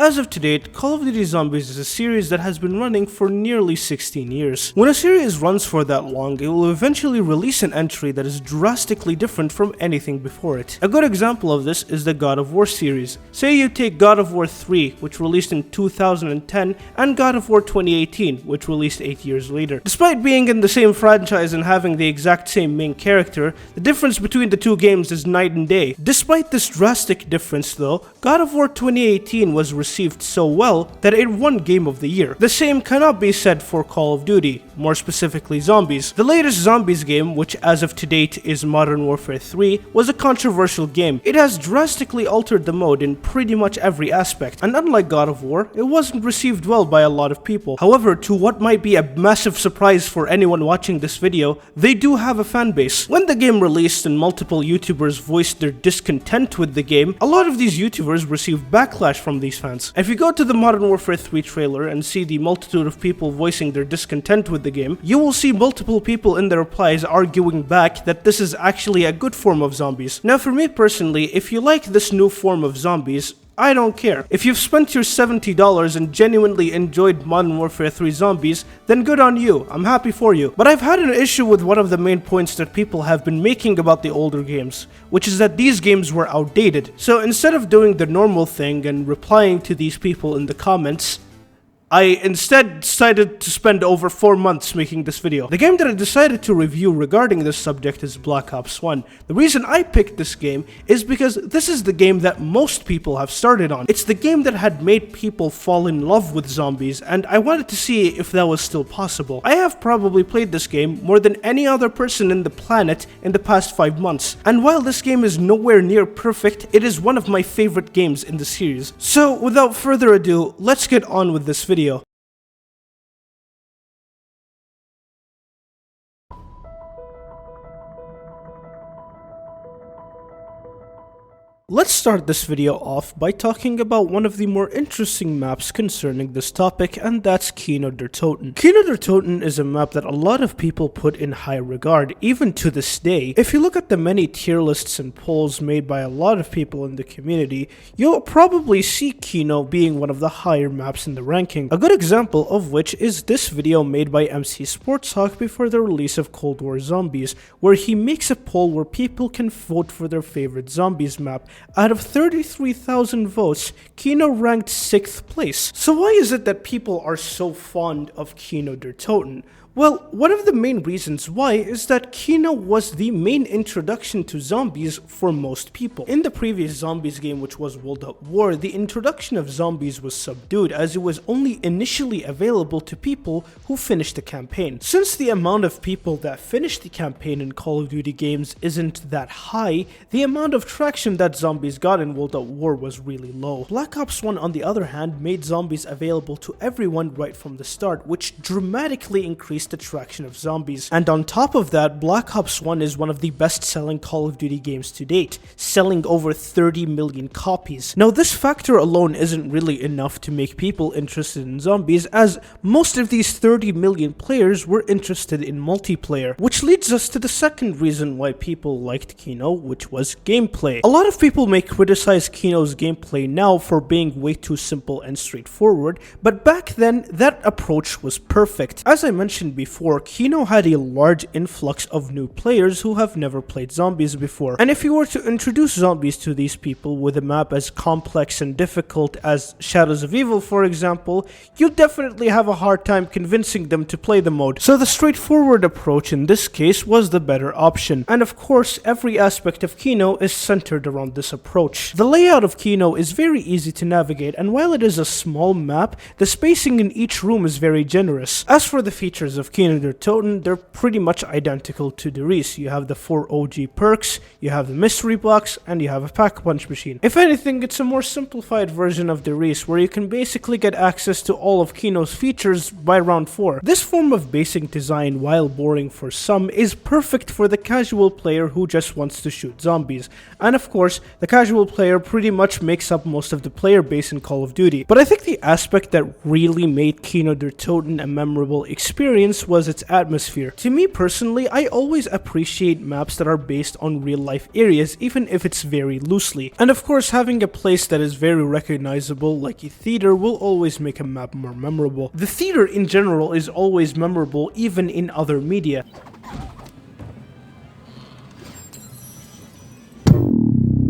As of to date, Call of Duty Zombies is a series that has been running for nearly 16 years. When a series runs for that long, it will eventually release an entry that is drastically different from anything before it. A good example of this is the God of War series. Say you take God of War 3, which released in 2010, and God of War 2018, which released 8 years later. Despite being in the same franchise and having the exact same main character, the difference between the two games is night and day. Despite this drastic difference though, God of War 2018 was received so well that it won Game of the Year. The same cannot be said for Call of Duty, more specifically Zombies. The latest Zombies game, which as of to date is Modern Warfare 3, was a controversial game. It has drastically altered the mode in pretty much every aspect, and unlike God of War, it wasn't received well by a lot of people. However, to what might be a massive surprise for anyone watching this video, they do have a fan base. When the game released and multiple YouTubers voiced their discontent with the game, a lot of these YouTubers received backlash from these fans. If you go to the Modern Warfare 3 trailer and see the multitude of people voicing their discontent with the game, you will see multiple people in their replies arguing back that this is actually a good form of zombies. Now for me personally, if you like this new form of zombies, I don't care. If you've spent your $70 and genuinely enjoyed Modern Warfare 3 Zombies, then good on you, I'm happy for you. But I've had an issue with one of the main points that people have been making about the older games, which is that these games were outdated. So instead of doing the normal thing and replying to these people in the comments, I instead decided to spend over 4 months making this video. The game that I decided to review regarding this subject is Black Ops 1. The reason I picked this game is because this is the game that most people have started on. It's the game that had made people fall in love with zombies, and I wanted to see if that was still possible. I have probably played this game more than any other person in the planet in the past 5 months, and while this game is nowhere near perfect, it is one of my favorite games in the series. So without further ado, let's get on with this video. Let's start this video off by talking about one of the more interesting maps concerning this topic, and that's Kino Der Toten. Kino Der Toten is a map that a lot of people put in high regard, even to this day. If you look at the many tier lists and polls made by a lot of people in the community, you'll probably see Kino being one of the higher maps in the ranking. A good example of which is this video made by MC Sportshawk before the release of Cold War Zombies, where he makes a poll where people can vote for their favorite zombies map. Out of 33,000 votes, Kino ranked 6th place. So why is it that people are so fond of Kino Der Toten? Well, one of the main reasons why is that Kino was the main introduction to zombies for most people. In the previous Zombies game, which was World at War, the introduction of zombies was subdued as it was only initially available to people who finished the campaign. Since the amount of people that finished the campaign in Call of Duty games isn't that high, the amount of traction that zombies got in World at War was really low. Black Ops 1 on the other hand made zombies available to everyone right from the start, which dramatically increased the traction of zombies. And on top of that, Black Ops 1 is one of the best-selling Call of Duty games to date, selling over 30 million copies. Now this factor alone isn't really enough to make people interested in zombies, as most of these 30 million players were interested in multiplayer, which leads us to the second reason why people liked Kino, which was gameplay. A lot of people may criticize Kino's gameplay now for being way too simple and straightforward, but back then that approach was perfect. As I mentioned before, Kino had a large influx of new players who have never played zombies before, and if you were to introduce zombies to these people with a map as complex and difficult as Shadows of Evil for example, you'd definitely have a hard time convincing them to play the mode. So the straightforward approach in this case was the better option, and of course every aspect of Kino is centered around this approach. The layout of Kino is very easy to navigate, and while it is a small map, the spacing in each room is very generous. As for the features of Kino Der Toten, they're pretty much identical to Der Riese. You have the 4 OG perks, you have the mystery box, and you have a pack punch machine. If anything, it's a more simplified version of Der Riese, where you can basically get access to all of Kino's features by round 4. This form of basic design, while boring for some, is perfect for the casual player who just wants to shoot zombies. And of course, the casual player pretty much makes up most of the player base in Call of Duty. But I think the aspect that really made Kino Der Toten a memorable experience experience was its atmosphere. To me personally, I always appreciate maps that are based on real life areas, even if it's very loosely. And of course, having a place that is very recognizable, like a theater, will always make a map more memorable. The theater in general is always memorable, even in other media.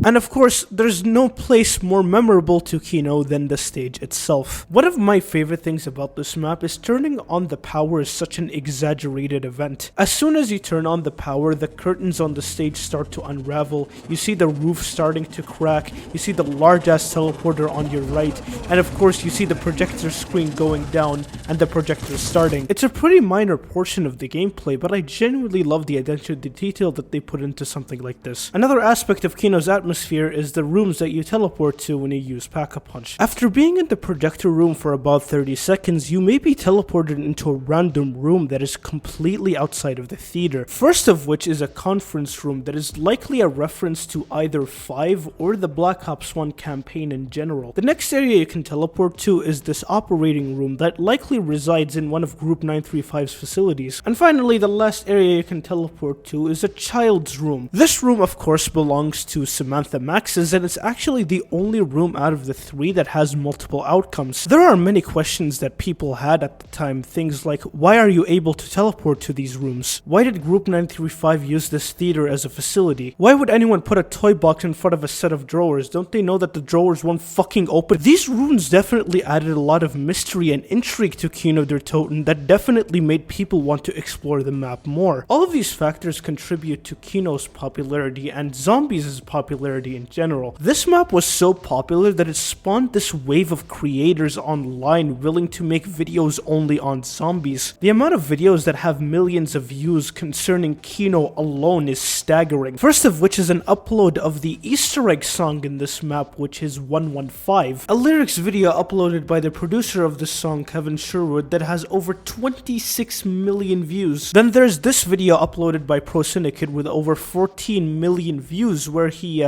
And of course, there's no place more memorable to Kino than the stage itself. One of my favorite things about this map is turning on the power is such an exaggerated event. As soon as you turn on the power, the curtains on the stage start to unravel, you see the roof starting to crack, you see the large-ass teleporter on your right, and of course you see the projector screen going down and the projector starting. It's a pretty minor portion of the gameplay, but I genuinely love the attention to detail that they put into something like this. Another aspect of Kino's atmosphere is the rooms that you teleport to when you use Pack-a-Punch. After being in the projector room for about 30 seconds, you may be teleported into a random room that is completely outside of the theater. First of which is a conference room that is likely a reference to either 5 or the Black Ops 1 campaign in general. The next area you can teleport to is this operating room that likely resides in one of Group 935's facilities. And finally, the last area you can teleport to is a child's room. This room of course belongs to Samantha Max's, and it's actually the only room out of the 3 that has multiple outcomes. There are many questions that people had at the time, things like, why are you able to teleport to these rooms? Why did Group 935 use this theater as a facility? Why would anyone put a toy box in front of a set of drawers? Don't they know that the drawers won't fucking open? These rooms definitely added a lot of mystery and intrigue to Kino Der Toten that definitely made people want to explore the map more. All of these factors contribute to Kino's popularity and Zombies' popularity in general. This map was so popular that it spawned this wave of creators online willing to make videos only on zombies. The amount of videos that have millions of views concerning Kino alone is staggering. First of which is an upload of the Easter egg song in this map, which is 115. A lyrics video uploaded by the producer of this song, Kevin Sherwood, that has over 26 million views. Then there's this video uploaded by Pro Syndicate with over 14 million views where he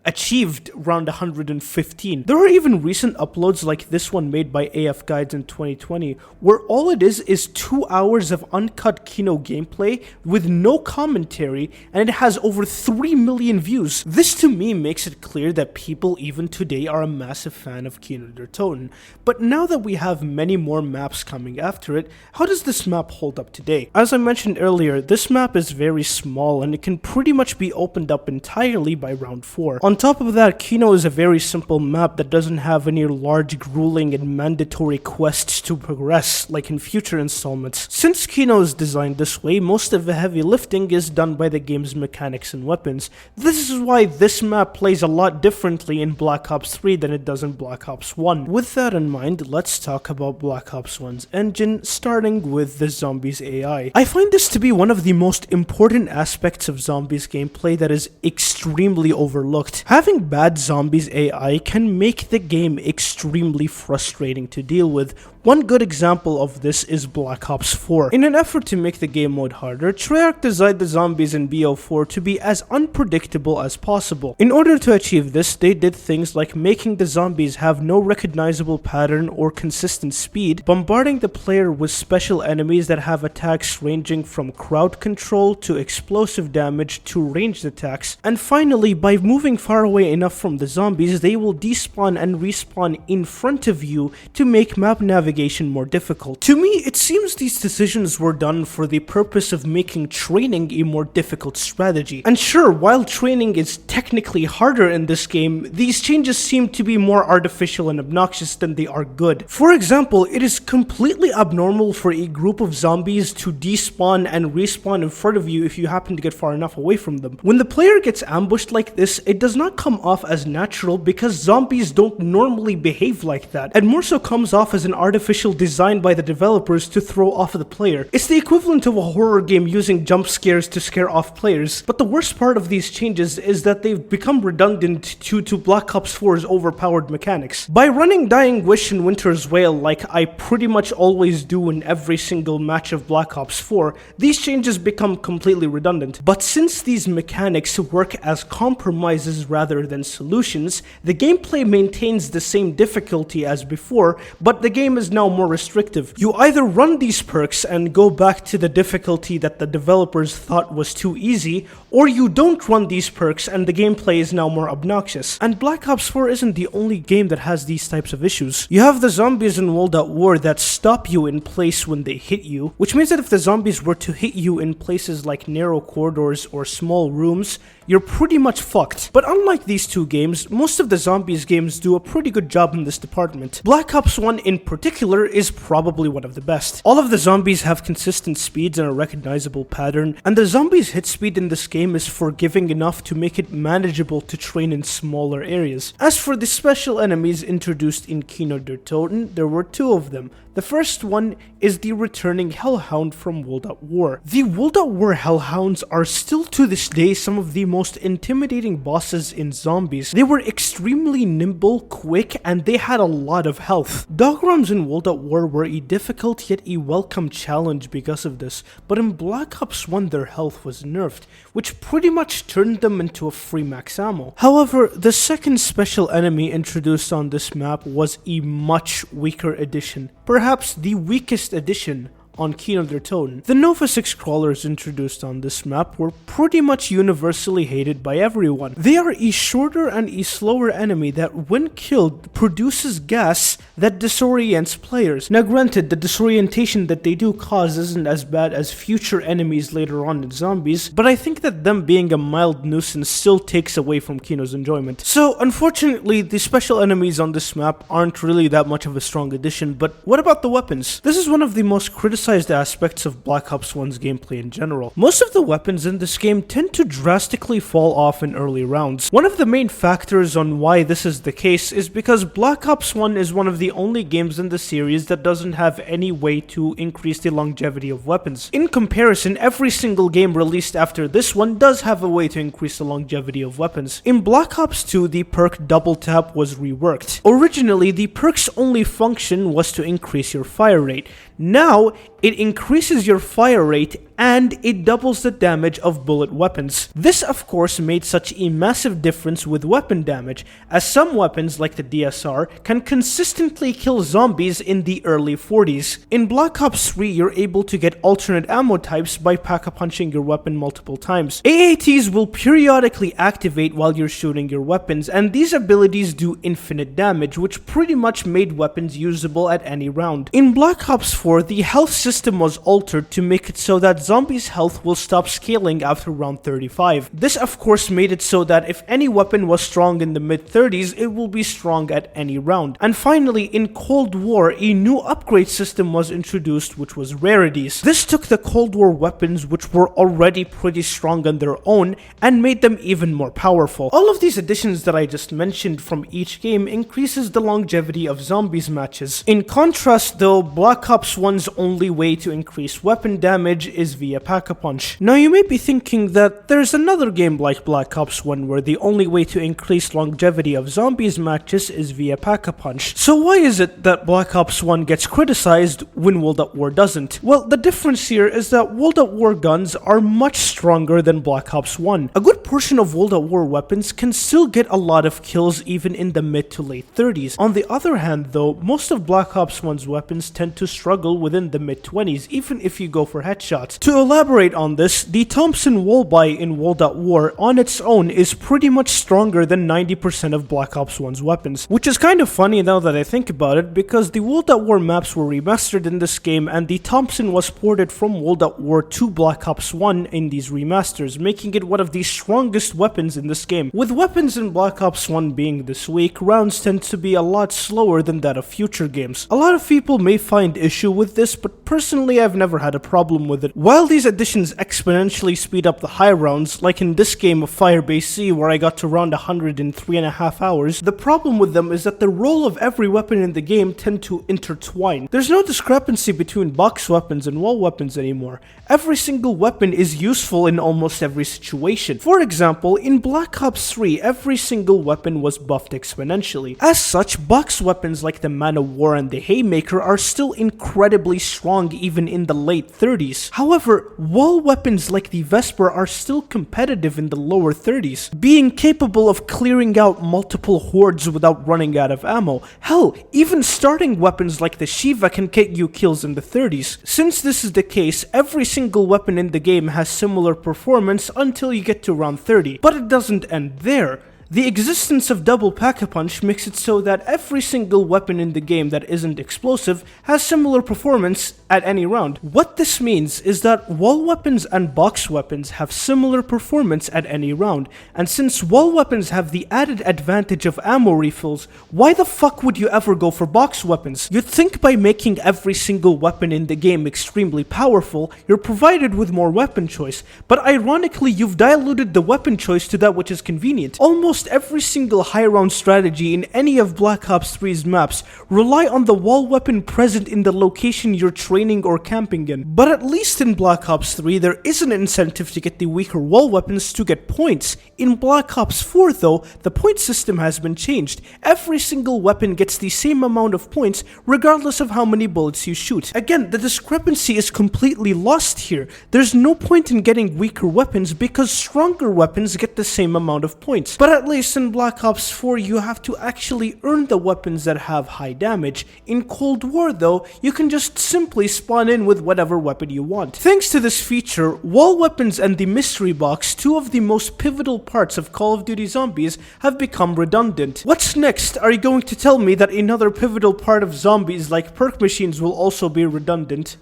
achieved around 115. There are even recent uploads like this one made by AF Guides in 2020, where all it is 2 hours of uncut Kino gameplay with no commentary, and it has over 3 million views. This to me makes it clear that people even today are a massive fan of Kino Der Toten. But now that we have many more maps coming after it, how does this map hold up today? As I mentioned earlier, this map is very small and it can pretty much be opened up entirely by round 4. On top of that, Kino is a very simple map that doesn't have any large, grueling, and mandatory quests to progress, like in future installments. Since Kino is designed this way, most of the heavy lifting is done by the game's mechanics and weapons. This is why this map plays a lot differently in Black Ops 3 than it does in Black Ops 1. With that in mind, let's talk about Black Ops 1's engine, starting with the Zombies AI. I find this to be one of the most important aspects of Zombies gameplay that is extremely overlooked. Having bad Zombies AI can make the game extremely frustrating to deal with. One good example of this is Black Ops 4. In an effort to make the game mode harder, Treyarch designed the zombies in BO4 to be as unpredictable as possible. In order to achieve this, they did things like making the zombies have no recognizable pattern or consistent speed, bombarding the player with special enemies that have attacks ranging from crowd control to explosive damage to ranged attacks, and finally, by moving far away enough from the zombies, they will despawn and respawn in front of you to make map navigation more difficult. To me, it seems these decisions were done for the purpose of making training a more difficult strategy. And sure, while training is technically harder in this game, these changes seem to be more artificial and obnoxious than they are good. For example, it is completely abnormal for a group of zombies to despawn and respawn in front of you if you happen to get far enough away from them. When the player gets ambushed like this, it does not come off as natural because zombies don't normally behave like that, and more so comes off as an artificial design by the developers to throw off the player. It's the equivalent of a horror game using jump scares to scare off players. But the worst part of these changes is that they've become redundant due to Black Ops 4's overpowered mechanics. By running Dying Wish and Winter's Wail like I pretty much always do in every single match of Black Ops 4, these changes become completely redundant. But since these mechanics work as compromises rather than solutions, the gameplay maintains the same difficulty as before, but the game is is now more restrictive. You either run these perks and go back to the difficulty that the developers thought was too easy, or you don't run these perks and the gameplay is now more obnoxious. And Black Ops 4 isn't the only game that has these types of issues. You have the zombies in World at War that stop you in place when they hit you, which means that if the zombies were to hit you in places like narrow corridors or small rooms, you're pretty much fucked. But unlike these two games, most of the zombies games do a pretty good job in this department. Black Ops 1 in particular is probably one of the best. All of the zombies have consistent speeds and a recognizable pattern, and the zombies' hit speed in this game is forgiving enough to make it manageable to train in smaller areas. As for the special enemies introduced in Kino Der Toten, there were two of them. The first one is the returning Hellhound from World at War. The World at War Hellhounds are still to this day some of the most intimidating bosses in zombies. They were extremely nimble, quick, and they had a lot of health. Doggrams in World at War were a difficult yet a welcome challenge because of this, but in Black Ops 1 their health was nerfed, which pretty much turned them into a free max ammo. However, the second special enemy introduced on this map was a much weaker addition. Perhaps the weakest addition on Kino Der Toten. The Nova 6 crawlers introduced on this map were pretty much universally hated by everyone. They are a shorter and a slower enemy that when killed produces gas that disorients players. Now granted, the disorientation that they do cause isn't as bad as future enemies later on in zombies, but I think that them being a mild nuisance still takes away from Kino's enjoyment. So unfortunately, the special enemies on this map aren't really that much of a strong addition, but what about the weapons? This is one of the most criticized aspects of Black Ops 1's gameplay in general. Most of the weapons in this game tend to drastically fall off in early rounds. One of the main factors on why this is the case is because Black Ops 1 is one of the only games in the series that doesn't have any way to increase the longevity of weapons. In comparison, every single game released after this one does have a way to increase the longevity of weapons. In Black Ops 2, the perk Double Tap was reworked. Originally, the perk's only function was to increase your fire rate. Now, it increases your fire rate and it doubles the damage of bullet weapons. This of course made such a massive difference with weapon damage, as some weapons like the DSR can consistently kill zombies in the early 40s. In Black Ops 3 you're able to get alternate ammo types by pack-a-punching your weapon multiple times. AATs will periodically activate while you're shooting your weapons, and these abilities do infinite damage, which pretty much made weapons usable at any round. In Black Ops 4 the health system was altered to make it so that zombies' health will stop scaling after round 35. This of course made it so that if any weapon was strong in the mid-30s, it will be strong at any round. And finally, in Cold War, a new upgrade system was introduced, which was rarities. This took the Cold War weapons, which were already pretty strong on their own, and made them even more powerful. All of these additions that I just mentioned from each game increases the longevity of zombies matches. In contrast though, Black Ops 1's only way to increase weapon damage is via pack-a-punch. Now you may be thinking that there's another game like Black Ops 1 where the only way to increase longevity of zombies matches is via pack-a-punch. So why is it that Black Ops 1 gets criticized when World at War doesn't? Well, the difference here is that World at War guns are much stronger than Black Ops 1. A good portion of World at War weapons can still get a lot of kills even in the mid to late 30s. On the other hand though, most of Black Ops 1's weapons tend to struggle within the mid 20s, even if you go for headshots. To elaborate on this, the Thompson Wallby in World at War on its own is pretty much stronger than 90% of Black Ops 1's weapons, which is kind of funny now that I think about it, because the World at War maps were remastered in this game and the Thompson was ported from World at War to Black Ops 1 in these remasters, making it one of the strongest weapons in this game. With weapons in Black Ops 1 being this weak, rounds tend to be a lot slower than that of future games. A lot of people may find issue with this, but personally I've never had a problem with it. While these additions exponentially speed up the high rounds, like in this game of Firebase C where I got to round 100 in 3.5 hours, the problem with them is that the role of every weapon in the game tend to intertwine. There's no discrepancy between box weapons and wall weapons anymore. Every single weapon is useful in almost every situation. For example, in Black Ops 3, every single weapon was buffed exponentially. As such, box weapons like the Man of War and the Haymaker are still incredibly strong strong even in the late 30s. However, wall weapons like the Vesper are still competitive in the lower 30s, being capable of clearing out multiple hordes without running out of ammo. Hell, even starting weapons like the Shiva can get you kills in the 30s. Since this is the case, every single weapon in the game has similar performance until you get to round 30. But it doesn't end there. The existence of double pack-a-punch makes it so that every single weapon in the game that isn't explosive has similar performance at any round. What this means is that wall weapons and box weapons have similar performance at any round, and since wall weapons have the added advantage of ammo refills, why the fuck would you ever go for box weapons? You'd think by making every single weapon in the game extremely powerful, you're provided with more weapon choice, but ironically you've diluted the weapon choice to that which is convenient. Almost every single high round strategy in any of Black Ops 3's maps rely on the wall weapon present in the location you're training or camping in. But at least in Black Ops 3 there is an incentive to get the weaker wall weapons to get points. In Black Ops 4 though, the point system has been changed. Every single weapon gets the same amount of points regardless of how many bullets you shoot. Again, the discrepancy is completely lost here. There's no point in getting weaker weapons because stronger weapons get the same amount of points. But at least in Black Ops 4 you have to actually earn the weapons that have high damage. In Cold War though, you can just simply spawn in with whatever weapon you want. Thanks to this feature, wall weapons and the mystery box, two of the most pivotal parts of Call of Duty Zombies, have become redundant. What's next? Are you going to tell me that another pivotal part of zombies like perk machines will also be redundant?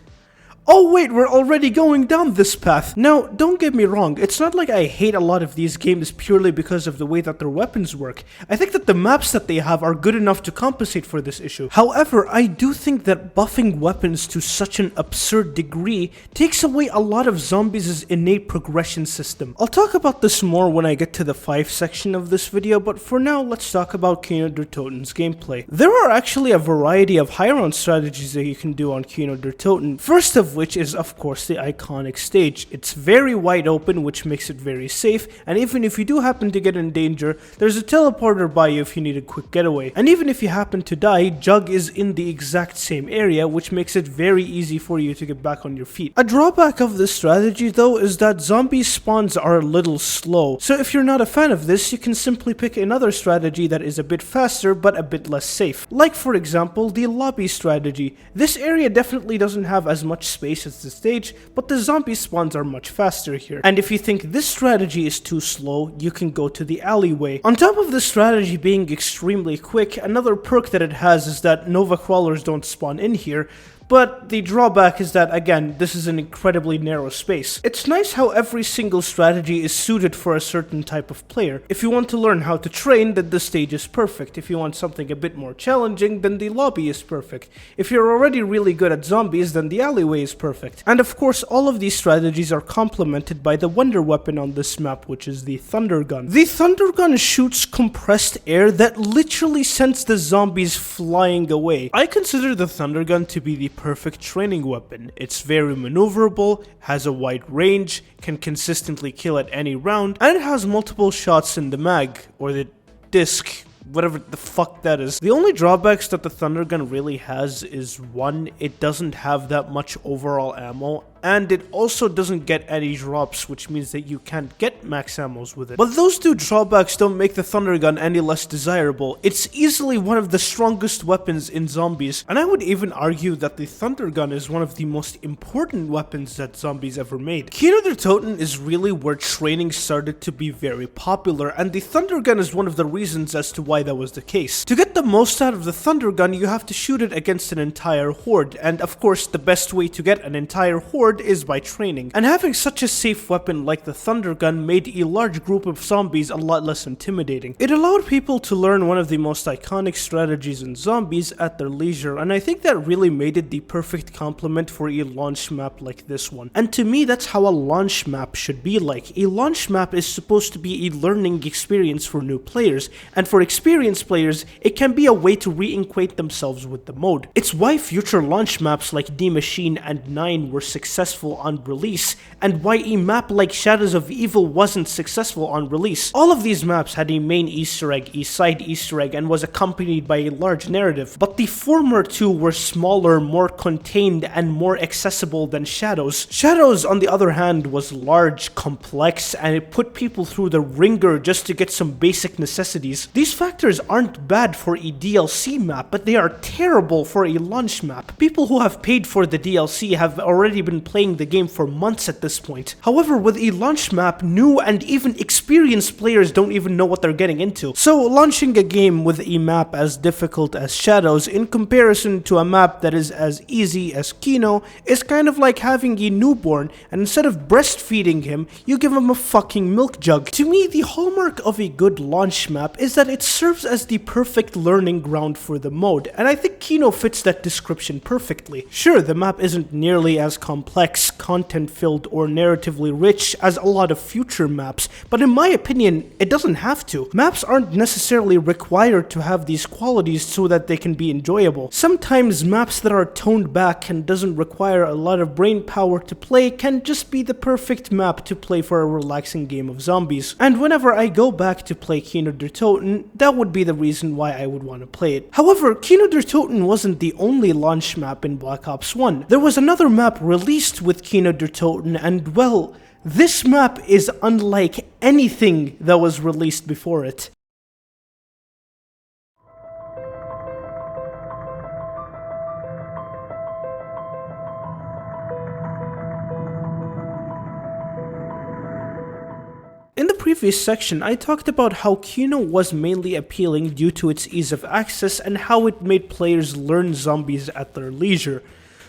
Oh wait, we're already going down this path. Now, don't get me wrong, it's not like I hate a lot of these games purely because of the way that their weapons work. I think that the maps that they have are good enough to compensate for this issue. However, I do think that buffing weapons to such an absurd degree takes away a lot of zombies' innate progression system. I'll talk about this more when I get to the 5 section of this video, but for now, let's talk about Kino Der Toten's gameplay. There are actually a variety of high round strategies that you can do on Kino Der Toten. First of which is of course the iconic stage. It's very wide open, which makes it very safe, and even if you do happen to get in danger, there's a teleporter by you if you need a quick getaway. And even if you happen to die, Jug is in the exact same area, which makes it very easy for you to get back on your feet. A drawback of this strategy though is that zombie spawns are a little slow, so if you're not a fan of this, you can simply pick another strategy that is a bit faster but a bit less safe. Like for example, the lobby strategy. This area definitely doesn't have as much space as the stage, but the zombie spawns are much faster here. And if you think this strategy is too slow, you can go to the alleyway. On top of this strategy being extremely quick, another perk that it has is that Nova crawlers don't spawn in here. But the drawback is that, again, this is an incredibly narrow space. It's nice how every single strategy is suited for a certain type of player. If you want to learn how to train, then the stage is perfect. If you want something a bit more challenging, then the lobby is perfect. If you're already really good at zombies, then the alleyway is perfect. And of course, all of these strategies are complemented by the wonder weapon on this map, which is the Thunder Gun. The Thunder Gun shoots compressed air that literally sends the zombies flying away. I consider the Thunder Gun to be the perfect training weapon. It's very maneuverable, has a wide range, can consistently kill at any round, and it has multiple shots in the mag, or the disc, whatever the fuck that is. The only drawbacks that the Thunder Gun really has is one, it doesn't have that much overall ammo, and it also doesn't get any drops, which means that you can't get max ammos with it. But those two drawbacks don't make the Thunder Gun any less desirable. It's easily one of the strongest weapons in zombies, and I would even argue that the Thunder Gun is one of the most important weapons that zombies ever made. Kino Der Toten is really where training started to be very popular, and the Thunder Gun is one of the reasons as to why that was the case. To get the most out of the Thunder Gun, you have to shoot it against an entire horde, and of course the best way to get an entire horde is by training. And having such a safe weapon like the Thunder Gun made a large group of zombies a lot less intimidating. It allowed people to learn one of the most iconic strategies in zombies at their leisure, and I think that really made it the perfect complement for a launch map like this one. And to me, that's how a launch map should be like. A launch map is supposed to be a learning experience for new players, and for experienced players, it can be a way to re-acquaint themselves with the mode. It's why future launch maps like D Machine and 9 were successful successful on release, and why a map like Shadows of Evil wasn't successful on release. All of these maps had a main Easter egg, a side Easter egg, and was accompanied by a large narrative, but the former two were smaller, more contained, and more accessible than Shadows. Shadows, on the other hand, was large, complex, and it put people through the ringer just to get some basic necessities. These factors aren't bad for a DLC map, but they are terrible for a launch map. People who have paid for the DLC have already been playing the game for months at this point. However, with a launch map, new and even experienced players don't even know what they're getting into. So launching a game with a map as difficult as Shadows in comparison to a map that is as easy as Kino is kind of like having a newborn, and instead of breastfeeding him, you give him a fucking milk jug. To me, the hallmark of a good launch map is that it serves as the perfect learning ground for the mode, and I think Kino fits that description perfectly. Sure, the map isn't nearly as complex, content-filled, or narratively rich as a lot of future maps, but in my opinion, it doesn't have to. Maps aren't necessarily required to have these qualities so that they can be enjoyable. Sometimes maps that are toned back and doesn't require a lot of brain power to play can just be the perfect map to play for a relaxing game of zombies. And whenever I go back to play Kino Der Toten, that would be the reason why I would want to play it. However, Kino Der Toten wasn't the only launch map in Black Ops 1. There was another map released with Kino Der Toten, and well, this map is unlike anything that was released before it. In the previous section, I talked about how Kino was mainly appealing due to its ease of access and how it made players learn zombies at their leisure.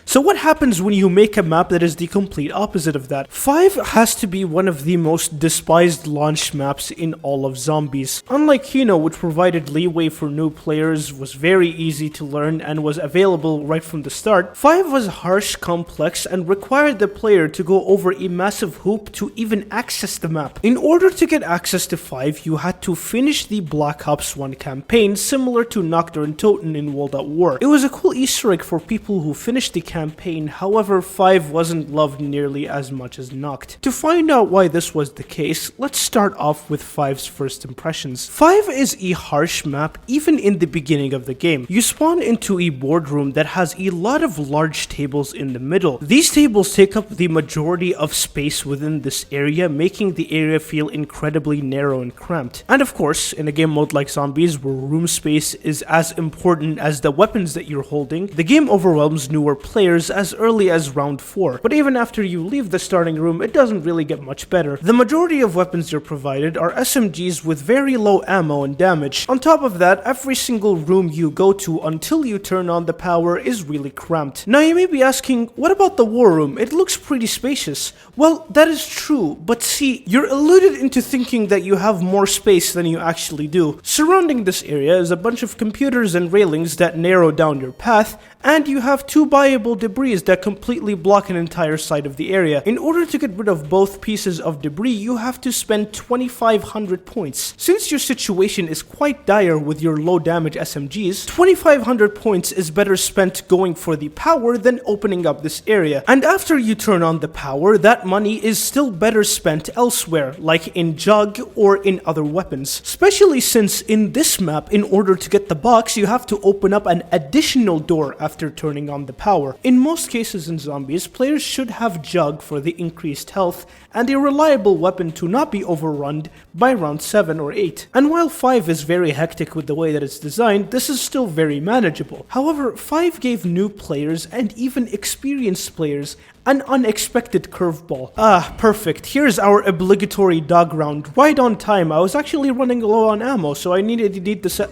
So what happens when you make a map that is the complete opposite of that? 5 has to be one of the most despised launch maps in all of zombies. Unlike Kino, which provided leeway for new players, was very easy to learn, and was available right from the start, 5 was harsh, complex, and required the player to go over a massive hoop to even access the map. In order to get access to 5, you had to finish the Black Ops 1 campaign, similar to Kino Der Toten in World at War. It was a cool Easter egg for people who finished the campaign, however 5 wasn't loved nearly as much as Noct. To find out why this was the case, let's start off with 5's first impressions. 5 is a harsh map even in the beginning of the game. You spawn into a boardroom that has a lot of large tables in the middle. These tables take up the majority of space within this area, making the area feel incredibly narrow and cramped. And of course, in a game mode like Zombies, where room space is as important as the weapons that you're holding, the game overwhelms newer players as early as round 4, but even after you leave the starting room, it doesn't really get much better. The majority of weapons you're provided are SMGs with very low ammo and damage. On top of that, every single room you go to until you turn on the power is really cramped. Now you may be asking, what about the war room? It looks pretty spacious. Well, that is true, but see, you're eluded into thinking that you have more space than you actually do. Surrounding this area is a bunch of computers and railings that narrow down your path, and you have 2 buyable debris that completely block an entire side of the area. In order to get rid of both pieces of debris, you have to spend 2,500 points. Since your situation is quite dire with your low damage SMGs, 2,500 points is better spent going for the power than opening up this area. And after you turn on the power, that money is still better spent elsewhere, like in Jug or in other weapons. Especially since in this map, in order to get the box, you have to open up an additional door after turning on the power. In most cases in Zombies, players should have Jug for the increased health and a reliable weapon to not be overrun by round 7 or 8. And while 5 is very hectic with the way that it's designed, this is still very manageable. However, 5 gave new players and even experienced players an unexpected curveball. Ah, perfect. Here's our obligatory dog round. Right on time. I was actually running low on ammo, so I needed to set...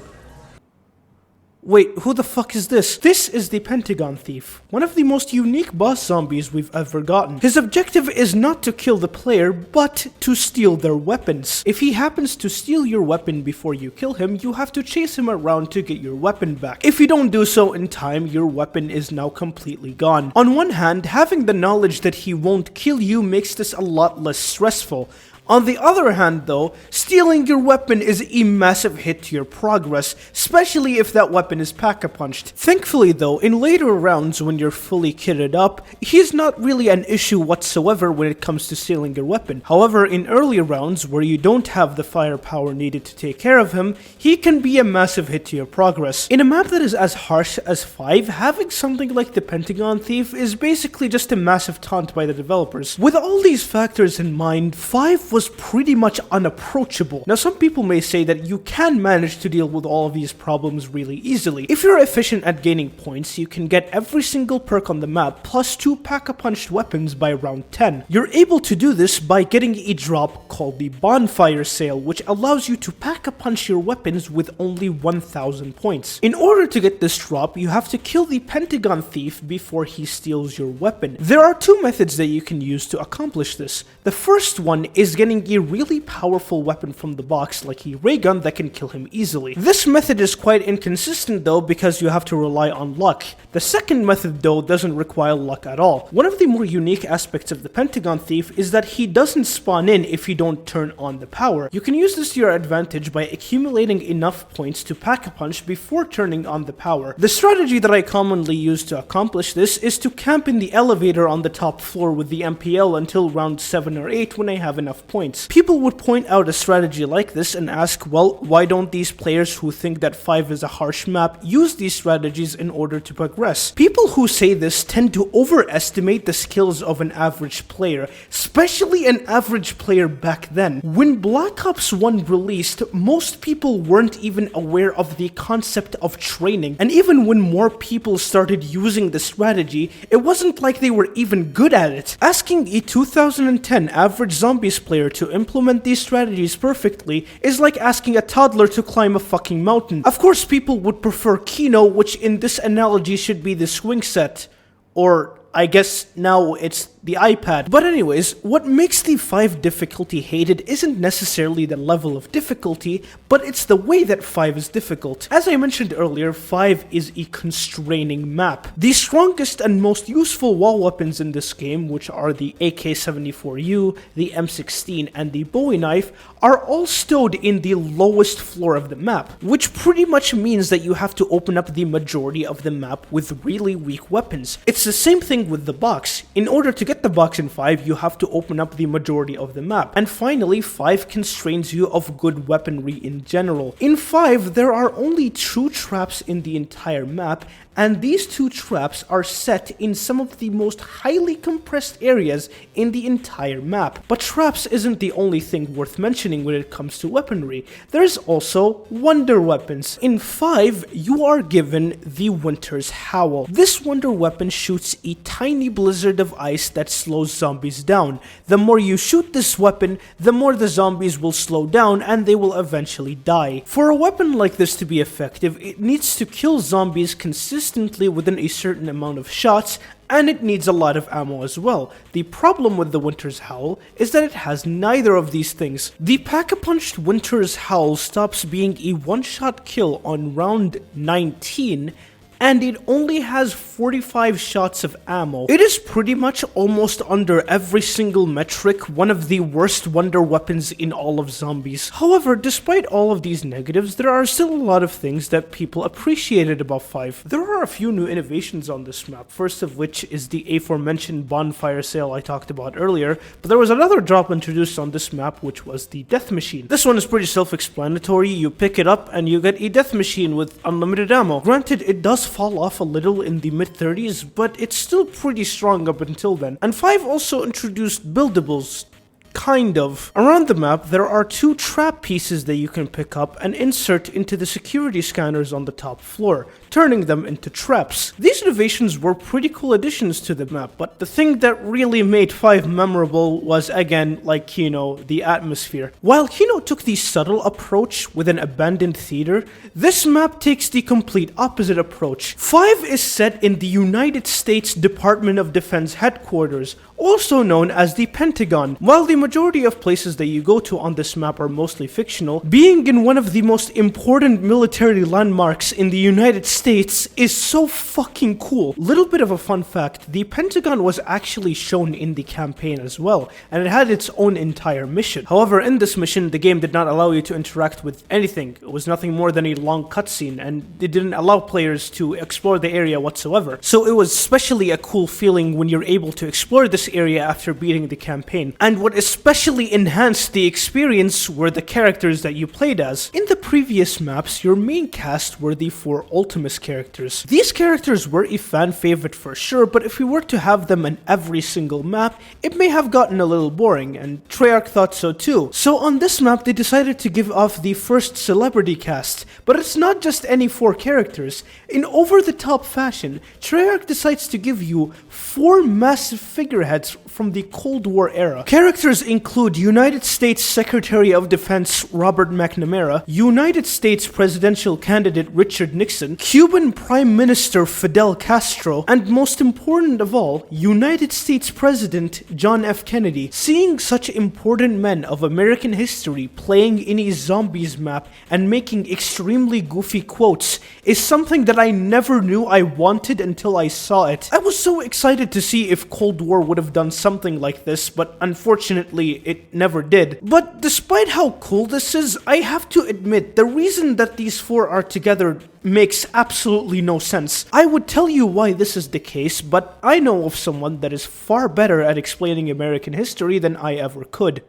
Wait, who the fuck is this? This is the Pentagon Thief, one of the most unique boss zombies we've ever gotten. His objective is not to kill the player, but to steal their weapons. If he happens to steal your weapon before you kill him, you have to chase him around to get your weapon back. If you don't do so in time, your weapon is now completely gone. On one hand, having the knowledge that he won't kill you makes this a lot less stressful. On the other hand though, stealing your weapon is a massive hit to your progress, especially if that weapon is pack-a-punched. Thankfully though, in later rounds when you're fully kitted up, he's not really an issue whatsoever when it comes to stealing your weapon. However, in earlier rounds where you don't have the firepower needed to take care of him, he can be a massive hit to your progress. In a map that is as harsh as 5, having something like the Pentagon Thief is basically just a massive taunt by the developers. With all these factors in mind, 5 was pretty much unapproachable. Now some people may say that you can manage to deal with all of these problems really easily. If you're efficient at gaining points, you can get every single perk on the map plus 2 pack-a-punched weapons by round 10. You're able to do this by getting a drop called the Bonfire Sale, which allows you to pack-a-punch your weapons with only 1000 points. In order to get this drop, you have to kill the Pentagon Thief before he steals your weapon. There are 2 methods that you can use to accomplish this. The first one is getting a really powerful weapon from the box like a ray gun that can kill him easily. This method is quite inconsistent though because you have to rely on luck. The second method though doesn't require luck at all. One of the more unique aspects of the Pentagon Thief is that he doesn't spawn in if you don't turn on the power. You can use this to your advantage by accumulating enough points to pack-a-punch before turning on the power. The strategy that I commonly use to accomplish this is to camp in the elevator on the top floor with the MPL until round 7 or 8 when I have enough points. People would point out a strategy like this and ask, well, why don't these players who think that 5 is a harsh map use these strategies in order to progress? People who say this tend to overestimate the skills of an average player, especially an average player back then. When Black Ops 1 released, most people weren't even aware of the concept of training, and even when more people started using the strategy, it wasn't like they were even good at it. Asking a 2010 average zombies player to implement these strategies perfectly is like asking a toddler to climb a fucking mountain. Of course, people would prefer Kino, which in this analogy should be the swing set, or I guess now it's the iPad. But anyways, what makes the 5 difficulty hated isn't necessarily the level of difficulty, but it's the way that 5 is difficult. As I mentioned earlier, 5 is a constraining map. The strongest and most useful wall weapons in this game, which are the AK-74U, the M16, and the Bowie knife, are all stowed in the lowest floor of the map, which pretty much means that you have to open up the majority of the map with really weak weapons. It's the same thing with the box. In order to get the box in 5, you have to open up the majority of the map. And finally, 5 constrains you of good weaponry in general. In 5, there are only 2 traps in the entire map, and these 2 traps are set in some of the most highly compressed areas in the entire map. But traps isn't the only thing worth mentioning when it comes to weaponry. There's also wonder weapons. In 5, you are given the Winter's Howl. This wonder weapon shoots a tiny blizzard of ice that slows zombies down. The more you shoot this weapon, the more the zombies will slow down and they will eventually die. For a weapon like this to be effective, it needs to kill zombies consistently within a certain amount of shots, and it needs a lot of ammo as well. The problem with the Winter's Howl is that it has neither of these things. The pack-a-punched Winter's Howl stops being a one-shot kill on round 19, and it only has 45 shots of ammo. It is pretty much almost under every single metric one of the worst wonder weapons in all of zombies. However, despite all of these negatives, there are still a lot of things that people appreciated about 5. There are a few new innovations on this map, first of which is the aforementioned bonfire sale I talked about earlier, but there was another drop introduced on this map, which was the death machine. This one is pretty self-explanatory. You pick it up and you get a death machine with unlimited ammo. Granted, it does fall off a little in the mid-30s, but it's still pretty strong up until then. And 5 also introduced buildables. Kind of. Around the map, there are 2 trap pieces that you can pick up and insert into the security scanners on the top floor, turning them into traps. These innovations were pretty cool additions to the map, but the thing that really made 5 memorable was, again, like Kino, the atmosphere. While Kino took the subtle approach with an abandoned theater, this map takes the complete opposite approach. 5 is set in the United States Department of Defense headquarters, also known as the Pentagon. While the majority of places that you go to on this map are mostly fictional, being in one of the most important military landmarks in the United States States is so fucking cool. Little bit of a fun fact, the Pentagon was actually shown in the campaign as well, and it had its own entire mission. However, in this mission, the game did not allow you to interact with anything. It was nothing more than a long cutscene, and it didn't allow players to explore the area whatsoever. So it was especially a cool feeling when you're able to explore this area after beating the campaign. And what especially enhanced the experience were the characters that you played as. In the previous maps, your main cast were the 4 Ultimus characters. These characters were a fan favorite for sure, but if we were to have them in every single map, it may have gotten a little boring, and Treyarch thought so too. So on this map, they decided to give off the first celebrity cast, but it's not just any 4 characters. In over-the-top fashion, Treyarch decides to give you 4 massive figureheads from the Cold War era. Characters include United States Secretary of Defense Robert McNamara, United States presidential candidate Richard Nixon, Cuban Prime Minister Fidel Castro, and most important of all, United States President John F. Kennedy. Seeing such important men of American history playing in a zombies map and making extremely goofy quotes is something that I never knew I wanted until I saw it. I was so excited to see if Cold War would have done something like this, but unfortunately it never did. But despite how cool this is, I have to admit the reason that these 4 are together makes absolutely no sense. I would tell you why this is the case, but I know of someone that is far better at explaining American history than I ever could.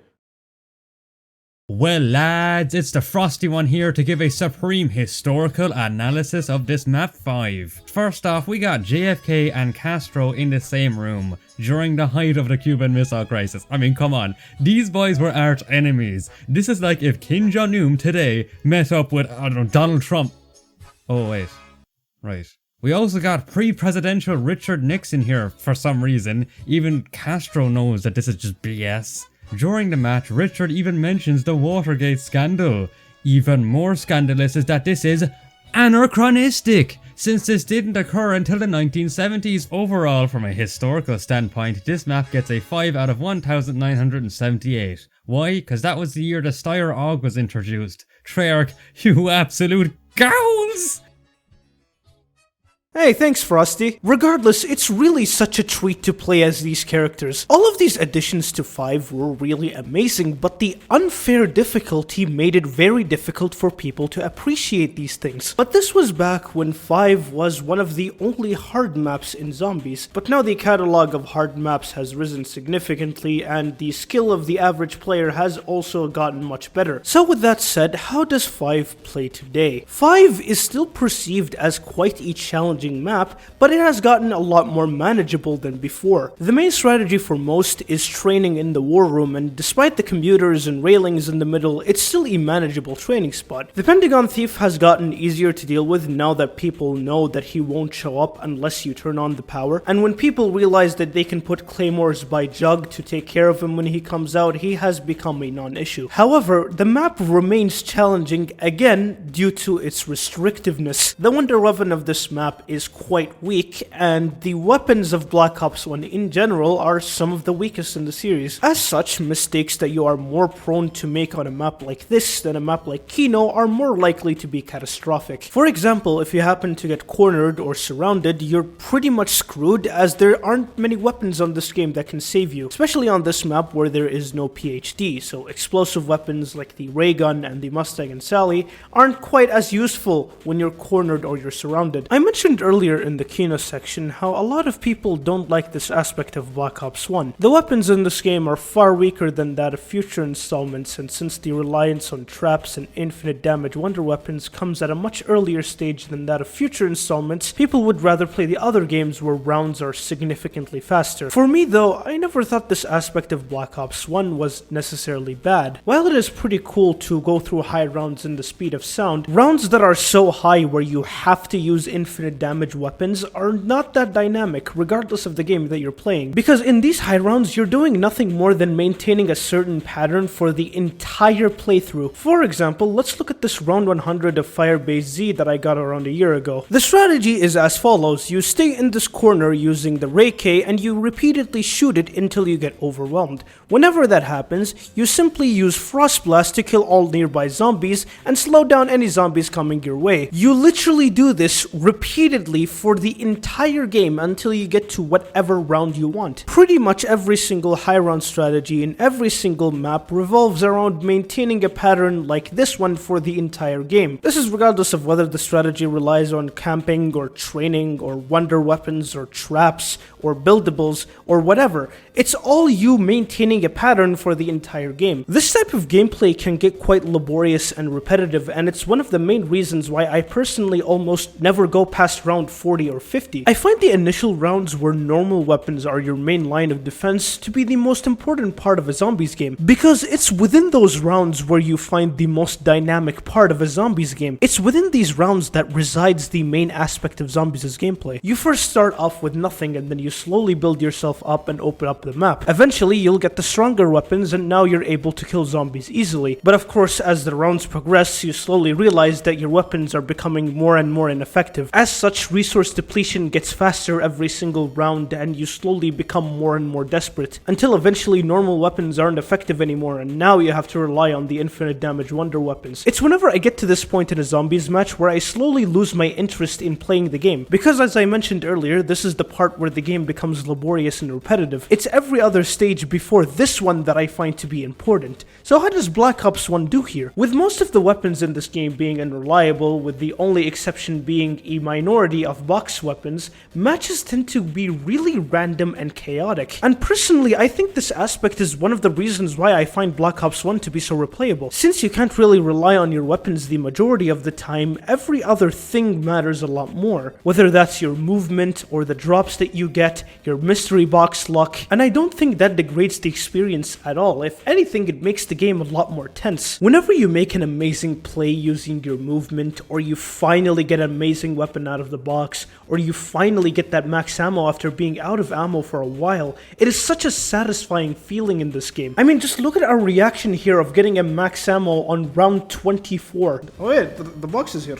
Well lads, it's the Frosty one here to give a supreme historical analysis of this map 5. First off, we got JFK and Castro in the same room during the height of the Cuban Missile Crisis. I mean, come on, these boys were arch enemies. This is like if Kim Jong-un today met up with, I don't know, Donald Trump. Oh wait, right. We also got pre-presidential Richard Nixon here for some reason. Even Castro knows that this is just BS. During the match, Richard even mentions the Watergate scandal. Even more scandalous is that this is anachronistic, since this didn't occur until the 1970s. Overall, from a historical standpoint, this map gets a 5 out of 1978. Why? Because that was the year the Steyr AUG was introduced. Treyarch, you absolute gowls! Hey, thanks Frosty. Regardless, it's really such a treat to play as these characters. All of these additions to 5 were really amazing, but the unfair difficulty made it very difficult for people to appreciate these things. But this was back when 5 was one of the only hard maps in zombies, but now the catalog of hard maps has risen significantly and the skill of the average player has also gotten much better. So with that said, how does 5 play today? 5 is still perceived as quite a challenging map, but it has gotten a lot more manageable than before. The main strategy for most is training in the war room, and despite the computers and railings in the middle, it's still a manageable training spot. The Pentagon Thief has gotten easier to deal with now that people know that he won't show up unless you turn on the power, and when people realize that they can put claymores by Jug to take care of him when he comes out, he has become a non-issue. However, the map remains challenging again due to its restrictiveness. The wonder weapon of this map is quite weak, and the weapons of Black Ops 1 in general are some of the weakest in the series. As such, mistakes that you are more prone to make on a map like this than a map like Kino are more likely to be catastrophic. For example, if you happen to get cornered or surrounded, you're pretty much screwed, as there aren't many weapons on this game that can save you, especially on this map where there is no PhD, so explosive weapons like the ray gun and the Mustang and Sally aren't quite as useful when you're cornered or you're surrounded. I mentioned earlier in the Kino section how a lot of people don't like this aspect of Black Ops 1. The weapons in this game are far weaker than that of future installments, and since the reliance on traps and infinite damage wonder weapons comes at a much earlier stage than that of future installments, people would rather play the other games where rounds are significantly faster. For me though, I never thought this aspect of Black Ops 1 was necessarily bad. While it is pretty cool to go through high rounds in the speed of sound, rounds that are so high where you have to use infinite damage damage weapons are not that dynamic regardless of the game that you're playing, because in these high rounds you're doing nothing more than maintaining a certain pattern for the entire playthrough. For example, let's look at this round 100 of Firebase Z that I got around a year ago. The strategy is as follows: you stay in this corner using the reiki and you repeatedly shoot it until you get overwhelmed. Whenever that happens, you simply use Frost Blast to kill all nearby zombies and slow down any zombies coming your way. You literally do this repeatedly for the entire game until you get to whatever round you want. Pretty much every single high round strategy in every single map revolves around maintaining a pattern like this one for the entire game. This is regardless of whether the strategy relies on camping or training or wonder weapons or traps or buildables or whatever. It's all you maintaining a pattern for the entire game. This type of gameplay can get quite laborious and repetitive, and it's one of the main reasons why I personally almost never go past round 40 or 50. I find the initial rounds where normal weapons are your main line of defense to be the most important part of a zombies game, because it's within those rounds where you find the most dynamic part of a zombies game. It's within these rounds that resides the main aspect of zombies' gameplay. You first start off with nothing and then you slowly build yourself up and open up the map. Eventually you'll get the stronger weapons and now you're able to kill zombies easily. But of course, as the rounds progress, you slowly realize that your weapons are becoming more and more ineffective. As such, resource depletion gets faster every single round and you slowly become more and more desperate, until eventually normal weapons aren't effective anymore and now you have to rely on the infinite damage wonder weapons. It's whenever I get to this point in a zombies match where I slowly lose my interest in playing the game, because as I mentioned earlier, this is the part where the game becomes laborious and repetitive. It's every other stage before this one that I find to be important. So how does Black Ops 1 do here? With most of the weapons in this game being unreliable, with the only exception being a minority of box weapons, matches tend to be really random and chaotic. And personally, I think this aspect is one of the reasons why I find Black Ops 1 to be so replayable. Since you can't really rely on your weapons the majority of the time, every other thing matters a lot more. Whether that's your movement or the drops that you get, your mystery box luck, and I don't think that degrades the experience at all. If anything, it makes the game a lot more tense. Whenever you make an amazing play using your movement, or you finally get an amazing weapon out of the box, or you finally get that max ammo after being out of ammo for a while, it is such a satisfying feeling in this game. I mean, just look at our reaction here of getting a max ammo on round 24. Oh wait, the box is here.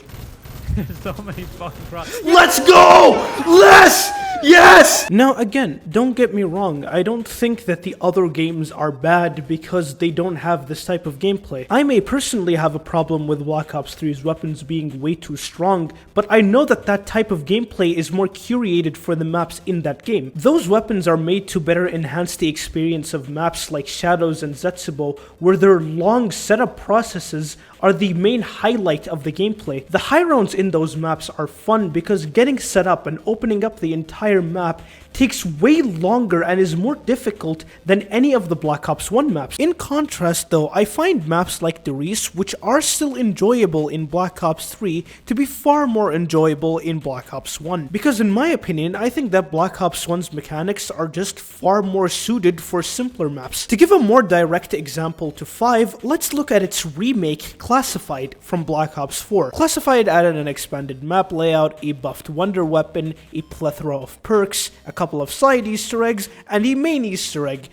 So many fucking crap. Let's go! Let's! Yes! Now again, don't get me wrong, I don't think that the other games are bad because they don't have this type of gameplay. I may personally have a problem with Black Ops 3's weapons being way too strong, but I know that that type of gameplay is more curated for the maps in that game. Those weapons are made to better enhance the experience of maps like Shadows and Zetsubo, where their long setup processes are the main highlight of the gameplay. The high rounds in those maps are fun because getting set up and opening up the entire map takes way longer and is more difficult than any of the Black Ops 1 maps. In contrast though, I find maps like the Reese, which are still enjoyable in Black Ops 3, to be far more enjoyable in Black Ops 1. Because in my opinion, I think that Black Ops 1's mechanics are just far more suited for simpler maps. To give a more direct example to 5, let's look at its remake, Classified, from Black Ops 4. Classified added an expanded map layout, a buffed wonder weapon, a plethora of perks, a couple of side Easter eggs, and a main Easter egg.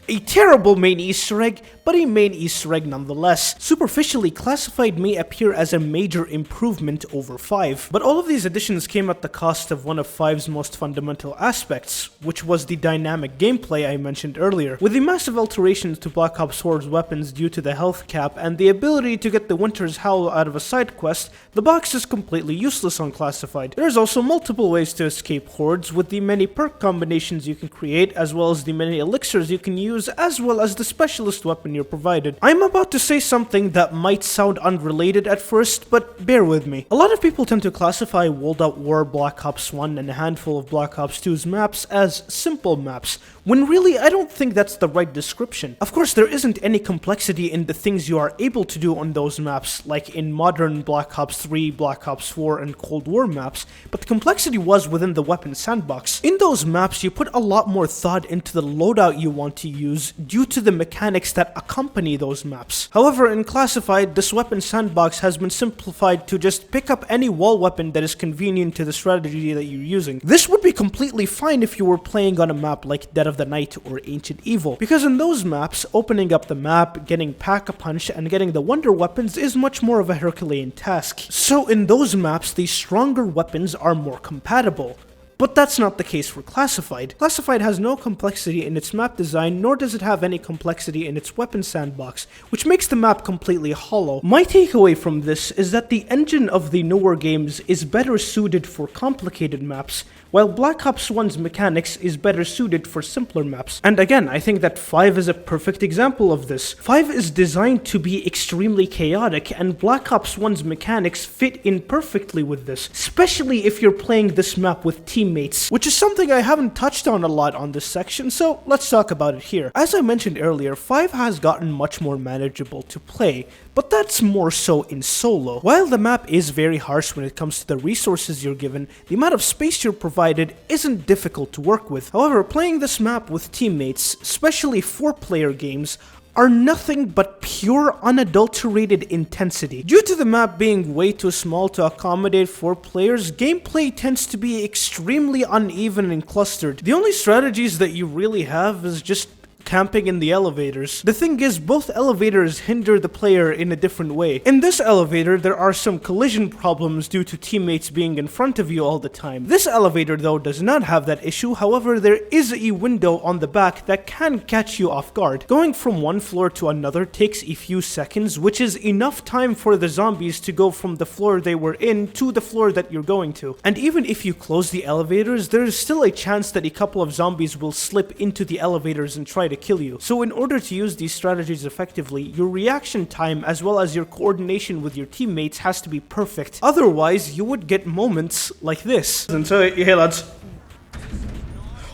A terrible main Easter egg, but a main Easter egg nonetheless. Superficially, Classified may appear as a major improvement over 5, but all of these additions came at the cost of one of 5's most fundamental aspects, which was the dynamic gameplay I mentioned earlier. With the massive alterations to Black Ops 4's weapons due to the health cap and the ability to get the Winter's Howl out of a side quest, the box is completely useless on Classified. There's also multiple ways to escape hordes, with the many perk combinations you can create, as well as the many elixirs you can use, as well as the specialist weapon you're provided. I'm about to say something that might sound unrelated at first, but bear with me. A lot of people tend to classify World at War, Black Ops 1, and a handful of Black Ops 2's maps as simple maps, when really I don't think that's the right description. Of course, there isn't any complexity in the things you are able to do on those maps, like in modern Black Ops 3, Black Ops 4, and Cold War maps, but the complexity was within the weapon sandbox. In those maps, you put a lot more thought into the loadout you want to use, use due to the mechanics that accompany those maps. However, in Classified, this weapon sandbox has been simplified to just pick up any wall weapon that is convenient to the strategy that you're using. This would be completely fine if you were playing on a map like Dead of the Night or Ancient Evil, because in those maps, opening up the map, getting Pack-a-Punch, and getting the wonder weapons is much more of a Herculean task. So in those maps, the stronger weapons are more compatible. But that's not the case for Classified. Classified has no complexity in its map design, nor does it have any complexity in its weapon sandbox, which makes the map completely hollow. My takeaway from this is that the engine of the newer games is better suited for complicated maps, while Black Ops 1's mechanics is better suited for simpler maps. And again, I think that 5 is a perfect example of this. 5 is designed to be extremely chaotic, and Black Ops 1's mechanics fit in perfectly with this, especially if you're playing this map with teammates, which is something I haven't touched on a lot on this section, so let's talk about it here. As I mentioned earlier, 5 has gotten much more manageable to play, but that's more so in solo. While the map is very harsh when it comes to the resources you're given, the amount of space you're provided isn't difficult to work with. However, playing this map with teammates, especially 4-player games, are nothing but pure unadulterated intensity. Due to the map being way too small to accommodate 4 players, gameplay tends to be extremely uneven and clustered. The only strategies that you really have is just camping in the elevators. The thing is, both elevators hinder the player in a different way. In this elevator, there are some collision problems due to teammates being in front of you all the time. This elevator, though, does not have that issue. However, there is a window on the back that can catch you off guard. Going from one floor to another takes a few seconds, which is enough time for the zombies to go from the floor they were in to the floor that you're going to. And even if you close the elevators, there is still a chance that a couple of zombies will slip into the elevators and try to kill you. So in order to use these strategies effectively, your reaction time as well as your coordination with your teammates has to be perfect. Otherwise, you would get moments like this. And so, hey lads.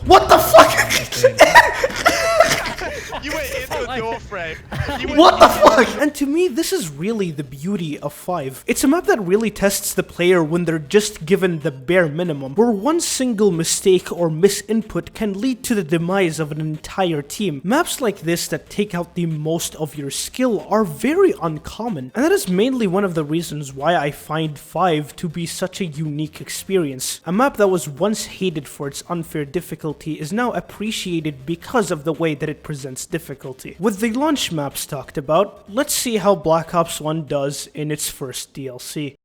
What the fuck? You went into a door frame. What the fuck? And to me, this is really the beauty of 5. It's a map that really tests the player when they're just given the bare minimum, where one single mistake or misinput can lead to the demise of an entire team. Maps like this that take out the most of your skill are very uncommon, and that is mainly one of the reasons why I find 5 to be such a unique experience. A map that was once hated for its unfair difficulty is now appreciated because of the way that it presents difficulty. With the launch maps talked about, let's see how Black Ops 1 does in its first DLC.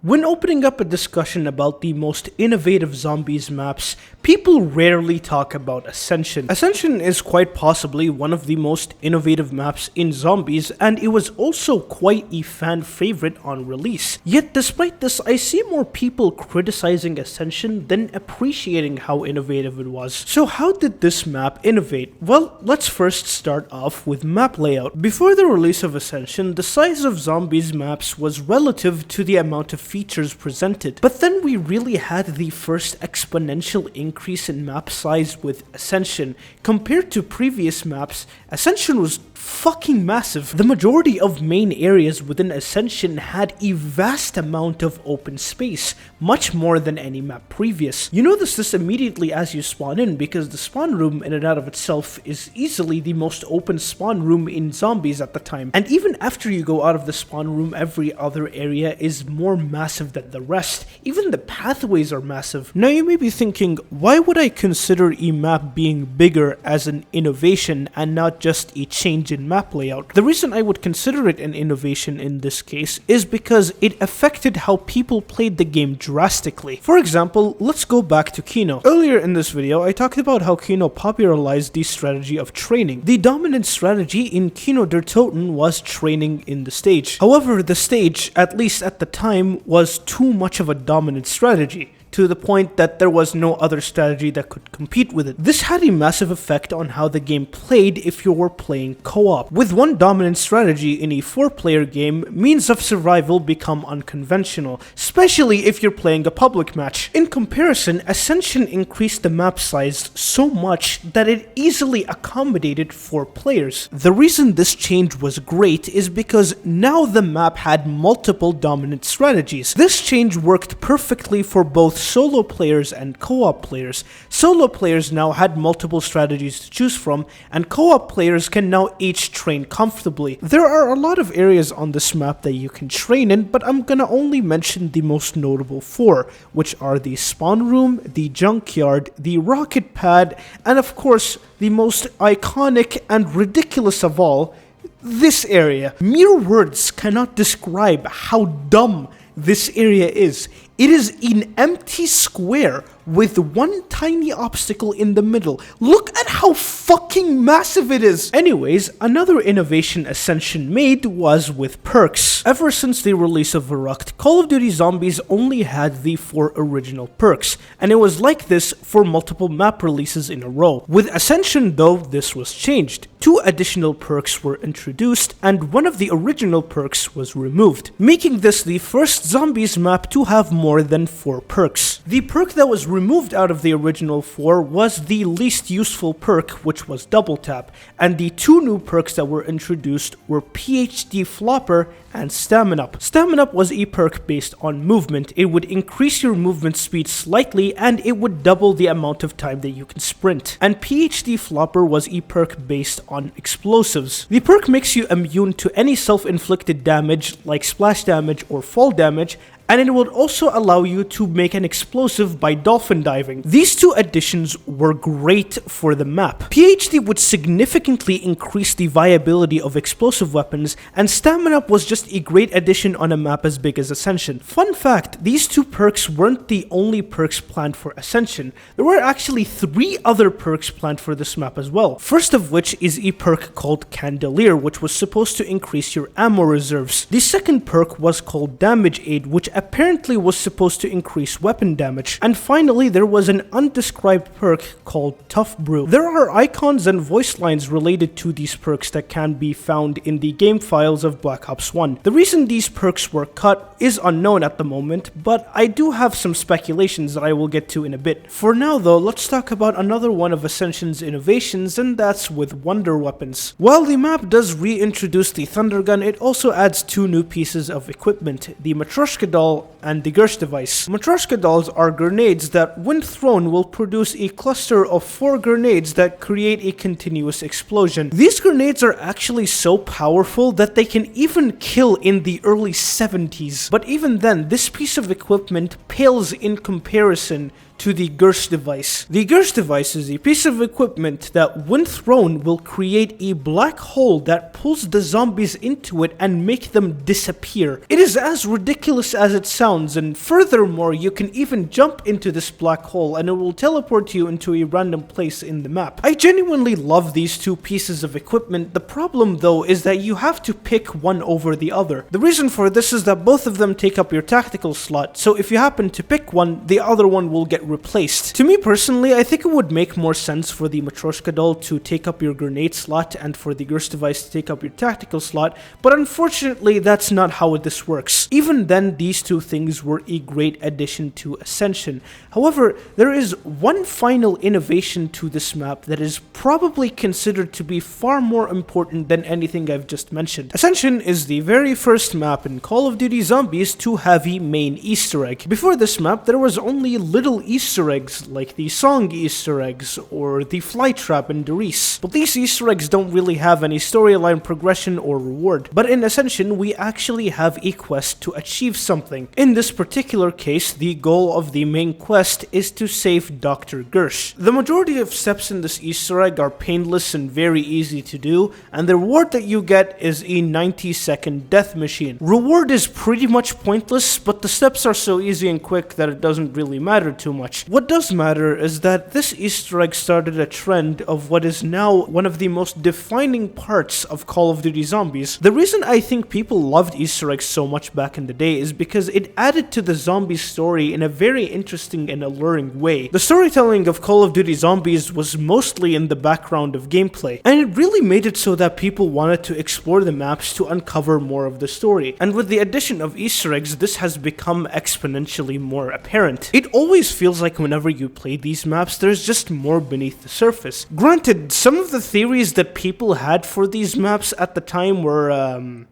When opening up a discussion about the most innovative zombies maps, people rarely talk about Ascension. Ascension is quite possibly one of the most innovative maps in zombies, and it was also quite a fan favorite on release. Yet despite this, I see more people criticizing Ascension than appreciating how innovative it was. So how did this map innovate? Well, let's first start off with map layout. Before the release of Ascension, the size of zombies maps was relative to the amount of features presented. But then we really had the first exponential increase in map size with Ascension. Compared to previous maps, Ascension was fucking massive. The majority of main areas within Ascension had a vast amount of open space, much more than any map previous. You notice this immediately as you spawn in, because the spawn room in and out of itself is easily the most open spawn room in zombies at the time. And even after you go out of the spawn room, every other area is more massive than the rest. Even the pathways are massive. Now you may be thinking, why would I consider a map being bigger as an innovation and not just a change in map layout? The reason I would consider it an innovation in this case is because it affected how people played the game drastically. For example, let's go back to Kino. Earlier in this video, I talked about how Kino popularized the strategy of training. The dominant strategy in Kino Der Toten was training in the stage. However, the stage, at least at the time, was too much of a dominant strategy. to the point that there was no other strategy that could compete with it. This had a massive effect on how the game played if you were playing co-op. With one dominant strategy in a 4-player game, means of survival become unconventional, especially if you're playing a public match. In comparison, Ascension increased the map size so much that it easily accommodated 4 players. The reason this change was great is because now the map had multiple dominant strategies. This change worked perfectly for both solo players and co-op players. Solo players now had multiple strategies to choose from, and co-op players can now each train comfortably. There are a lot of areas on this map that you can train in, but I'm gonna only mention the most notable 4, which are the spawn room, the junkyard, the rocket pad, and of course, the most iconic and ridiculous of all, this area. Mere words cannot describe how dumb this area is. It is an empty square with one tiny obstacle in the middle. Look at how fucking massive it is! Anyways, another innovation Ascension made was with perks. Ever since the release of Verrucht, Call of Duty Zombies only had the 4 original perks, and it was like this for multiple map releases in a row. With Ascension though, this was changed. 2 additional perks were introduced, and one of the original perks was removed, making this the first Zombies map to have more than 4 perks. The perk that was removed out of the original 4 was the least useful perk, which was double tap, and the 2 new perks that were introduced were PhD Flopper and Stamina Up. Stamina Up was a perk based on movement. It would increase your movement speed slightly, and it would double the amount of time that you can sprint. And PhD Flopper was a perk based on explosives. The perk makes you immune to any self-inflicted damage like splash damage or fall damage, and it would also allow you to make an explosive by dolphin diving. These 2 additions were great for the map. PhD would significantly increase the viability of explosive weapons, and Stamina Up was just a great addition on a map as big as Ascension. Fun fact, these 2 perks weren't the only perks planned for Ascension. There were actually 3 other perks planned for this map as well. First of which is a perk called Candelier, which was supposed to increase your ammo reserves. The second perk was called Damage Aid, which apparently was supposed to increase weapon damage. And finally, there was an undescribed perk called Tough Brew. There are icons and voice lines related to these perks that can be found in the game files of Black Ops 1. The reason these perks were cut is unknown at the moment, but I do have some speculations that I will get to in a bit. For now though, let's talk about another one of Ascension's innovations, and that's with wonder weapons. While the map does reintroduce the Thunder Gun, it also adds 2 new pieces of equipment, the Matryoshka doll and the Gersh device. Matryoshka dolls are grenades that, when thrown, will produce a cluster of 4 grenades that create a continuous explosion. These grenades are actually so powerful that they can even kill in the early 70s. But even then, this piece of equipment pales in comparison to the Gersh device. The Gersh device is a piece of equipment that, when thrown, will create a black hole that pulls the zombies into it and make them disappear. It is as ridiculous as it sounds, and furthermore, you can even jump into this black hole and it will teleport you into a random place in the map. I genuinely love these 2 pieces of equipment. The problem though is that you have to pick one over the other. The reason for this is that both of them take up your tactical slot, so if you happen to pick one, the other one will get replaced. To me personally, I think it would make more sense for the Matryoshka doll to take up your grenade slot and for the Gersh device to take up your tactical slot, but unfortunately that's not how this works. Even then, these 2 things were a great addition to Ascension. However, there is one final innovation to this map that is probably considered to be far more important than anything I've just mentioned. Ascension is the very first map in Call of Duty Zombies to have a main Easter egg. Before this map, there was only little Easter eggs like the song Easter eggs or the fly trap in Doris. But these Easter eggs don't really have any storyline progression or reward. But in Ascension, we actually have a quest to achieve something. In this particular case, the goal of the main quest is to save Dr. Gersh. The majority of steps in this Easter egg egg are painless and very easy to do, and the reward that you get is a 90-second death machine. Reward is pretty much pointless, but the steps are so easy and quick that it doesn't really matter too much. What does matter is that this Easter egg started a trend of what is now one of the most defining parts of Call of Duty Zombies. The reason I think people loved Easter eggs so much back in the day is because it added to the zombie story in a very interesting and alluring way. The storytelling of Call of Duty Zombies was mostly in the background of gameplay, and it really made it so that people wanted to explore the maps to uncover more of the story. And with the addition of Easter eggs, this has become exponentially more apparent. It always feels like whenever you play these maps, there's just more beneath the surface. Granted, some of the theories that people had for these maps at the time were,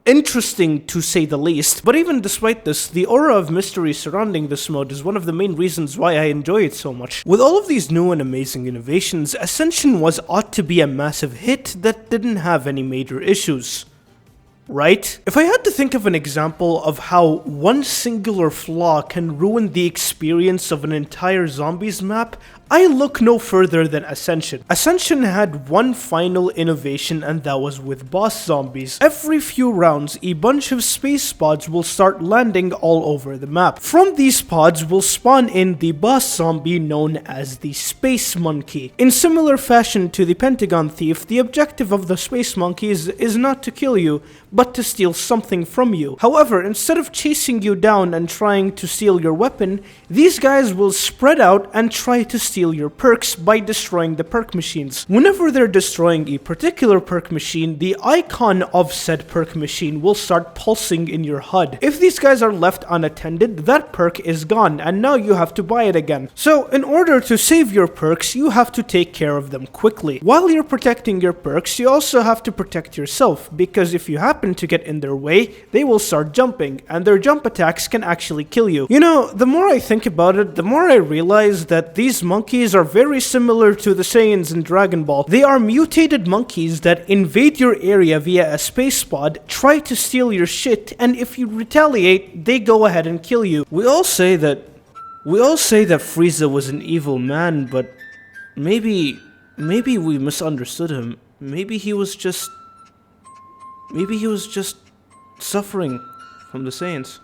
interesting to say the least, but even despite this, the aura of mystery surrounding this mode is one of the main reasons why I enjoy it so much. With all of these new and amazing innovations, Ascension ought to be a massive hit that didn't have any major issues. Right? If I had to think of an example of how one singular flaw can ruin the experience of an entire zombies map, I look no further than Ascension. Ascension had one final innovation, and that was with boss zombies. Every few rounds, a bunch of space pods will start landing all over the map. From these pods will spawn in the boss zombie known as the Space Monkey. In similar fashion to the Pentagon Thief, the objective of the Space Monkeys is not to kill you, but to steal something from you. However, instead of chasing you down and trying to steal your weapon, these guys will spread out and try to steal your perks by destroying the perk machines. Whenever they're destroying a particular perk machine, the icon of said perk machine will start pulsing in your HUD. If these guys are left unattended, that perk is gone, and now you have to buy it again. So, in order to save your perks, you have to take care of them quickly. While you're protecting your perks, you also have to protect yourself, because if you happen to get in their way, they will start jumping, and their jump attacks can actually kill you. You know, the more I think about it, the more I realize that these monkeys are very similar to the Saiyans in Dragon Ball. They are mutated monkeys that invade your area via a space pod, try to steal your shit, and if you retaliate, they go ahead and kill you. We all say that Frieza was an evil man, but maybe we misunderstood him. Maybe he was just suffering from the Saiyans.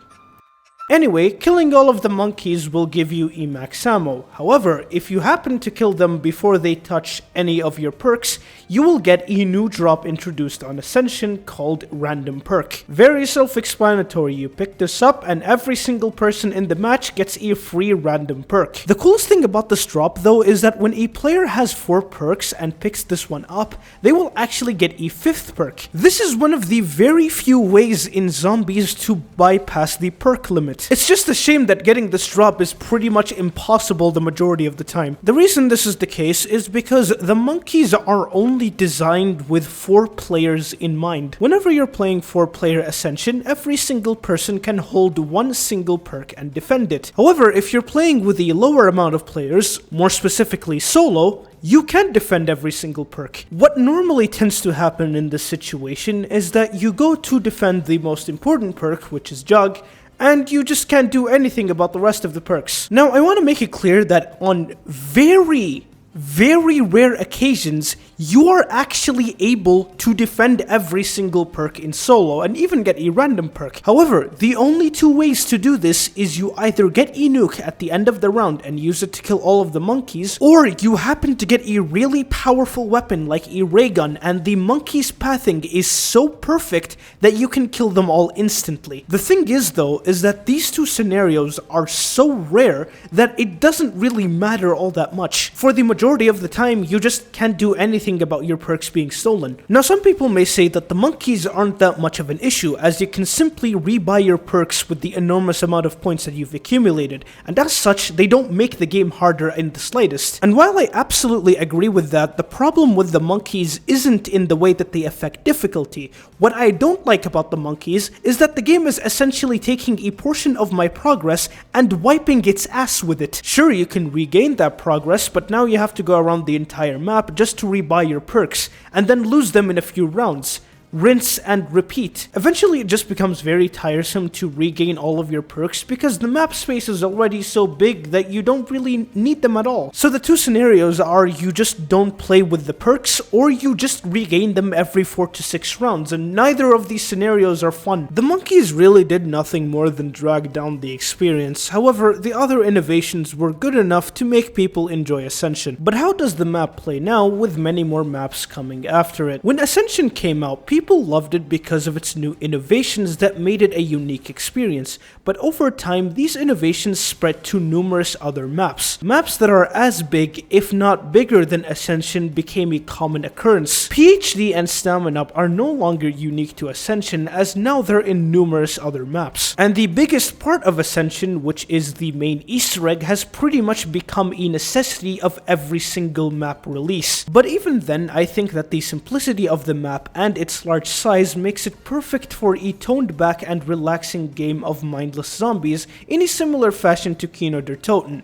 Anyway, killing all of the monkeys will give you max ammo. However, if you happen to kill them before they touch any of your perks, you will get a new drop introduced on Ascension called Random Perk. Very self-explanatory, you pick this up and every single person in the match gets a free random perk. The coolest thing about this drop though is that when a player has 4 perks and picks this one up, they will actually get a 5th perk. This is one of the very few ways in zombies to bypass the perk limit. It's just a shame that getting this drop is pretty much impossible the majority of the time. The reason this is the case is because the monkeys are only designed with 4 players in mind. Whenever you're playing 4-player Ascension, every single person can hold one single perk and defend it. However, if you're playing with a lower amount of players, more specifically solo, you can't defend every single perk. What normally tends to happen in this situation is that you go to defend the most important perk, which is Jug, and you just can't do anything about the rest of the perks. Now, I want to make it clear that on very rare occasions, you are actually able to defend every single perk in solo and even get a random perk. However, the only 2 ways to do this is you either get a nuke at the end of the round and use it to kill all of the monkeys, or you happen to get a really powerful weapon like a ray gun, and the monkey's pathing is so perfect that you can kill them all instantly. The thing is though, is that these 2 scenarios are so rare that it doesn't really matter all that much. For the majority of the time, you just can't do anything about your perks being stolen. Now, some people may say that the monkeys aren't that much of an issue, as you can simply rebuy your perks with the enormous amount of points that you've accumulated, and as such, they don't make the game harder in the slightest. And while I absolutely agree with that, the problem with the monkeys isn't in the way that they affect difficulty. What I don't like about the monkeys is that the game is essentially taking a portion of my progress and wiping its ass with it. Sure, you can regain that progress, but now you have to go around the entire map just to rebuy your perks, and then lose them in a few rounds. rinse, and repeat. Eventually it just becomes very tiresome to regain all of your perks because the map space is already so big that you don't really need them at all. So the two scenarios are you just don't play with the perks or you just regain them every 4 to 6 rounds, and neither of these scenarios are fun. The monkeys really did nothing more than drag down the experience. However, the other innovations were good enough to make people enjoy Ascension. But how does the map play now with many more maps coming after it? When Ascension came out, people loved it because of its new innovations that made it a unique experience, but over time these innovations spread to numerous other maps. Maps that are as big, if not bigger than Ascension, became a common occurrence. PhD and Stamina Up are no longer unique to Ascension, as now they're in numerous other maps. And the biggest part of Ascension, which is the main Easter egg, has pretty much become a necessity of every single map release. But even then, I think that the simplicity of the map and its large size makes it perfect for a toned back and relaxing game of mindless zombies in a similar fashion to Kino Der Toten.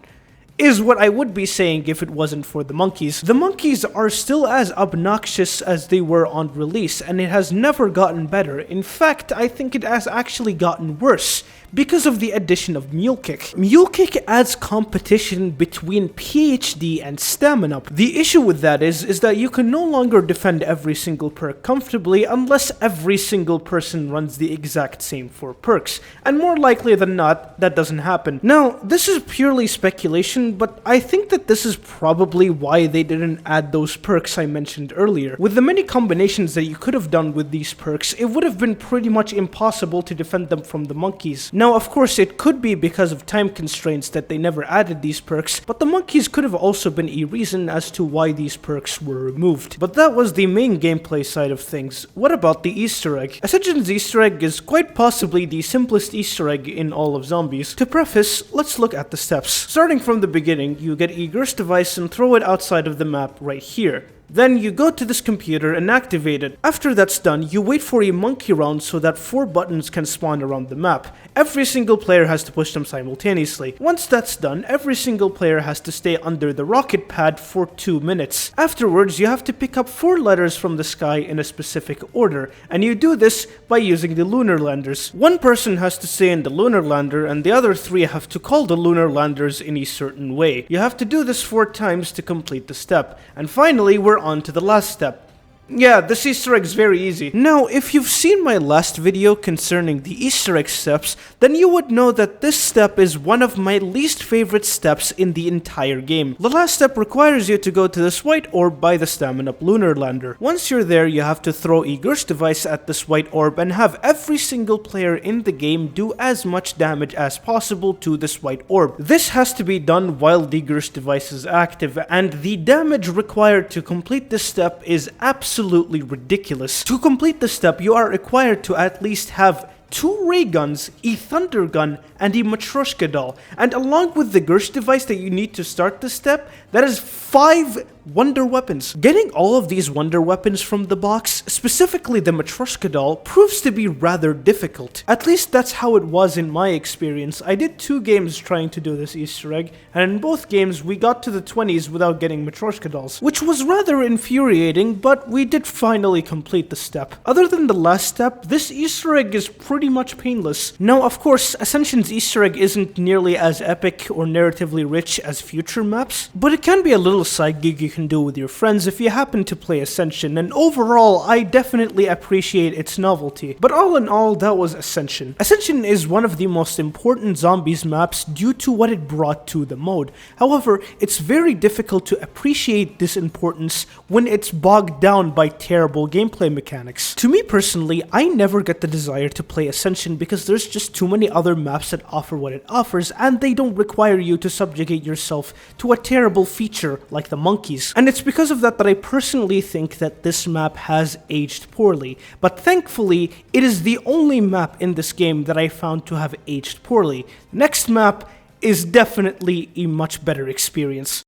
Is what I would be saying if it wasn't for the monkeys. The monkeys are still as obnoxious as they were on release, and it has never gotten better. In fact, I think it has actually gotten worse because of the addition of Mule Kick. Mule Kick adds competition between PhD and Stamina Up. The issue with that is that you can no longer defend every single perk comfortably unless every single person runs the exact same 4 perks, and more likely than not, that doesn't happen. Now, this is purely speculation, but I think that this is probably why they didn't add those perks I mentioned earlier. With the many combinations that you could have done with these perks, it would have been pretty much impossible to defend them from the monkeys. Now, of course, it could be because of time constraints that they never added these perks, but the monkeys could have also been a reason as to why these perks were removed. But that was the main gameplay side of things. What about the Easter egg? Ascension's Easter egg is quite possibly the simplest Easter egg in all of zombies. To preface, let's look at the steps. Starting from the beginning, you get a Gerst device and throw it outside of the map right here. Then you go to this computer and activate it. After that's done, you wait for a monkey round so that 4 buttons can spawn around the map. Every single player has to push them simultaneously. Once that's done, every single player has to stay under the rocket pad for 2 minutes. Afterwards, you have to pick up 4 letters from the sky in a specific order, and you do this by using the lunar landers. One person has to stay in the lunar lander, and the other 3 have to call the lunar landers in a certain way. You have to do this 4 times to complete the step. And finally, we're on to the last step. Yeah, this Easter egg is very easy. Now, if you've seen my last video concerning the Easter egg steps, then you would know that this step is one of my least favorite steps in the entire game. The last step requires you to go to this white orb by the Stamina Up lunar lander. Once you're there, you have to throw a Gerst device at this white orb and have every single player in the game do as much damage as possible to this white orb. This has to be done while the Gerst device is active, and the damage required to complete this step is absolutely ridiculous. To complete the step, you are required to at least have 2 ray guns, a thunder gun, and a Matryoshka doll. And along with the Gerst device that you need to start the step, that is 5 wonder weapons. Getting all of these wonder weapons from the box, specifically the Matryoshka doll, proves to be rather difficult. At least that's how it was in my experience. I did 2 games trying to do this Easter egg, and in both games we got to the 20s without getting Matryoshka dolls, which was rather infuriating, but we did finally complete the step. Other than the last step, this Easter egg is pretty much painless. Now, of course, Ascension's Easter egg isn't nearly as epic or narratively rich as future maps, but it can be a little side gig you can do with your friends if you happen to play Ascension, and overall, I definitely appreciate its novelty. But all in all, that was Ascension. Ascension is one of the most important zombies maps due to what it brought to the mode. However, it's very difficult to appreciate this importance when it's bogged down by terrible gameplay mechanics. To me personally, I never get the desire to play Ascension because there's just too many other maps that offer what it offers, and they don't require you to subjugate yourself to a terrible feature like the monkeys. And it's because of that that I personally think that this map has aged poorly. But thankfully, it is the only map in this game that I found to have aged poorly. The next map is definitely a much better experience.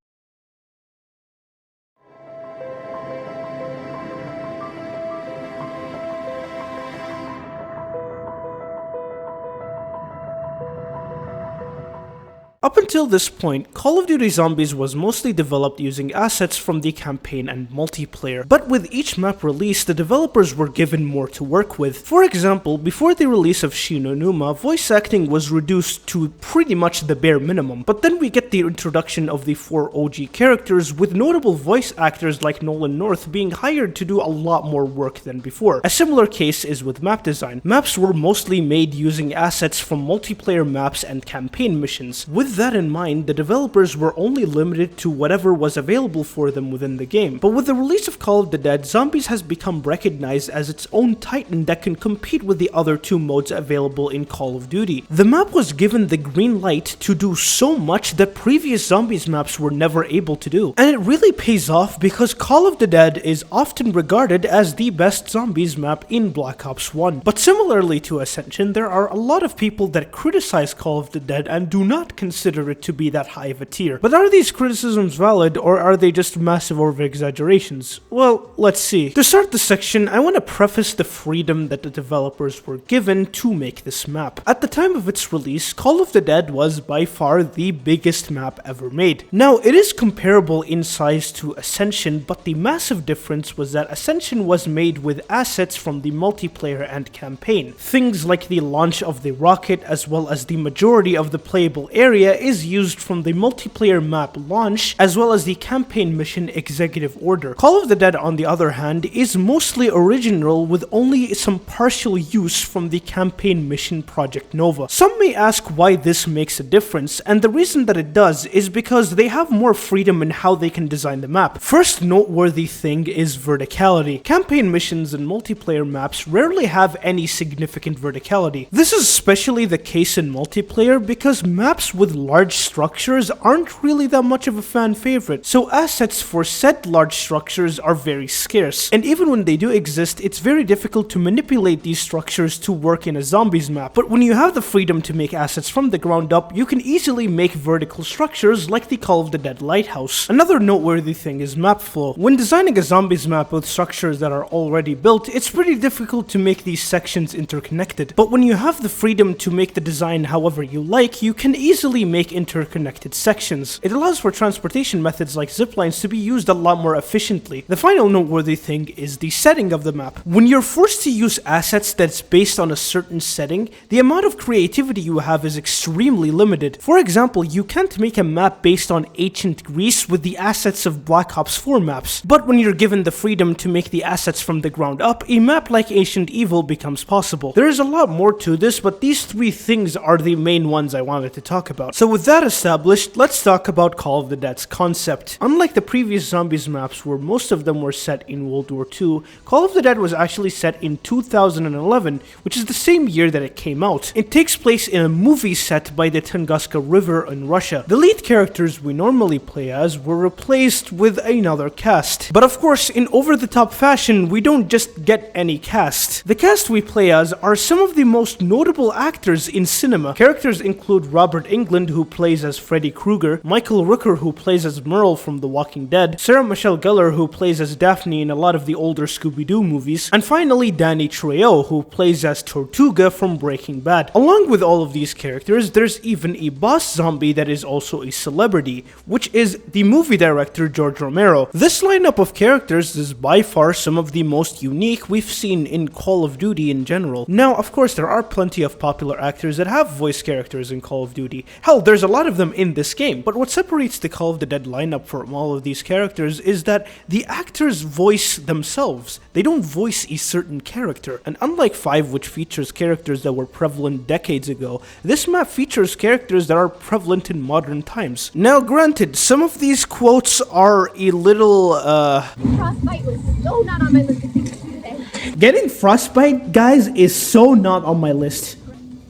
Up until this point, Call of Duty Zombies was mostly developed using assets from the campaign and multiplayer, but with each map release, the developers were given more to work with. For example, before the release of Shin Onuma, voice acting was reduced to pretty much the bare minimum, but then we get the introduction of the 4 OG characters, with notable voice actors like Nolan North being hired to do a lot more work than before. A similar case is with map design. Maps were mostly made using assets from multiplayer maps and campaign missions. With that in mind, the developers were only limited to whatever was available for them within the game. But with the release of Call of the Dead, Zombies has become recognized as its own titan that can compete with the other 2 modes available in Call of Duty. The map was given the green light to do so much that previous Zombies maps were never able to do. And it really pays off because Call of the Dead is often regarded as the best Zombies map in Black Ops 1. But similarly to Ascension, there are a lot of people that criticize Call of the Dead and do not consider it to be that high of a tier. But are these criticisms valid, or are they just massive over-exaggerations? Well, let's see. To start this section, I want to preface the freedom that the developers were given to make this map. At the time of its release, Call of the Dead was by far the biggest map ever made. Now, it is comparable in size to Ascension, but the massive difference was that Ascension was made with assets from the multiplayer and campaign. Things like the launch of the rocket, as well as the majority of the playable area, is used from the multiplayer map launch, as well as the campaign mission executive order. Call of the Dead, on the other hand, is mostly original with only some partial use from the campaign mission Project Nova. Some may ask why this makes a difference, and the reason that it does is because they have more freedom in how they can design the map. First noteworthy thing is verticality. Campaign missions and multiplayer maps rarely have any significant verticality. This is especially the case in multiplayer because maps with large structures aren't really that much of a fan favorite, so assets for said large structures are very scarce, and even when they do exist, it's very difficult to manipulate these structures to work in a Zombies map. But when you have the freedom to make assets from the ground up, you can easily make vertical structures like the Call of the Dead lighthouse. Another noteworthy thing is map flow. When designing a Zombies map with structures that are already built, it's pretty difficult to make these sections interconnected. But when you have the freedom to make the design however you like, you can easily make interconnected sections. It allows for transportation methods like ziplines to be used a lot more efficiently. The final noteworthy thing is the setting of the map. When you're forced to use assets that's based on a certain setting, the amount of creativity you have is extremely limited. For example, you can't make a map based on ancient Greece with the assets of Black Ops 4 maps. But when you're given the freedom to make the assets from the ground up, a map like Ancient Evil becomes possible. There is a lot more to this, but these 3 things are the main ones I wanted to talk about. So with that established, let's talk about Call of the Dead's concept. Unlike the previous Zombies maps where most of them were set in World War II, Call of the Dead was actually set in 2011, which is the same year that it came out. It takes place in a movie set by the Tunguska River in Russia. The lead characters we normally play as were replaced with another cast. But of course, in over-the-top fashion, we don't just get any cast. The cast we play as are some of the most notable actors in cinema. Characters include Robert Englund, who plays as Freddy Krueger, Michael Rooker, who plays as Merle from The Walking Dead, Sarah Michelle Gellar, who plays as Daphne in a lot of the older Scooby-Doo movies, and finally Danny Trejo, who plays as Tortuga from Breaking Bad. Along with all of these characters, there's even a boss zombie that is also a celebrity, which is the movie director George Romero. This lineup of characters is by far some of the most unique we've seen in Call of Duty in general. Now, of course, there are plenty of popular actors that have voice characters in Call of Duty. Hell, there's a lot of them in this game, but what separates the Call of the Dead lineup from all of these characters is that the actors voice themselves. They don't voice a certain character. And unlike 5, which features characters that were prevalent decades ago, this map features characters that are prevalent in modern times. Now, granted, some of these quotes are a little, Frostbite was so not on my list of things to do today. Getting frostbite, guys, is so not on my list.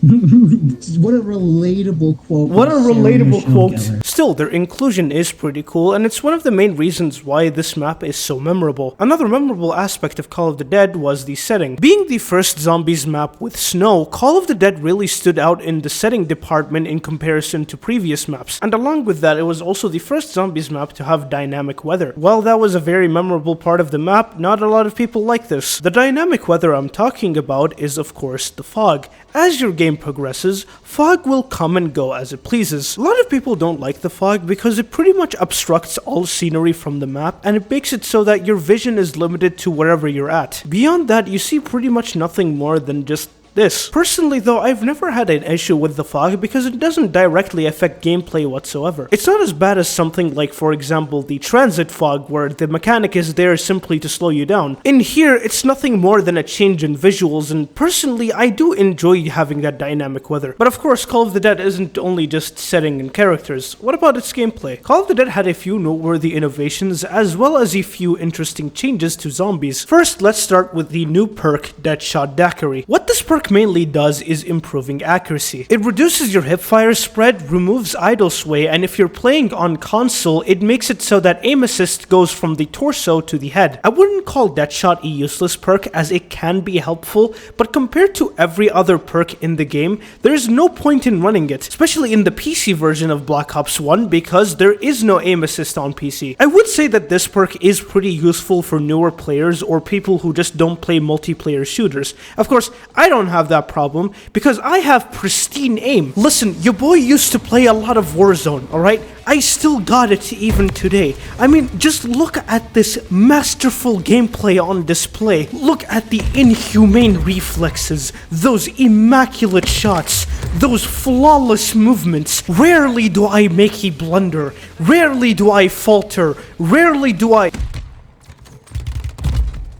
What a relatable quote. What a from Sarah relatable Michelle quote. Gellar. Still, their inclusion is pretty cool, and it's one of the main reasons why this map is so memorable. Another memorable aspect of Call of the Dead was the setting. Being the first Zombies map with snow, Call of the Dead really stood out in the setting department in comparison to previous maps. And along with that, it was also the first Zombies map to have dynamic weather. While that was a very memorable part of the map, not a lot of people like this. The dynamic weather I'm talking about is, of course, the fog. As your game progresses, fog will come and go as it pleases. A lot of people don't like the fog because it pretty much obstructs all scenery from the map, and it makes it so that your vision is limited to wherever you're at. Beyond that, you see pretty much nothing more than just this. Personally though, I've never had an issue with the fog because it doesn't directly affect gameplay whatsoever. It's not as bad as something like, for example, the transit fog where the mechanic is there simply to slow you down. In here, it's nothing more than a change in visuals, and personally, I do enjoy having that dynamic weather. But of course, Call of the Dead isn't only just setting and characters. What about its gameplay? Call of the Dead had a few noteworthy innovations as well as a few interesting changes to zombies. First, let's start with the new perk, Deadshot Daiquiri. What this perk mainly does is improving accuracy. It reduces your hipfire spread, removes idle sway, and if you're playing on console, it makes it so that aim assist goes from the torso to the head. I wouldn't call Deadshot a useless perk as it can be helpful, but compared to every other perk in the game, there is no point in running it, especially in the PC version of Black Ops 1 because there is no aim assist on PC. I would say that this perk is pretty useful for newer players or people who just don't play multiplayer shooters. Of course, I don't have that problem because I have pristine aim. Listen, your boy used to play a lot of Warzone, alright? I still got it even today. I mean, just look at this masterful gameplay on display. Look at the inhumane reflexes, those immaculate shots, those flawless movements. Rarely do I make a blunder. Rarely do I falter. Rarely do I...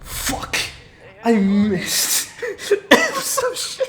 Fuck. I missed. So shit.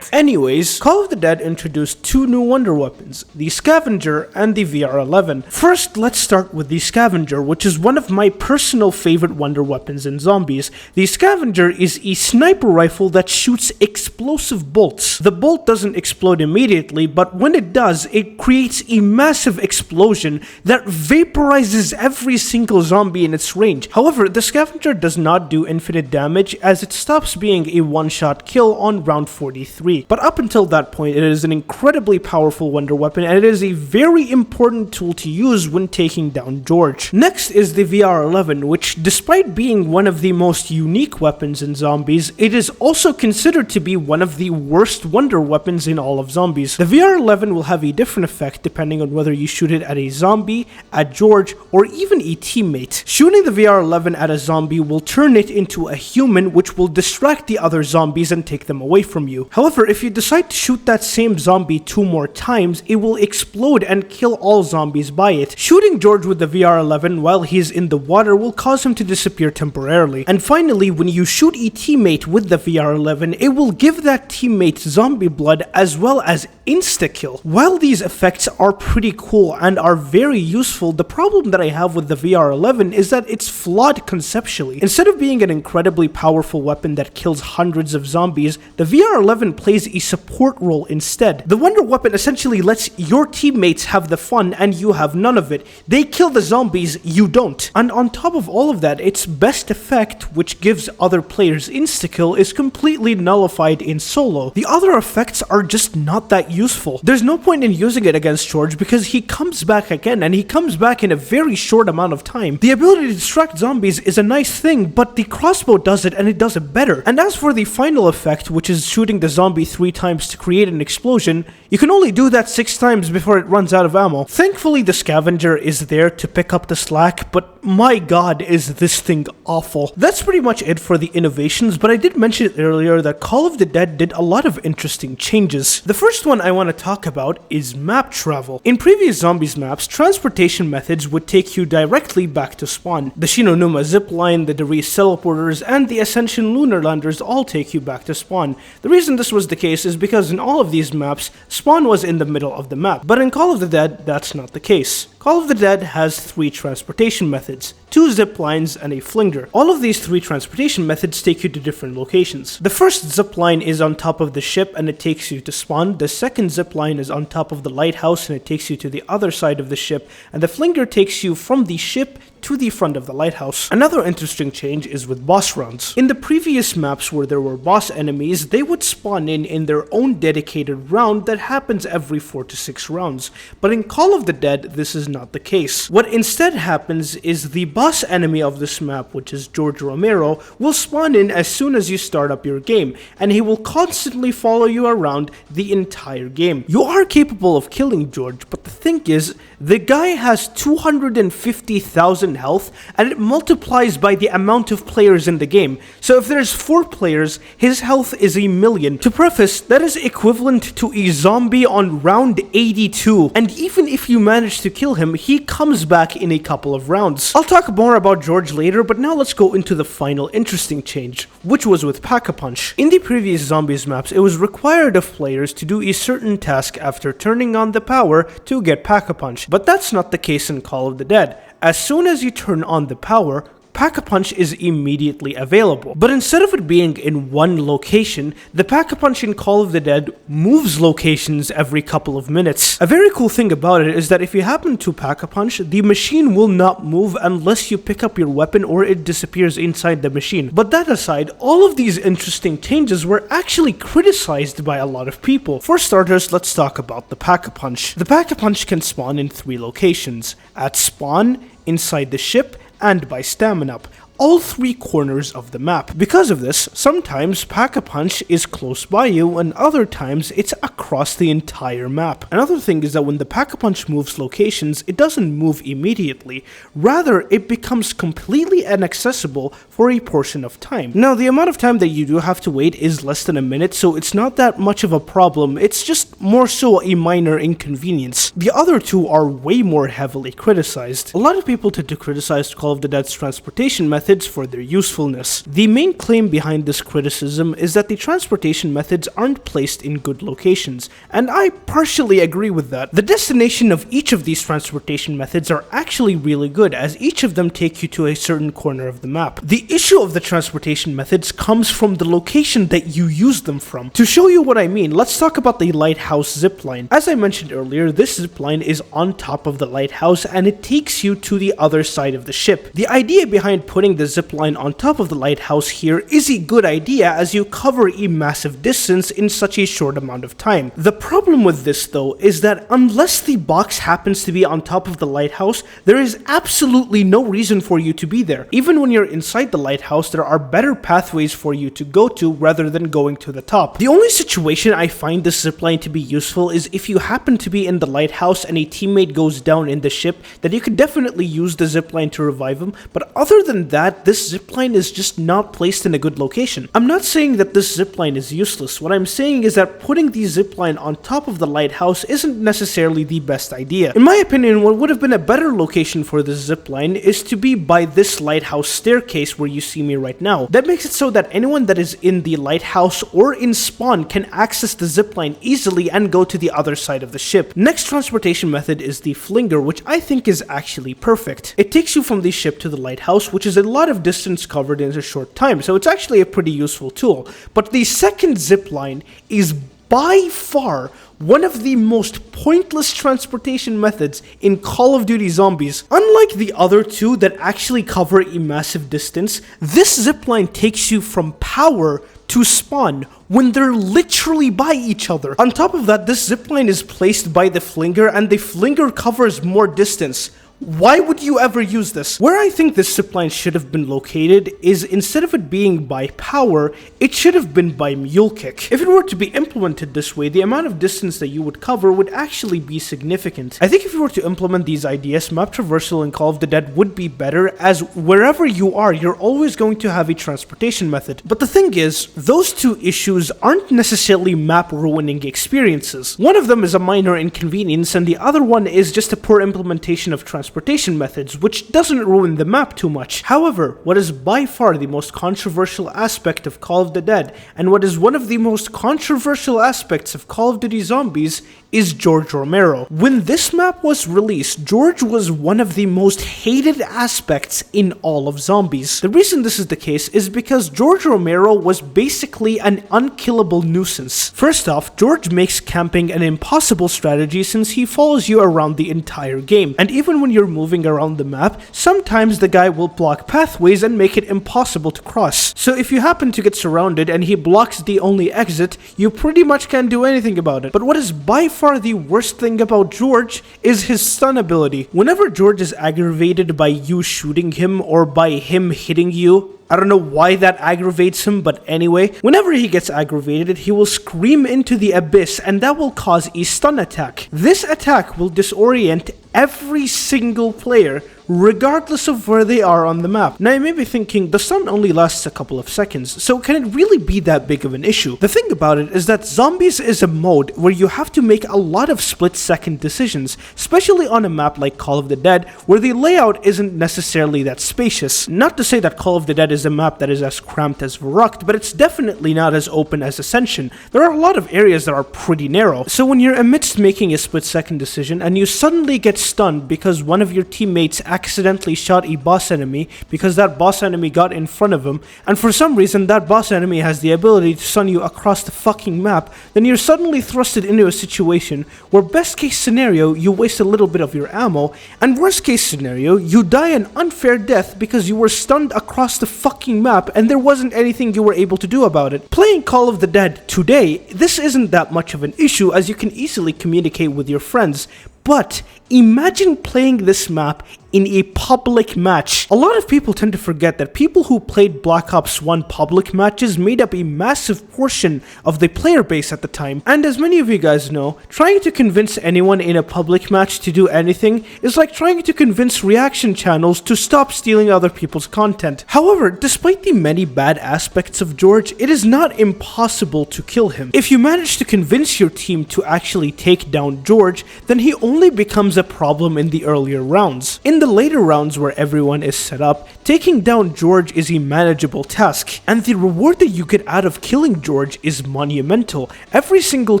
Anyways, Call of the Dead introduced two new wonder weapons, the Scavenger and the VR-11. First, let's start with the Scavenger, which is one of my personal favorite wonder weapons in zombies. The Scavenger is a sniper rifle that shoots explosive bolts. The bolt doesn't explode immediately, but when it does, it creates a massive explosion that vaporizes every single zombie in its range. However, the Scavenger does not do infinite damage as it stops being a one-shot kill on round 43. But up until that point, it is an incredibly powerful wonder weapon, and it is a very important tool to use when taking down George. Next is the VR-11, which, despite being one of the most unique weapons in zombies, it is also considered to be one of the worst wonder weapons in all of zombies. The VR-11 will have a different effect depending on whether you shoot it at a zombie, at George, or even a teammate. Shooting the VR-11 at a zombie will turn it into a human, which will distract the other zombies and take them away from you. However, if you decide to shoot that same zombie 2 more times, it will explode and kill all zombies by it. Shooting George with the VR-11 while he's in the water will cause him to disappear temporarily. And finally, when you shoot a teammate with the VR-11, it will give that teammate zombie blood as well as insta-kill. While these effects are pretty cool and are very useful, the problem that I have with the VR-11 is that it's flawed conceptually. Instead of being an incredibly powerful weapon that kills hundreds of zombies, the VR-11 plays a support role instead. The wonder weapon essentially lets your teammates have the fun and you have none of it. They kill the zombies, you don't. And on top of all of that, its best effect, which gives other players insta-kill, is completely nullified in solo. The other effects are just not that useful. There's no point in using it against George because he comes back again, and he comes back in a very short amount of time. The ability to distract zombies is a nice thing, but the crossbow does it and it does it better. And as for the final effect, which is shooting the zombie 3 times to create an explosion, you can only do that 6 times before it runs out of ammo. Thankfully, the Scavenger is there to pick up the slack, but my god, is this thing awful. That's pretty much it for the innovations, but I did mention it earlier that Call of the Dead did a lot of interesting changes. The first one I want to talk about is map travel. In previous Zombies maps, transportation methods would take you directly back to spawn. The Shinonuma zipline, the Derice teleporters, and the Ascension lunar landers all take you back to spawn. The reason this was the case is because in all of these maps, spawn was in the middle of the map. But in Call of the Dead, that's not the case. Call of the Dead has 3 transportation methods, 2 zip lines and a flinger. All of these 3 transportation methods take you to different locations. The first zip line is on top of the ship and it takes you to spawn. The second zip line is on top of the lighthouse and it takes you to the other side of the ship. And the flinger takes you from the ship to the front of the lighthouse. Another interesting change is with boss rounds. In the previous maps where there were boss enemies, they would spawn in their own dedicated round that happens every 4 to 6 rounds. But in Call of the Dead, this is not the case. What instead happens is the boss enemy of this map, which is George Romero, will spawn in as soon as you start up your game, and he will constantly follow you around the entire game. You are capable of killing George, but the thing is, the guy has 250,000 health, and it multiplies by the amount of players in the game. So if there's 4 players, his health is 1,000,000. To preface, that is equivalent to a zombie on round 82, and even if you manage to kill him, he comes back in a couple of rounds. I'll talk more about George later, but now let's go into the final interesting change, which was with Pack-a-Punch. In the previous Zombies maps, it was required of players to do a certain task after turning on the power to get Pack-a-Punch, but that's not the case in Call of the Dead. As soon as you turn on the power, Pack-a-Punch is immediately available. But instead of it being in one location, the Pack-a-Punch in Call of the Dead moves locations every couple of minutes. A very cool thing about it is that if you happen to Pack-a-Punch, the machine will not move unless you pick up your weapon or it disappears inside the machine. But that aside, all of these interesting changes were actually criticized by a lot of people. For starters, let's talk about the Pack-a-Punch. The Pack-a-Punch can spawn in 3 locations: at spawn, inside the ship, and by stamina up, all 3 corners of the map. Because of this, sometimes Pack-a-Punch is close by you and other times it's across the entire map. Another thing is that when the Pack-a-Punch moves locations, it doesn't move immediately. Rather, it becomes completely inaccessible for a portion of time. Now, the amount of time that you do have to wait is less than a minute, so it's not that much of a problem. It's just more so a minor inconvenience. The other 2 are way more heavily criticized. A lot of people tend to criticize Call of the Dead's transportation methods for their usefulness. The main claim behind this criticism is that the transportation methods aren't placed in good locations, and I partially agree with that. The destination of each of these transportation methods are actually really good, as each of them take you to a certain corner of the map. The issue of the transportation methods comes from the location that you use them from. To show you what I mean, let's talk about the lighthouse zipline. As I mentioned earlier, this zipline is on top of the lighthouse and it takes you to the other side of the ship. The idea behind putting the zipline on top of the lighthouse here is a good idea, as you cover a massive distance in such a short amount of time. The problem with this though is that unless the box happens to be on top of the lighthouse, there is absolutely no reason for you to be there. Even when you're inside the lighthouse, there are better pathways for you to go to rather than going to the top. The only situation I find this zipline to be useful is if you happen to be in the lighthouse and a teammate goes down in the ship, then you could definitely use the zipline to revive him, but other than that, this zipline is just not placed in a good location. I'm not saying that this zipline is useless. What I'm saying is that putting the zipline on top of the lighthouse isn't necessarily the best idea. In my opinion, what would have been a better location for this zipline is to be by this lighthouse staircase where you see me right now. That makes it so that anyone that is in the lighthouse or in spawn can access the zipline easily and go to the other side of the ship. Next transportation method is the flinger, which I think is actually perfect. It takes you from the ship to the lighthouse, which is a lot of distance covered in a short time, so it's actually a pretty useful tool. But the second zipline is by far one of the most pointless transportation methods in Call of Duty Zombies. Unlike the other 2 that actually cover a massive distance, this zipline takes you from power to spawn when they're literally by each other. On top of that, this zipline is placed by the flinger and the flinger covers more distance. Why would you ever use this? Where I think this zipline should have been located is, instead of it being by power, it should have been by mule kick. If it were to be implemented this way, the amount of distance that you would cover would actually be significant. I think if you were to implement these ideas, map traversal in Call of the Dead would be better, as wherever you are, you're always going to have a transportation method. But the thing is, those 2 issues aren't necessarily map ruining experiences. One of them is a minor inconvenience and the other one is just a poor implementation of transportation methods, which doesn't ruin the map too much. However, what is by far the most controversial aspect of Call of the Dead, and what is one of the most controversial aspects of Call of Duty Zombies, is George Romero. When this map was released, George was one of the most hated aspects in all of Zombies. The reason this is the case is because George Romero was basically an unkillable nuisance. First off, George makes camping an impossible strategy since he follows you around the entire game, and even when you're you're moving around the map, sometimes the guy will block pathways and make it impossible to cross. So if you happen to get surrounded and he blocks the only exit, you pretty much can't do anything about it. But what is by far the worst thing about George is his stun ability. Whenever George is aggravated by you shooting him or by him hitting you, I don't know why that aggravates him, but anyway, whenever he gets aggravated, he will scream into the abyss and that will cause a stun attack. This attack will disorient every single player regardless of where they are on the map. Now you may be thinking, the stun only lasts a couple of seconds, so can it really be that big of an issue? The thing about it is that Zombies is a mode where you have to make a lot of split-second decisions, especially on a map like Call of the Dead, where the layout isn't necessarily that spacious. Not to say that Call of the Dead is a map that is as cramped as Verrucht, but it's definitely not as open as Ascension. There are a lot of areas that are pretty narrow, so when you're amidst making a split-second decision and you suddenly get stunned because one of your teammates accidentally shot a boss enemy because that boss enemy got in front of him, and for some reason that boss enemy has the ability to stun you across the fucking map, then you're suddenly thrusted into a situation where best case scenario you waste a little bit of your ammo, and worst case scenario you die an unfair death because you were stunned across the fucking map and there wasn't anything you were able to do about it. Playing Call of the Dead today, this isn't that much of an issue as you can easily communicate with your friends. But imagine playing this map in a public match. A lot of people tend to forget that people who played Black Ops 1 public matches made up a massive portion of the player base at the time. And as many of you guys know, trying to convince anyone in a public match to do anything is like trying to convince reaction channels to stop stealing other people's content. However, despite the many bad aspects of George, it is not impossible to kill him. If you manage to convince your team to actually take down George, then he only becomes a problem in the earlier rounds. In the later rounds where everyone is set up, taking down George is a manageable task, and the reward that you get out of killing George is monumental. Every single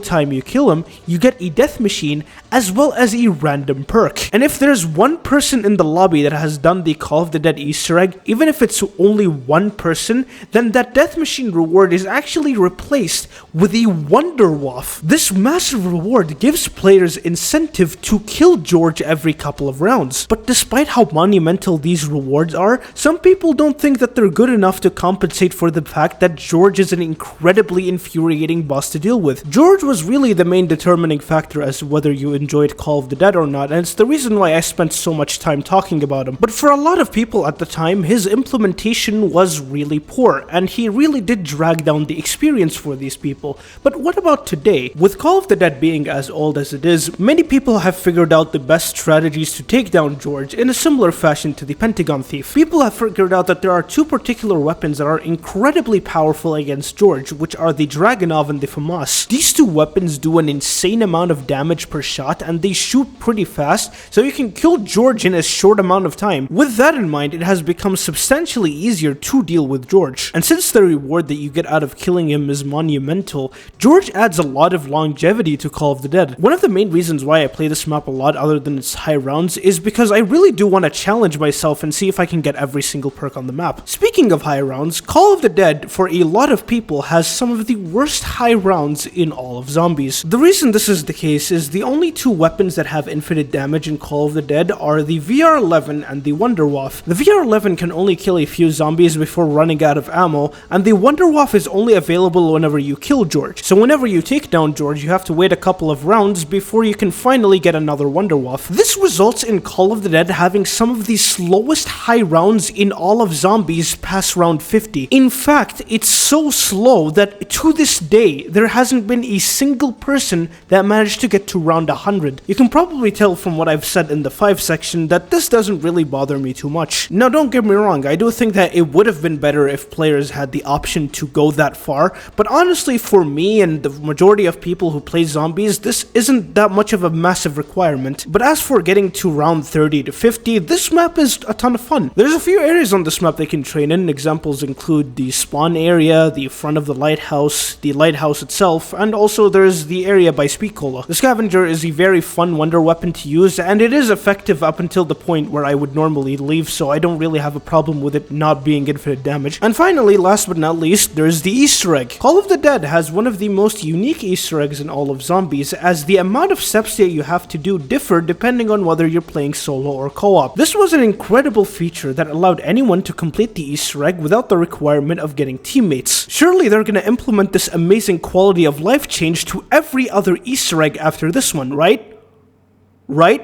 time you kill him, you get a death machine as well as a random perk. And if there's one person in the lobby that has done the Call of the Dead Easter egg, even if it's only one person, then that death machine reward is actually replaced with a Wonder Waff. This massive reward gives players incentive to kill George every couple of rounds. But despite how monumental these rewards are, some people don't think that they're good enough to compensate for the fact that George is an incredibly infuriating boss to deal with. George was really the main determining factor as to whether you enjoyed Call of the Dead or not, and it's the reason why I spent so much time talking about him. But for a lot of people at the time, his implementation was really poor, and he really did drag down the experience for these people. But what about today? With Call of the Dead being as old as it is, many people have figured out the best strategies to take down George in a similar fashion to the Pentagon Thief. People have figured out that there are two particular weapons that are incredibly powerful against George, which are the Dragunov and the FAMAS. These two weapons do an insane amount of damage per shot, and they shoot pretty fast, so you can kill George in a short amount of time. With that in mind, it has become substantially easier to deal with George. And since the reward that you get out of killing him is monumental, George adds a lot of longevity to Call of the Dead. One of the main reasons why I play this map a lot other than its high rounds is because I really do want to challenge myself and see if I can get every single perk on the map. Speaking of high rounds, Call of the Dead for a lot of people has some of the worst high rounds in all of Zombies. The reason this is the case is the only two weapons that have infinite damage in Call of the Dead are the VR-11 and the Wonder Waff. The VR-11 can only kill a few zombies before running out of ammo, and the Wonder Waff is only available whenever you kill George. So whenever you take down George, you have to wait a couple of rounds before you can finally get another Wonder Waff. This results in Call of the Dead having some of the slowest high rounds in all of Zombies past round 50. In fact, it's so slow that to this day, there hasn't been a single person that managed to get to round 100. You can probably tell from what I've said in the 5 section that this doesn't really bother me too much. Now don't get me wrong, I do think that it would have been better if players had the option to go that far, but honestly for me and the majority of people who play Zombies, this isn't that much of a massive requirement. But as for getting to round 30 to 50, this map is a ton of fun. There's a few areas on this map they can train in. Examples include the spawn area, the front of the lighthouse itself, and also there's the area by Speed Cola. The Scavenger is a very fun wonder weapon to use, and it is effective up until the point where I would normally leave, so I don't really have a problem with it not being infinite damage. And finally, last but not least, there's the Easter egg. Call of the Dead has one of the most unique Easter eggs in all of Zombies, as the amount of steps that you have to do differ differ depending on whether you're playing solo or co-op. This was an incredible feature that allowed anyone to complete the Easter egg without the requirement of getting teammates. Surely they're gonna implement this amazing quality of life change to every other Easter egg after this one, right?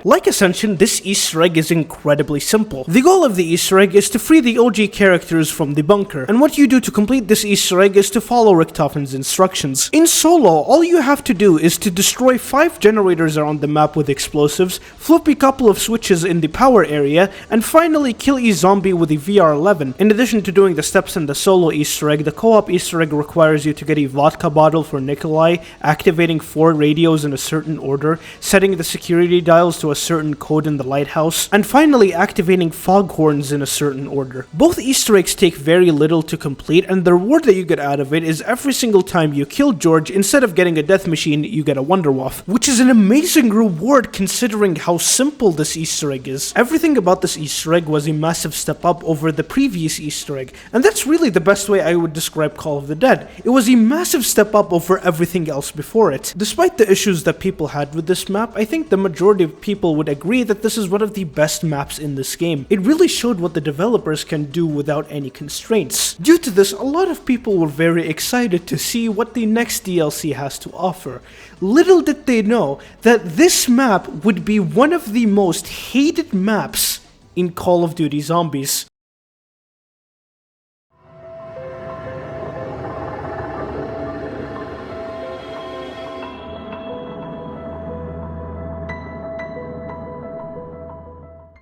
Like Ascension, this Easter egg is incredibly simple. The goal of the Easter egg is to free the OG characters from the bunker, and what you do to complete this Easter egg is to follow Richtofen's instructions. In solo, all you have to do is to destroy 5 generators around the map with explosives, flip a couple of switches in the power area, and finally kill a zombie with a VR11. In addition to doing the steps in the solo Easter egg, the co-op Easter egg requires you to get a vodka bottle for Nikolai, activating 4 radios in a certain order, setting the security dials to a certain code in the lighthouse, and finally activating foghorns in a certain order. Both Easter eggs take very little to complete, and the reward that you get out of it is every single time you kill George, instead of getting a death machine, you get a Wonderwaff, which is an amazing reward considering how simple this Easter egg is. Everything about this Easter egg was a massive step up over the previous Easter egg, and that's really the best way I would describe Call of the Dead. It was a massive step up over everything else before it. Despite the issues that people had with this map, I think the majority of people would agree that this is one of the best maps in this game. It really showed what the developers can do without any constraints. Due to this, a lot of people were very excited to see what the next DLC has to offer. Little did they know that this map would be one of the most hated maps in Call of Duty Zombies.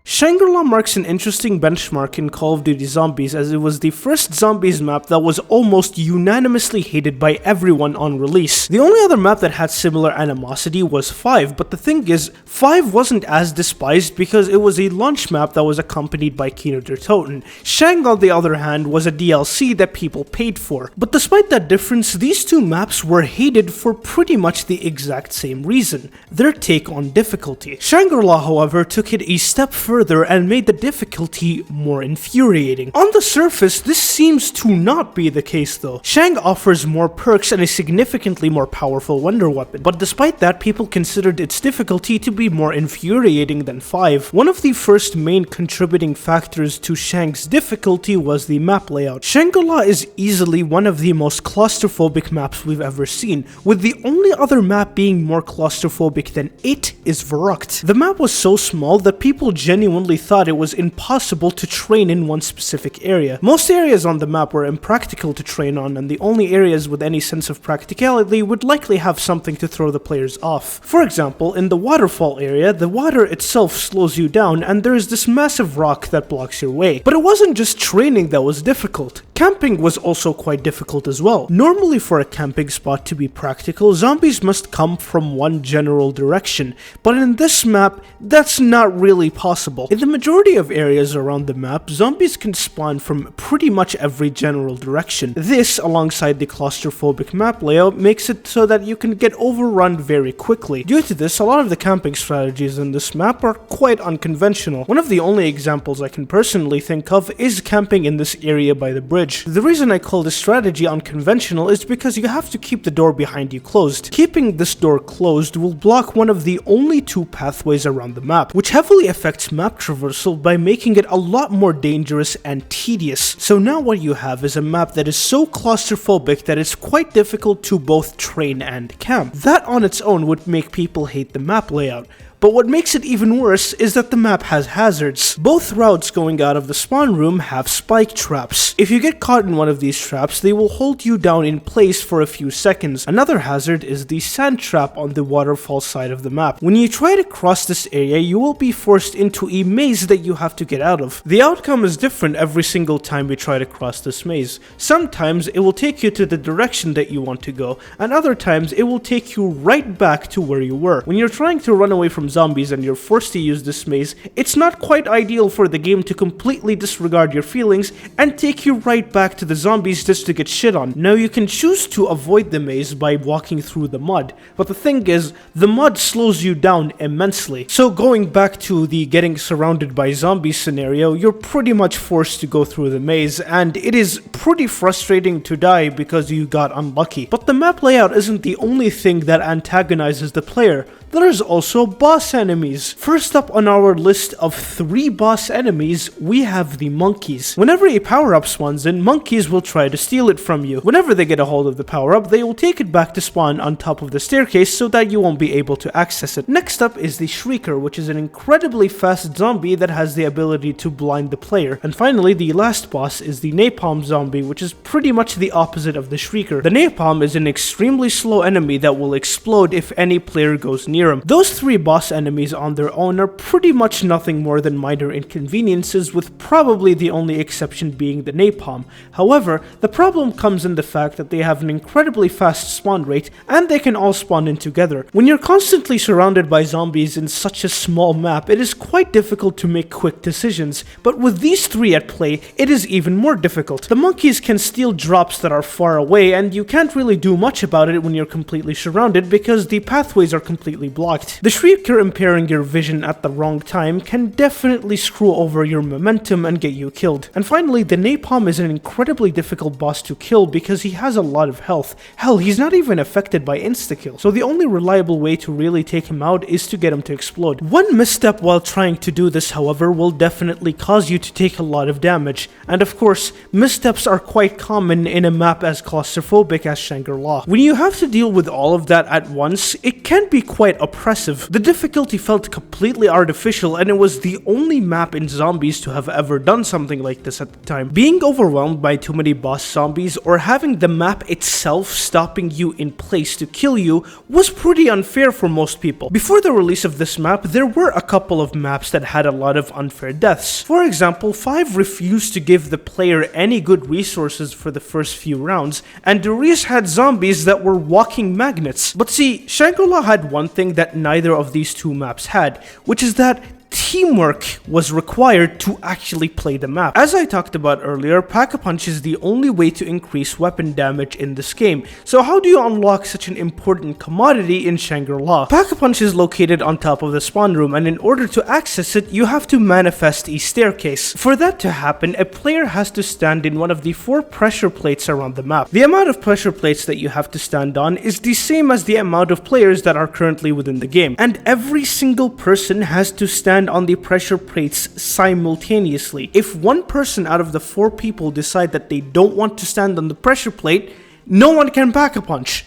Shangri marks an interesting benchmark in Call of Duty Zombies, as it was the first Zombies map that was almost unanimously hated by everyone on release. The only other map that had similar animosity was 5, but the thing is, 5 wasn't as despised because it was a launch map that was accompanied by Kino Der Toten. Shang, on the other hand, was a DLC that people paid for. But despite that difference, these two maps were hated for pretty much the exact same reason: their take on difficulty. Shangri-La, however, took it a step further and made the difficulty more infuriating. On the surface, this seems to not be the case though. Shang offers more perks and a significantly more powerful wonder weapon, but despite that, people considered its difficulty to be more infuriating than 5. One of the first main contributing factors to Shang's difficulty was the map layout. Shangri-La is easily one of the most claustrophobic maps we've ever seen, with the only other map being more claustrophobic than it is Verrucht. The map was so small that people genuinely thought it was impossible to train in one specific area. Most areas on the map were impractical to train on, and the only areas with any sense of practicality would likely have something to throw the players off. For example, in the waterfall area, the water itself slows you down and there is this massive rock that blocks your way. But it wasn't just training that was difficult. Camping was also quite difficult as well. Normally, for a camping spot to be practical, zombies must come from one general direction, but in this map, that's not really possible. In the majority of areas around the map, zombies can spawn from pretty much every general direction. This, alongside the claustrophobic map layout, makes it so that you can get overrun very quickly. Due to this, a lot of the camping strategies in this map are quite unconventional. One of the only examples I can personally think of is camping in this area by the bridge. The reason I call this strategy unconventional is because you have to keep the door behind you closed. Keeping this door closed will block one of the only 2 pathways around the map, which heavily affects map traversal by making it a lot more dangerous and tedious. So now what you have is a map that is so claustrophobic that it's quite difficult to both train and camp. That on its own would make people hate the map layout. But what makes it even worse is that the map has hazards. Both routes going out of the spawn room have spike traps. If you get caught in one of these traps, they will hold you down in place for a few seconds. Another hazard is the sand trap on the waterfall side of the map. When you try to cross this area, you will be forced into a maze that you have to get out of. The outcome is different every single time you try to cross this maze. Sometimes it will take you to the direction that you want to go, and other times it will take you right back to where you were. When you're trying to run away from zombies and you're forced to use this maze, it's not quite ideal for the game to completely disregard your feelings and take you right back to the zombies just to get shit on. Now you can choose to avoid the maze by walking through the mud, but the thing is, the mud slows you down immensely. So going back to the getting surrounded by zombies scenario, you're pretty much forced to go through the maze, and it is pretty frustrating to die because you got unlucky. But the map layout isn't the only thing that antagonizes the player. there's also boss enemies. First up on our list of 3 boss enemies, we have the monkeys. Whenever a power-up spawns in, monkeys will try to steal it from you. Whenever they get a hold of the power-up, they will take it back to spawn on top of the staircase so that you won't be able to access it. Next up is the Shrieker, which is an incredibly fast zombie that has the ability to blind the player. And finally, the last boss is the Napalm zombie, which is pretty much the opposite of the Shrieker. The Napalm is an extremely slow enemy that will explode if any player goes near him. Those 3 boss enemies on their own are pretty much nothing more than minor inconveniences, with probably the only exception being the Napalm. However, the problem comes in the fact that they have an incredibly fast spawn rate and they can all spawn in together. When you're constantly surrounded by zombies in such a small map, it is quite difficult to make quick decisions, but with these 3 at play, it is even more difficult. The monkeys can steal drops that are far away, and you can't really do much about it when you're completely surrounded because the pathways are completely blocked. The Shrieker impairing your vision at the wrong time can definitely screw over your momentum and get you killed. And finally, the Napalm is an incredibly difficult boss to kill because he has a lot of health. Hell, he's not even affected by insta-kill, so the only reliable way to really take him out is to get him to explode. One misstep while trying to do this, however, will definitely cause you to take a lot of damage, and of course, missteps are quite common in a map as claustrophobic as Shangri. When you have to deal with all of that at once, it can be quite oppressive. The difficulty felt completely artificial, and it was the only map in Zombies to have ever done something like this at the time. Being overwhelmed by too many boss zombies or having the map itself stopping you in place to kill you was pretty unfair for most people. Before the release of this map, there were a couple of maps that had a lot of unfair deaths. For example, 5 refused to give the player any good resources for the first few rounds, and Darius had zombies that were walking magnets. But see, Shangri-La had one thing that neither of these 2 maps had, which is that teamwork was required to actually play the map. As I talked about earlier, Pack-a-Punch is the only way to increase weapon damage in this game. So how do you unlock such an important commodity in Shangri-La? Pack-a-Punch is located on top of the spawn room, and in order to access it, you have to manifest a staircase. For that to happen, a player has to stand in one of the 4 pressure plates around the map. The amount of pressure plates that you have to stand on is the same as the amount of players that are currently within the game, and every single person has to stand on the pressure plates simultaneously. If one person out of the 4 people decide that they don't want to stand on the pressure plate, no one can Pack-a-Punch.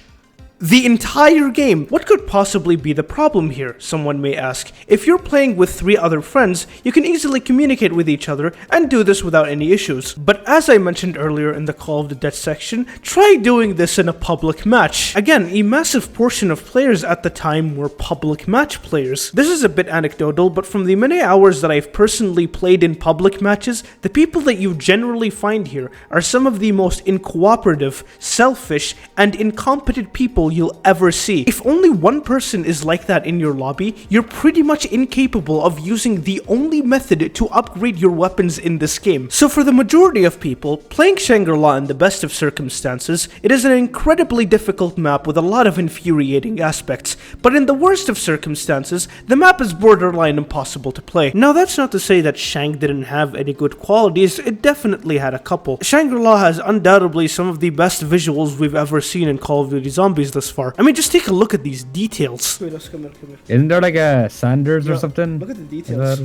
The entire game. What could possibly be the problem here, someone may ask. If you're playing with 3 other friends, you can easily communicate with each other and do this without any issues. But as I mentioned earlier in the Call of the Dead section, try doing this in a public match. Again, a massive portion of players at the time were public match players. This is a bit anecdotal, but from the many hours that I've personally played in public matches, the people that you generally find here are some of the most uncooperative, selfish, and incompetent people you'll ever see. If only one person is like that in your lobby, you're pretty much incapable of using the only method to upgrade your weapons in this game. So for the majority of people, playing Shangri-La in the best of circumstances, it is an incredibly difficult map with a lot of infuriating aspects, but in the worst of circumstances, the map is borderline impossible to play. Now that's not to say that Shang didn't have any good qualities, it definitely had a couple. Shangri-La has undoubtedly some of the best visuals we've ever seen in Call of Duty Zombies thus far. I mean, just take a look at these details. Wait, come here. Isn't there like a Sanders or something? Look at the details.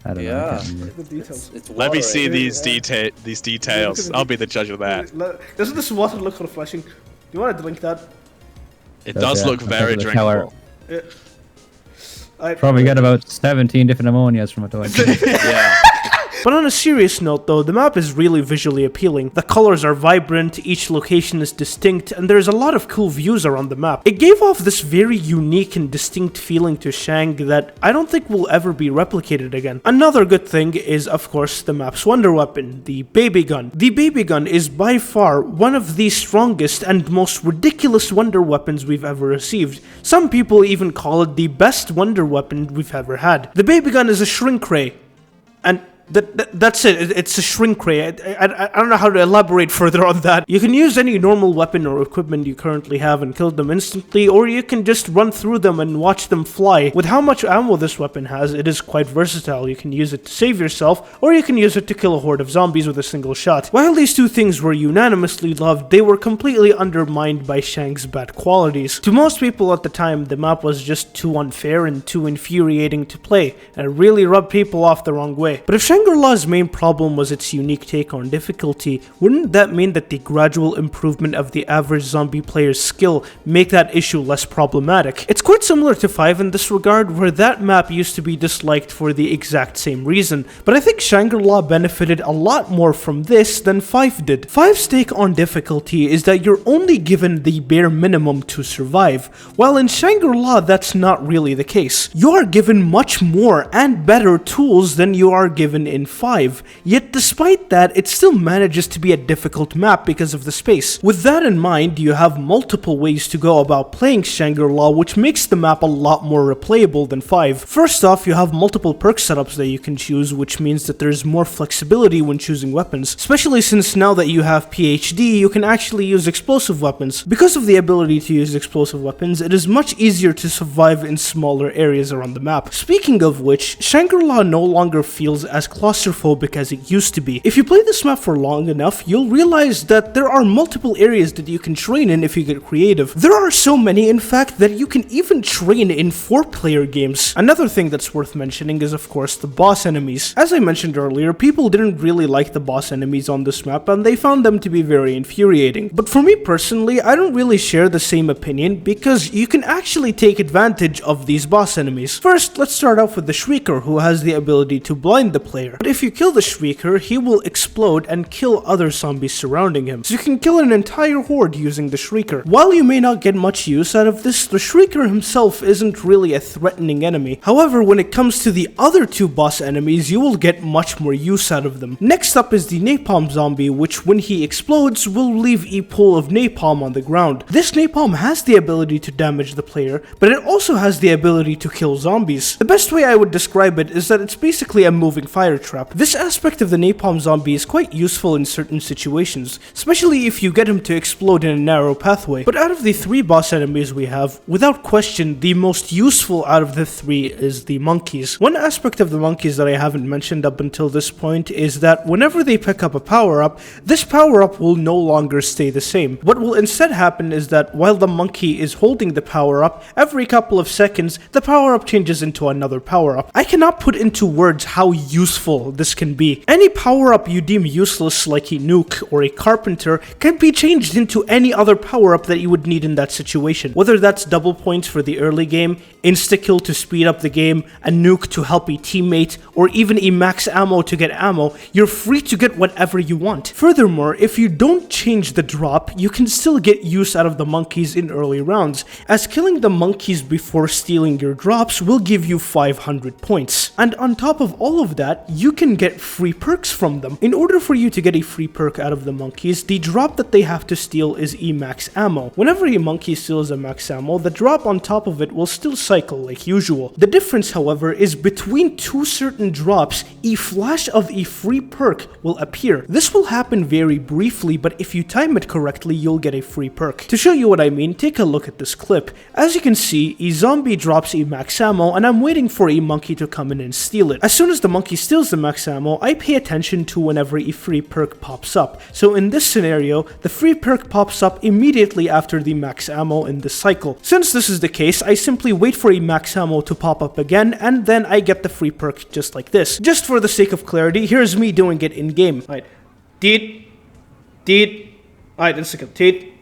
I don't Yeah. know. Look at the details. Let me see these details. I'll be the judge of that. Doesn't this water look refreshing? Do you want to drink that? It does look very drinkable. Probably got about 17 different ammonias from a toy. Yeah. But on a serious note though, the map is really visually appealing. The colors are vibrant, each location is distinct, and there's a lot of cool views around the map. It gave off this very unique and distinct feeling to Shang that I don't think will ever be replicated again. Another good thing is, of course, the map's wonder weapon, the baby gun. The baby gun is by far one of the strongest and most ridiculous wonder weapons we've ever received. Some people even call it the best wonder weapon we've ever had. The baby gun is a shrink ray. And That's it. It's a shrink ray. I don't know how to elaborate further on that. You can use any normal weapon or equipment you currently have and kill them instantly, or you can just run through them and watch them fly. With how much ammo this weapon has, it is quite versatile. You can use it to save yourself, or you can use it to kill a horde of zombies with a single shot. While these two things were unanimously loved, they were completely undermined by Shang's bad qualities. To most people at the time, the map was just too unfair and too infuriating to play, and it really rubbed people off the wrong way. But if Shangri-La's main problem was its unique take on difficulty, wouldn't that mean that the gradual improvement of the average zombie player's skill make that issue less problematic? It's quite similar to 5 in this regard, where that map used to be disliked for the exact same reason, but I think Shangri-La benefited a lot more from this than 5 did. 5's take on difficulty is that you're only given the bare minimum to survive, while in Shangri-La that's not really the case. You are given much more and better tools than you are given in 5, yet despite that it still manages to be a difficult map because of the space. With that in mind, you have multiple ways to go about playing Shangri-La, which makes the map a lot more replayable than 5. First off, you have multiple perk setups that you can choose, which means that there's more flexibility when choosing weapons, especially since now that you have PhD, you can actually use explosive weapons. Because of the ability to use explosive weapons, it is much easier to survive in smaller areas around the map. Speaking of which, Shangri-La no longer feels as claustrophobic as it used to be. If you play this map for long enough, you'll realize that there are multiple areas that you can train in if you get creative. There are so many, in fact, that you can even train in 4-player games. Another thing that's worth mentioning is, of course, the boss enemies. As I mentioned earlier, people didn't really like the boss enemies on this map, and they found them to be very infuriating. But for me personally, I don't really share the same opinion, because you can actually take advantage of these boss enemies. First, let's start off with the Shrieker, who has the ability to blind the player. But if you kill the Shrieker, he will explode and kill other zombies surrounding him. So you can kill an entire horde using the Shrieker. While you may not get much use out of this, the Shrieker himself isn't really a threatening enemy. However, when it comes to the other two boss enemies, you will get much more use out of them. Next up is the Napalm Zombie, which when he explodes will leave a pool of napalm on the ground. This napalm has the ability to damage the player, but it also has the ability to kill zombies. The best way I would describe it is that it's basically a moving fire trap. This aspect of the Napalm Zombie is quite useful in certain situations, especially if you get him to explode in a narrow pathway. But out of the 3 boss enemies we have, without question, the most useful out of the 3 is the monkeys. One aspect of the monkeys that I haven't mentioned up until this point is that whenever they pick up a power-up, this power-up will no longer stay the same. What will instead happen is that while the monkey is holding the power-up, every couple of seconds, the power-up changes into another power-up. I cannot put into words how useful this can be. Any power-up you deem useless, like a nuke or a carpenter, can be changed into any other power-up that you would need in that situation. Whether that's double points for the early game, insta-kill to speed up the game, a nuke to help a teammate, or even a max ammo to get ammo, you're free to get whatever you want. Furthermore, if you don't change the drop, you can still get use out of the monkeys in early rounds, as killing the monkeys before stealing your drops will give you 500 points. And on top of all of that, you can get free perks from them. In order for you to get a free perk out of the monkeys, the drop that they have to steal is a max ammo. Whenever a monkey steals a max ammo, the drop on top of it will still cycle like usual. The difference, however, is between 2 certain drops, a flash of a free perk will appear. This will happen very briefly, but if you time it correctly, you'll get a free perk. To show you what I mean, take a look at this clip. As you can see, a zombie drops a max ammo, and I'm waiting for a monkey to come in and steal it. As soon as the monkey steals the max ammo, I pay attention to whenever a free perk pops up. So in this scenario, the free perk pops up immediately after the max ammo in this cycle. Since this is the case, I simply wait for a max ammo to pop up again, and then I get the free perk just like this. Just for the sake of clarity, here's me doing it in game. Right. Deet. Alright, let's go. Deet.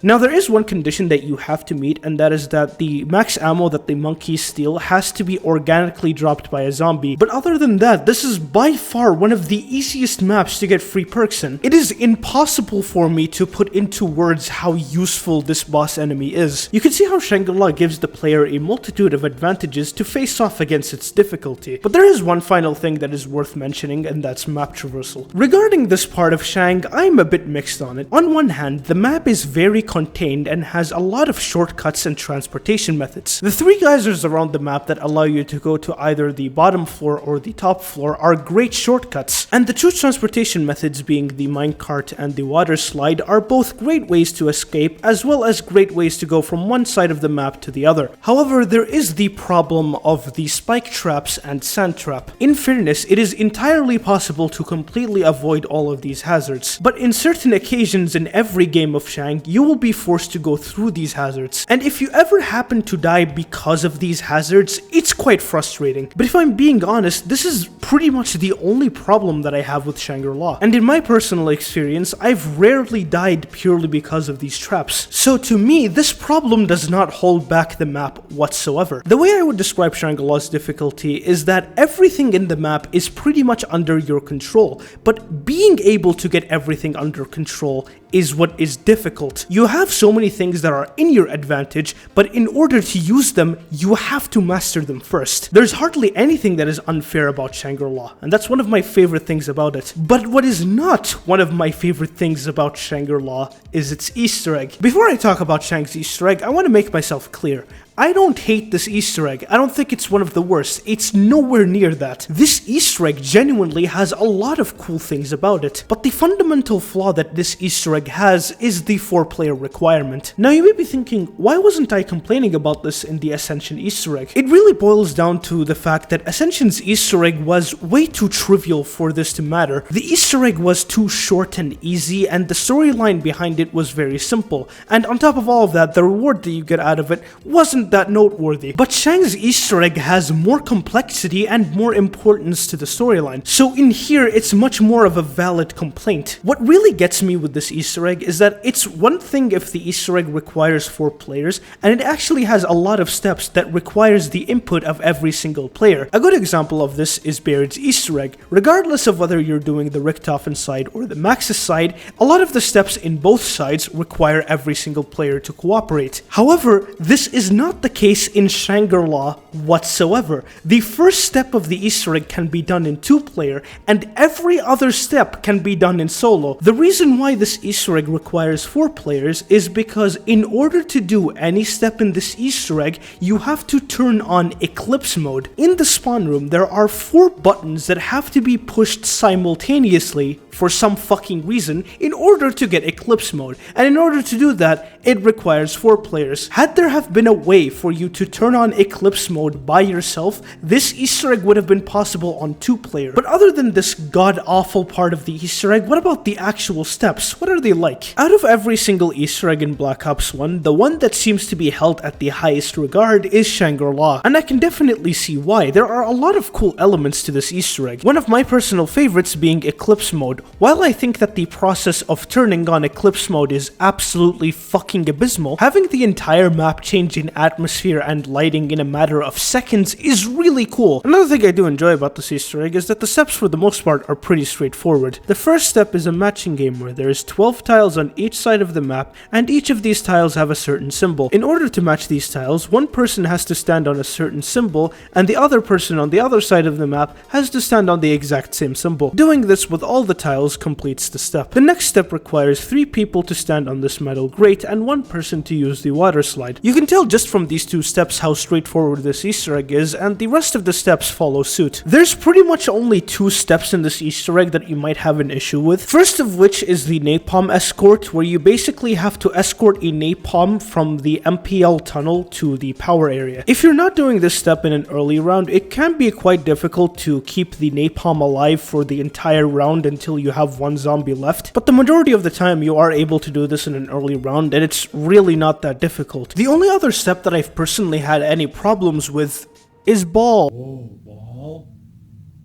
Now there is one condition that you have to meet, and that is that the max ammo that the monkeys steal has to be organically dropped by a zombie. But other than that, this is by far one of the easiest maps to get free perks in. It is impossible for me to put into words how useful this boss enemy is. You can see how Shangri-La gives the player a multitude of advantages to face off against its difficulty. But there is one final thing that is worth mentioning, and that's map traversal. Regarding this part of Shang, I'm a bit mixed on it. On one hand, the map is very contained and has a lot of shortcuts and transportation methods. The 3 geysers around the map that allow you to go to either the bottom floor or the top floor are great shortcuts, and the 2 transportation methods being the minecart and the water slide are both great ways to escape as well as great ways to go from one side of the map to the other. However, there is the problem of the spike traps and sand trap. In fairness, it is entirely possible to completely avoid all of these hazards, but in certain occasions in every game of Shang, you will be forced to go through these hazards, and if you ever happen to die because of these hazards, it's quite frustrating. But if I'm being honest, this is pretty much the only problem that I have with Shangri-La, and in my personal experience, I've rarely died purely because of these traps. So to me, this problem does not hold back the map whatsoever. The way I would describe Shangri-La's difficulty is that everything in the map is pretty much under your control, but being able to get everything under control is what is difficult. You have so many things that are in your advantage, but in order to use them, you have to master them first. There's hardly anything that is unfair about Shangri-La, and that's one of my favorite things about it. But what is not one of my favorite things about Shangri-La is its Easter egg. Before I talk about Shang's Easter egg, I want to make myself clear. I don't hate this Easter egg. I don't think it's one of the worst. It's nowhere near that. This Easter egg genuinely has a lot of cool things about it, but the fundamental flaw that this Easter egg has is the 4-player requirement. Now you may be thinking, why wasn't I complaining about this in the Ascension Easter egg? It really boils down to the fact that Ascension's Easter egg was way too trivial for this to matter. The Easter egg was too short and easy, and the storyline behind it was very simple. And on top of all of that, the reward that you get out of it wasn't that noteworthy. But Shang's Easter egg has more complexity and more importance to the storyline, so in here it's much more of a valid complaint. What really gets me with this Easter egg is that it's one thing if the Easter egg requires 4 players, and it actually has a lot of steps that requires the input of every single player. A good example of this is Baird's Easter egg. Regardless of whether you're doing the Richtofen side or the Maxis side, a lot of the steps in both sides require every single player to cooperate. However, this is not the case in Shangri-La whatsoever. The first step of the Easter egg can be done in 2-player, and every other step can be done in solo. The reason why this Easter egg requires 4 players is because in order to do any step in this Easter egg, you have to turn on Eclipse mode. In the spawn room, there are 4 buttons that have to be pushed simultaneously for some fucking reason in order to get Eclipse mode, and in order to do that, it requires 4 players. Had there have been a way for you to turn on Eclipse mode by yourself, this Easter egg would have been possible on 2-player. But other than this god-awful part of the Easter egg, what about the actual steps? What are they like? Out of every single Easter egg in Black Ops 1, the one that seems to be held at the highest regard is Shangri-La, and I can definitely see why. There are a lot of cool elements to this Easter egg, one of my personal favorites being Eclipse mode. While I think that the process of turning on Eclipse mode is absolutely fucking abysmal, having the entire map change in atmosphere and lighting in a matter of seconds is really cool. Another thing I do enjoy about this Easter egg is that the steps for the most part are pretty straightforward. The first step is a matching game where there is 12 tiles on each side of the map, and each of these tiles have a certain symbol. In order to match these tiles, one person has to stand on a certain symbol, and the other person on the other side of the map has to stand on the exact same symbol. Doing this with all the tiles completes the step. The next step requires 3 people to stand on this metal grate and 1 person to use the water slide. You can tell just from these 2 steps how straightforward this Easter egg is, and the rest of the steps follow suit. There's pretty much only 2 steps in this Easter egg that you might have an issue with. First of which is the napalm escort, where you basically have to escort a napalm from the MPL tunnel to the power area. If you're not doing this step in an early round, it can be quite difficult to keep the napalm alive for the entire round until you have 1 zombie left, but the majority of the time you are able to do this in an early round, and it's really not that difficult. The only other step that I've personally had any problems with is ball. Oh, ball?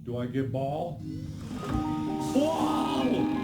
Do I get ball? Ball!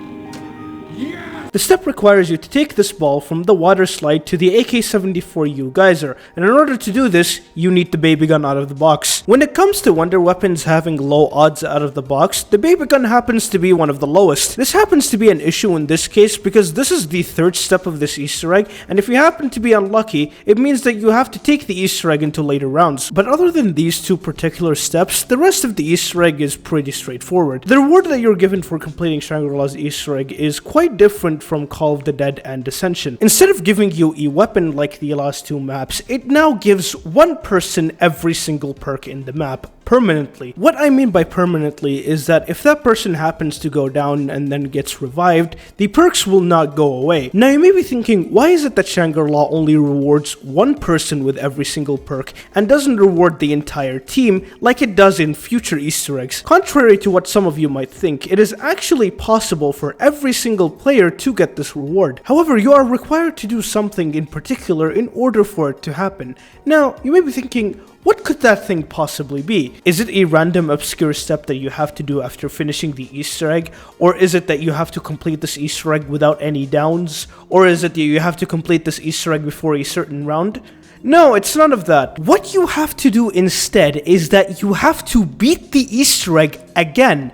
Yes! The step requires you to take this ball from the water slide to the AK-74U geyser, and in order to do this, you need the baby gun out of the box. When it comes to wonder weapons having low odds out of the box, the baby gun happens to be one of the lowest. This happens to be an issue in this case because this is the 3rd step of this Easter egg, and if you happen to be unlucky, it means that you have to take the Easter egg into later rounds. But other than these 2 particular steps, the rest of the Easter egg is pretty straightforward. The reward that you're given for completing Shangri-La's Easter egg is quite quite different from Call of the Dead and Ascension. Instead of giving you a weapon like the last two maps, it now gives one person every single perk in the map, permanently. What I mean by permanently is that if that person happens to go down and then gets revived, the perks will not go away. Now you may be thinking, why is it that Shangri only rewards one person with every single perk and doesn't reward the entire team like it does in future Easter eggs? Contrary to what some of you might think, it is actually possible for every single player to get this reward. However, you are required to do something in particular in order for it to happen. Now, you may be thinking, what could that thing possibly be? Is it a random obscure step that you have to do after finishing the Easter egg? Or is it that you have to complete this Easter egg without any downs? Or is it that you have to complete this Easter egg before a certain round? No, it's none of that. What you have to do instead is that you have to beat the Easter egg again.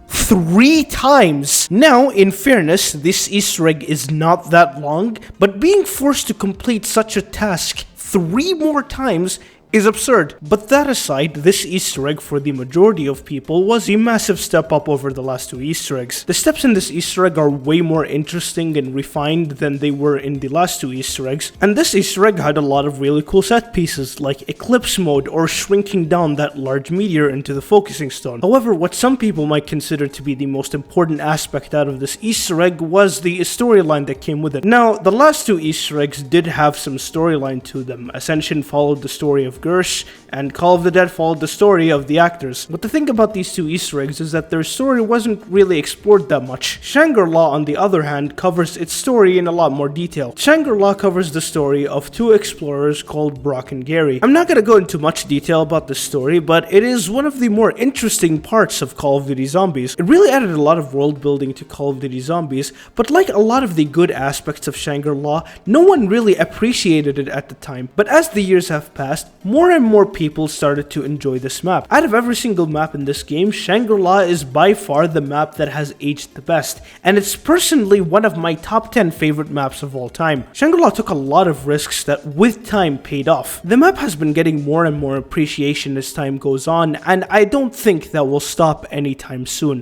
3 times. Now, in fairness, this Easter egg is not that long, but being forced to complete such a task 3 more times is absurd. But that aside, this Easter egg for the majority of people was a massive step up over the last 2 Easter eggs. The steps in this Easter egg are way more interesting and refined than they were in the last 2 Easter eggs, and this Easter egg had a lot of really cool set pieces like eclipse mode or shrinking down that large meteor into the focusing stone. However, what some people might consider to be the most important aspect out of this Easter egg was the storyline that came with it. Now, the last 2 Easter eggs did have some storyline to them. Ascension followed the story of Gersh, and Call of the Dead followed the story of the actors. But the thing about these 2 Easter eggs is that their story wasn't really explored that much. Shangri, on the other hand, covers its story in a lot more detail. Shangri covers the story of 2 explorers called Brock and Gary. I'm not gonna go into much detail about this story, but it is one of the more interesting parts of Call of Duty Zombies. It really added a lot of world building to Call of Duty Zombies, but like a lot of the good aspects of Shangri, no one really appreciated it at the time. But as the years have passed, more and more people started to enjoy this map. Out of every single map in this game, Shangri is by far the map that has aged the best, and it's personally one of my top 10 favorite maps of all time. Shangri took a lot of risks that with time paid off. The map has been getting more and more appreciation as time goes on, and I don't think that will stop anytime soon.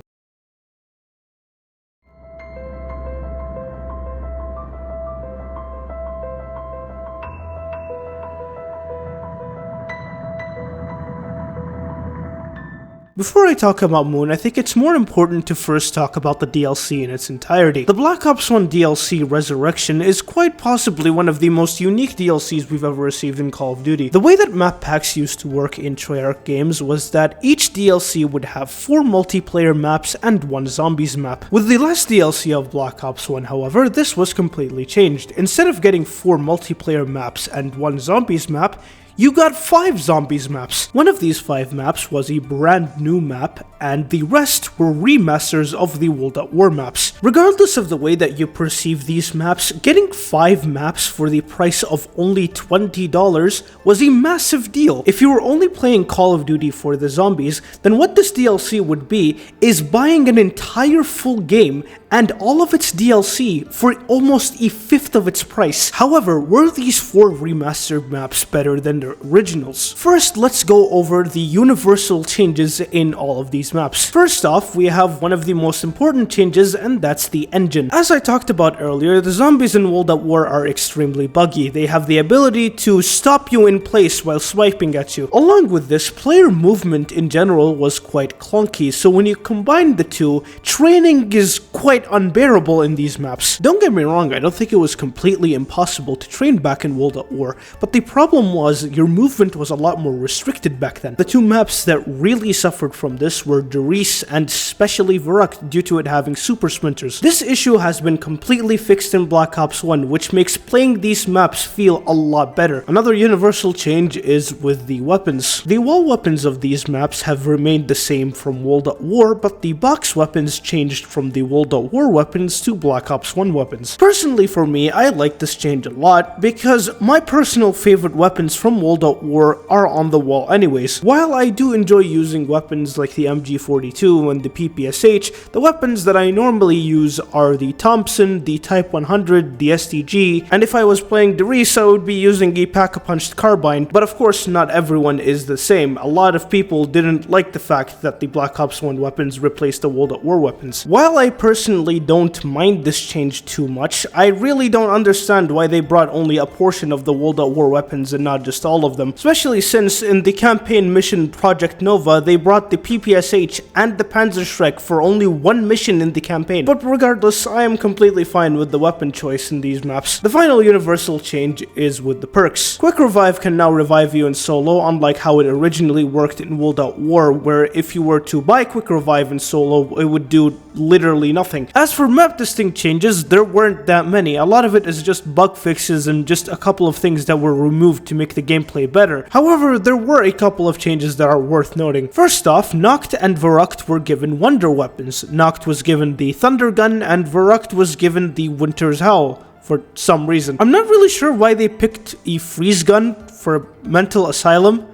Before I talk about Moon, I think it's more important to first talk about the DLC in its entirety. The Black Ops 1 DLC Resurrection is quite possibly one of the most unique DLCs we've ever received in Call of Duty. The way that map packs used to work in Treyarch games was that each DLC would have 4 multiplayer maps and 1 zombies map. With the last DLC of Black Ops 1, however, this was completely changed. Instead of getting 4 multiplayer maps and 1 zombies map, you got 5 zombies maps. One of these 5 maps was a brand new map, and the rest were remasters of the World at War maps. Regardless of the way that you perceive these maps, getting 5 maps for the price of only $20 was a massive deal. If you were only playing Call of Duty for the zombies, then what this DLC would be is buying an entire full game and all of its DLC for almost a fifth of its price. However, were these 4 remastered maps better than the originals? First, let's go over the universal changes in all of these maps. First off, we have one of the most important changes, and that's the engine. As I talked about earlier, the zombies in World at War are extremely buggy. They have the ability to stop you in place while swiping at you. Along with this, player movement in general was quite clunky, so when you combine the two, training is quite unbearable in these maps. Don't get me wrong, I don't think it was completely impossible to train back in World at War, but the problem was your movement was a lot more restricted back then. The 2 maps that really suffered from this were Derice and especially Verrückt due to it having super sprinters. This issue has been completely fixed in Black Ops 1, which makes playing these maps feel a lot better. Another universal change is with the weapons. The wall weapons of these maps have remained the same from World at War, but the box weapons changed from the World at War weapons to Black Ops 1 weapons. Personally for me, I like this change a lot because my personal favorite weapons from from World at War are on the wall anyways. While I do enjoy using weapons like the MG42 and the PPSH, the weapons that I normally use are the Thompson, the Type 100, the STG, and if I was playing Der Riese, I would be using a pack-a-punched carbine, but of course not everyone is the same. A lot of people didn't like the fact that the Black Ops 1 weapons replaced the World at War weapons. While I personally don't mind this change too much, I really don't understand why they brought only a portion of the World at War weapons and not just all of them, especially since in the campaign mission Project Nova, they brought the PPSH and the Panzerschreck for only one mission in the campaign. But regardless, I am completely fine with the weapon choice in these maps. The final universal change is with the perks. Quick Revive can now revive you in solo, unlike how it originally worked in World at War, where if you were to buy Quick Revive in solo, it would do literally nothing. As for map distinct changes, there weren't that many. A lot of it is just bug fixes and just a couple of things that were removed to make the gameplay better. However, there were a couple of changes that are worth noting. First off, Noct and Verrucht were given wonder weapons. Noct was given the Thunder Gun and Verrucht was given the Winter's Howl for some reason. I'm not really sure why they picked a freeze gun for a mental asylum.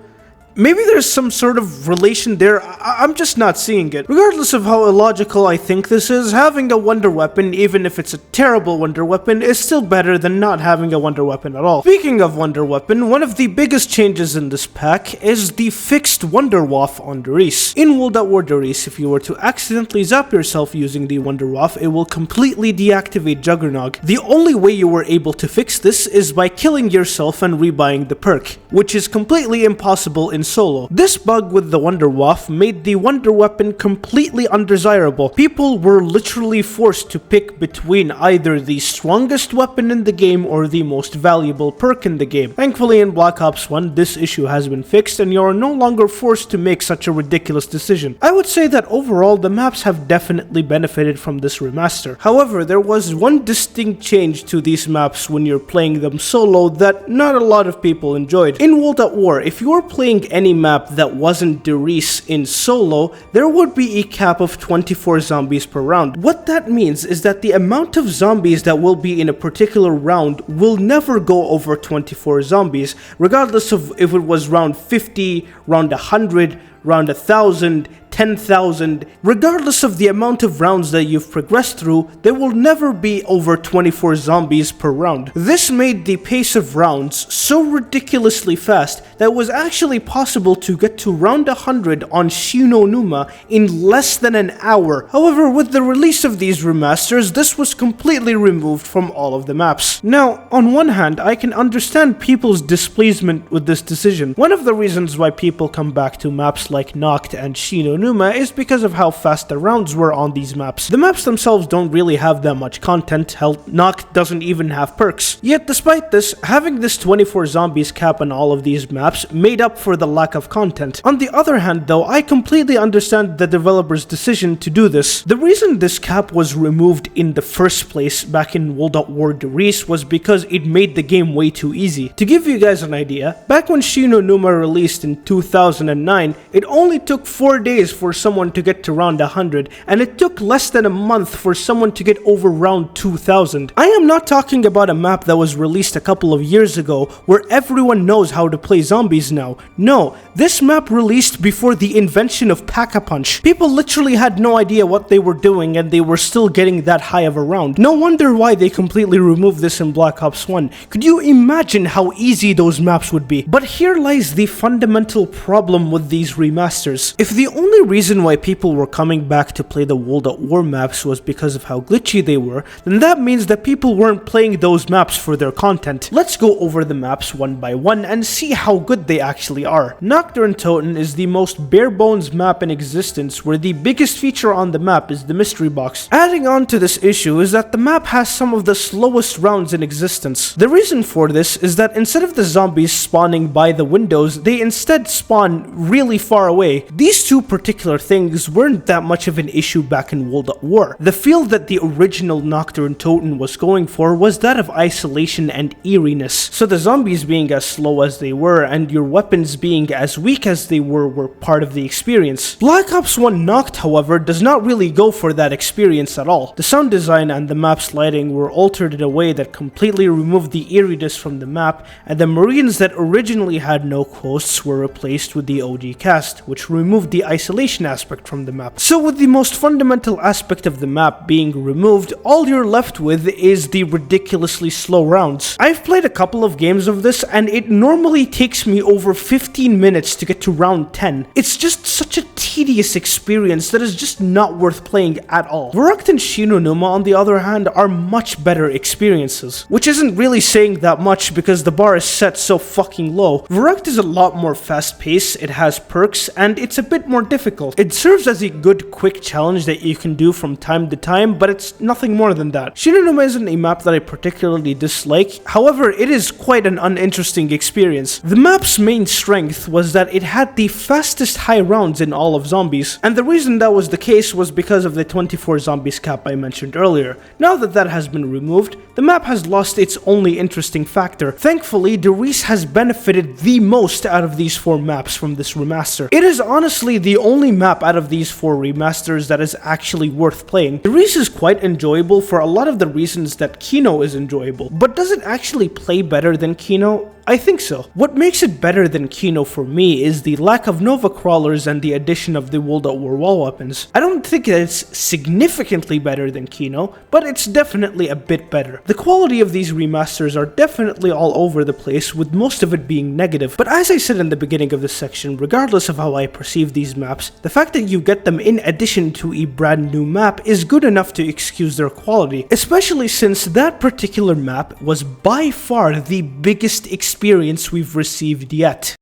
Maybe there's some sort of relation there, I'm just not seeing it. Regardless of how illogical I think this is, having a wonder weapon, even if it's a terrible wonder weapon, is still better than not having a wonder weapon at all. Speaking of wonder weapon, one of the biggest changes in this pack is the fixed Wonder Waff on Der Riese. In World at War Der Riese, if you were to accidentally zap yourself using the Wonder Waff, it will completely deactivate Juggernog. The only way you were able to fix this is by killing yourself and rebuying the perk, which is completely impossible in solo. This bug with the Wonder Waff made the wonder weapon completely undesirable. People were literally forced to pick between either the strongest weapon in the game or the most valuable perk in the game. Thankfully in Black Ops 1 this issue has been fixed and you are no longer forced to make such a ridiculous decision. I would say that overall the maps have definitely benefited from this remaster. However, there was one distinct change to these maps when you're playing them solo that not a lot of people enjoyed. In World at War, if you were playing any map that wasn't Der Riese in solo, there would be a cap of 24 zombies per round. What that means is that the amount of zombies that will be in a particular round will never go over 24 zombies, regardless of if it was round 50, round 100, round 1,000, 10,000, regardless of the amount of rounds that you've progressed through, there will never be over 24 zombies per round. This made the pace of rounds so ridiculously fast that it was actually possible to get to round 100 on Shinonuma in less than an hour. However, with the release of these remasters, this was completely removed from all of the maps. Now, on one hand, I can understand people's displeasure with this decision. One of the reasons why people come back to maps like Noct and Shinonuma is because of how fast the rounds were on these maps. The maps themselves don't really have that much content, hell, Noct doesn't even have perks. Yet despite this, having this 24 zombies cap on all of these maps made up for the lack of content. On the other hand though, I completely understand the developer's decision to do this. The reason this cap was removed in the first place back in World at War Der Riese was because it made the game way too easy. To give you guys an idea, back when Shinonuma released in 2009, it only took 4 days for someone to get to round 100, and it took less than a month for someone to get over round 2000. I am not talking about a map that was released a couple of years ago where everyone knows how to play zombies now. No, this map released before the invention of Pack-a-Punch. People literally had no idea what they were doing and they were still getting that high of a round. No wonder why they completely removed this in Black Ops 1. Could you imagine how easy those maps would be? But here lies the fundamental problem with these remasters. If the only reason why people were coming back to play the World at War maps was because of how glitchy they were, then that means that people weren't playing those maps for their content. Let's go over the maps one by one and see how good they actually are. Kino Der Toten is the most bare bones map in existence, where the biggest feature on the map is the mystery box. Adding on to this issue is that the map has some of the slowest rounds in existence. The reason for this is that instead of the zombies spawning by the windows, they instead spawn really far away. These two particular particular things weren't that much of an issue back in World at War. The feel that the original Kino Der Toten was going for was that of isolation and eeriness, so the zombies being as slow as they were and your weapons being as weak as they were part of the experience. Black Ops 1 Knocked, however, does not really go for that experience at all. The sound design and the map's lighting were altered in a way that completely removed the eeriness from the map, and the Marines that originally had no coasts were replaced with the OG cast, which removed the isolation aspect from the map. So with the most fundamental aspect of the map being removed, all you're left with is the ridiculously slow rounds. I've played a couple of games of this and it normally takes me over 15 minutes to get to round 10. It's just such a tedious experience that is just not worth playing at all. Verrückt and Shinonuma, on the other hand, are much better experiences, which isn't really saying that much because the bar is set so fucking low. Verrückt is a lot more fast-paced, it has perks, and it's a bit more difficult. It serves as a good quick challenge that you can do from time to time, but it's nothing more than that. Shinonuma isn't a map that I particularly dislike, however, it is quite an uninteresting experience. The map's main strength was that it had the fastest high rounds in all of zombies, and the reason that was the case was because of the 24 zombies cap I mentioned earlier. Now that that has been removed, the map has lost its only interesting factor. Thankfully, Derice has benefited the most out of these 4 maps from this remaster. It is honestly the only map out of these 4 remasters that is actually worth playing. Derice is quite enjoyable for a lot of the reasons that Kino is enjoyable, but does it actually play better than Kino? I think so. What makes it better than Kino for me is the lack of Nova crawlers and the addition of the World at War wall weapons. I don't think that it's significantly better than Kino, but it's definitely a bit better. The quality of these remasters are definitely all over the place, with most of it being negative, but as I said in the beginning of this section, regardless of how I perceive these maps, the fact that you get them in addition to a brand new map is good enough to excuse their quality, especially since that particular map was by far the biggest experience we've received yet.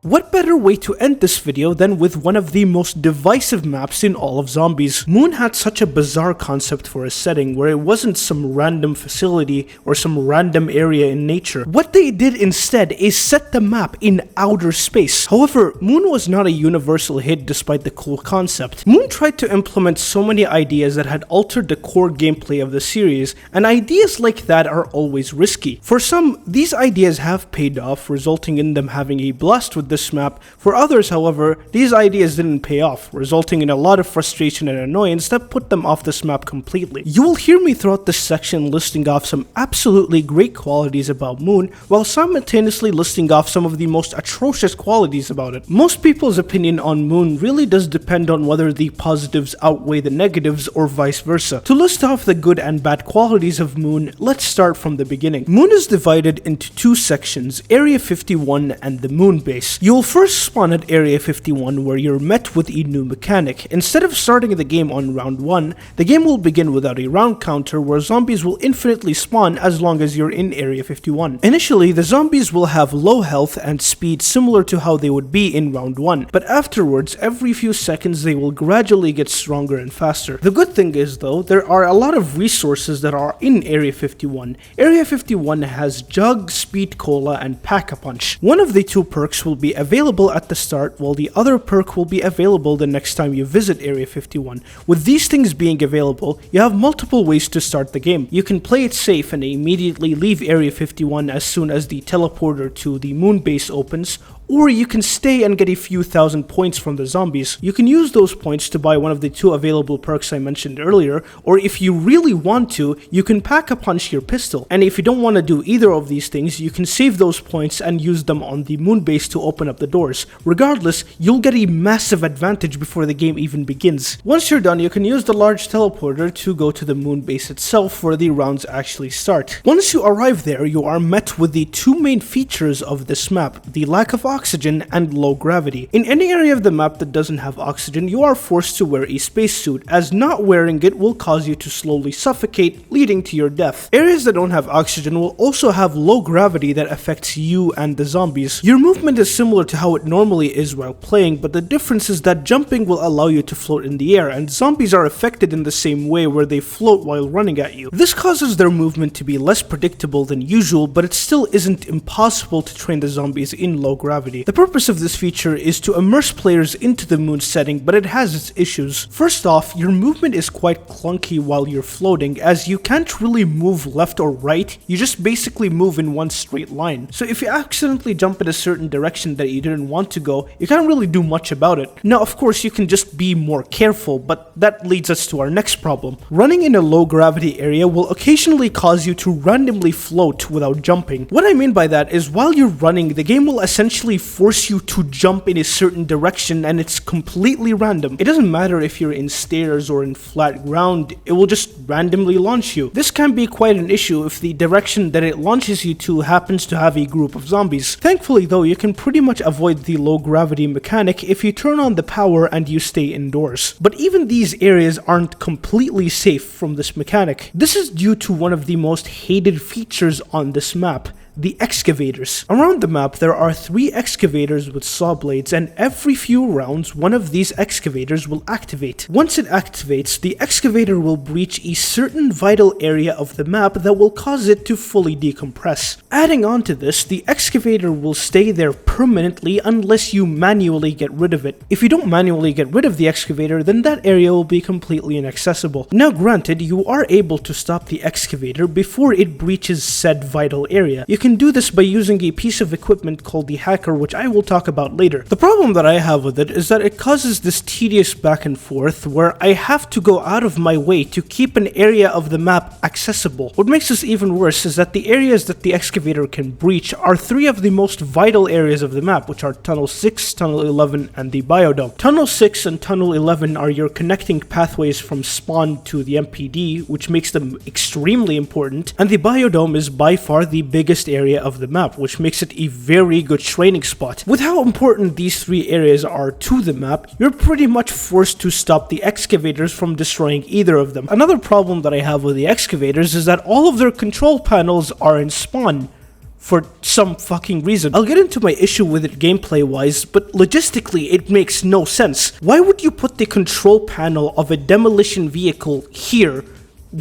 What better way to end this video than with one of the most divisive maps in all of zombies. Moon had such a bizarre concept for a setting where it wasn't some random facility or some random area in nature. What they did instead is set the map in outer space. However, Moon was not a universal hit despite the cool concept. Moon tried to implement so many ideas that had altered the core gameplay of the series, and ideas like that are always risky. For some, these ideas have paid off, resulting in them having a blast with this map. For others, however, these ideas didn't pay off, resulting in a lot of frustration and annoyance that put them off this map completely. You will hear me throughout this section listing off some absolutely great qualities about Moon, while simultaneously listing off some of the most atrocious qualities about it. Most people's opinion on Moon really does depend on whether the positives outweigh the negatives or vice versa. To list off the good and bad qualities of Moon, let's start from the beginning. Moon is divided into 2 sections, Area 51 and the Moon Base. You'll first spawn at Area 51 where you're met with a new mechanic. Instead of starting the game on round 1, the game will begin without a round counter where zombies will infinitely spawn as long as you're in Area 51. Initially, the zombies will have low health and speed similar to how they would be in round 1, but afterwards, every few seconds they will gradually get stronger and faster. The good thing is though, there are a lot of resources that are in Area 51. Area 51 has Jug, Speed Cola, and Pack-a-Punch. One of the 2 perks will be available at the start, while the other perk will be available the next time you visit Area 51. With these things being available, you have multiple ways to start the game. You can play it safe and immediately leave Area 51 as soon as the teleporter to the Moon Base opens, or you can stay and get a few thousand points from the zombies. You can use those points to buy one of the 2 available perks I mentioned earlier, or if you really want to, you can Pack-a-Punch your pistol. And if you don't want to do either of these things, you can save those points and use them on the Moon Base to open up the doors. Regardless, you'll get a massive advantage before the game even begins. Once you're done, you can use the large teleporter to go to the Moon Base itself where the rounds actually start. Once you arrive there, you are met with the 2 main features of this map, the lack of oxygen and low gravity. In any area of the map that doesn't have oxygen, you are forced to wear a spacesuit, as not wearing it will cause you to slowly suffocate, leading to your death. Areas that don't have oxygen will also have low gravity that affects you and the zombies. Your movement is similar to how it normally is while playing, but the difference is that jumping will allow you to float in the air, and zombies are affected in the same way where they float while running at you. This causes their movement to be less predictable than usual, but it still isn't impossible to train the zombies in low gravity. The purpose of this feature is to immerse players into the moon setting, but it has its issues. First off, your movement is quite clunky while you're floating, as you can't really move left or right, you just basically move in one straight line. So if you accidentally jump in a certain direction that you didn't want to go, you can't really do much about it. Now of course you can just be more careful, but that leads us to our next problem. Running in a low gravity area will occasionally cause you to randomly float without jumping. What I mean by that is while you're running, the game will essentially force you to jump in a certain direction, and it's completely random. It doesn't matter if you're in stairs or in flat ground, it will just randomly launch you. This can be quite an issue if the direction that it launches you to happens to have a group of zombies. Thankfully though, you can pretty much avoid the low gravity mechanic if you turn on the power and you stay indoors. But even these areas aren't completely safe from this mechanic. This is due to one of the most hated features on this map: the excavators. Around the map there are 3 excavators with saw blades, and every few rounds one of these excavators will activate. Once it activates, the excavator will breach a certain vital area of the map that will cause it to fully decompress. Adding on to this, the excavator will stay there permanently unless you manually get rid of it. If you don't manually get rid of the excavator, then that area will be completely inaccessible. Now granted, you are able to stop the excavator before it breaches said vital area. You can do this by using a piece of equipment called the hacker, which I will talk about later. The problem that I have with it is that it causes this tedious back and forth where I have to go out of my way to keep an area of the map accessible. What makes this even worse is that the areas that the excavator can breach are 3 of the most vital areas of the map, which are Tunnel 6, Tunnel 11, and the Biodome. Tunnel 6 and Tunnel 11 are your connecting pathways from spawn to the MPD, which makes them extremely important, and the Biodome is by far the biggest area of the map, which makes it a very good training spot. With how important these 3 areas are to the map, you're pretty much forced to stop the excavators from destroying either of them. Another problem that I have with the excavators is that all of their control panels are in spawn for some fucking reason. I'll get into my issue with it gameplay wise, but logistically it makes no sense. Why would you put the control panel of a demolition vehicle here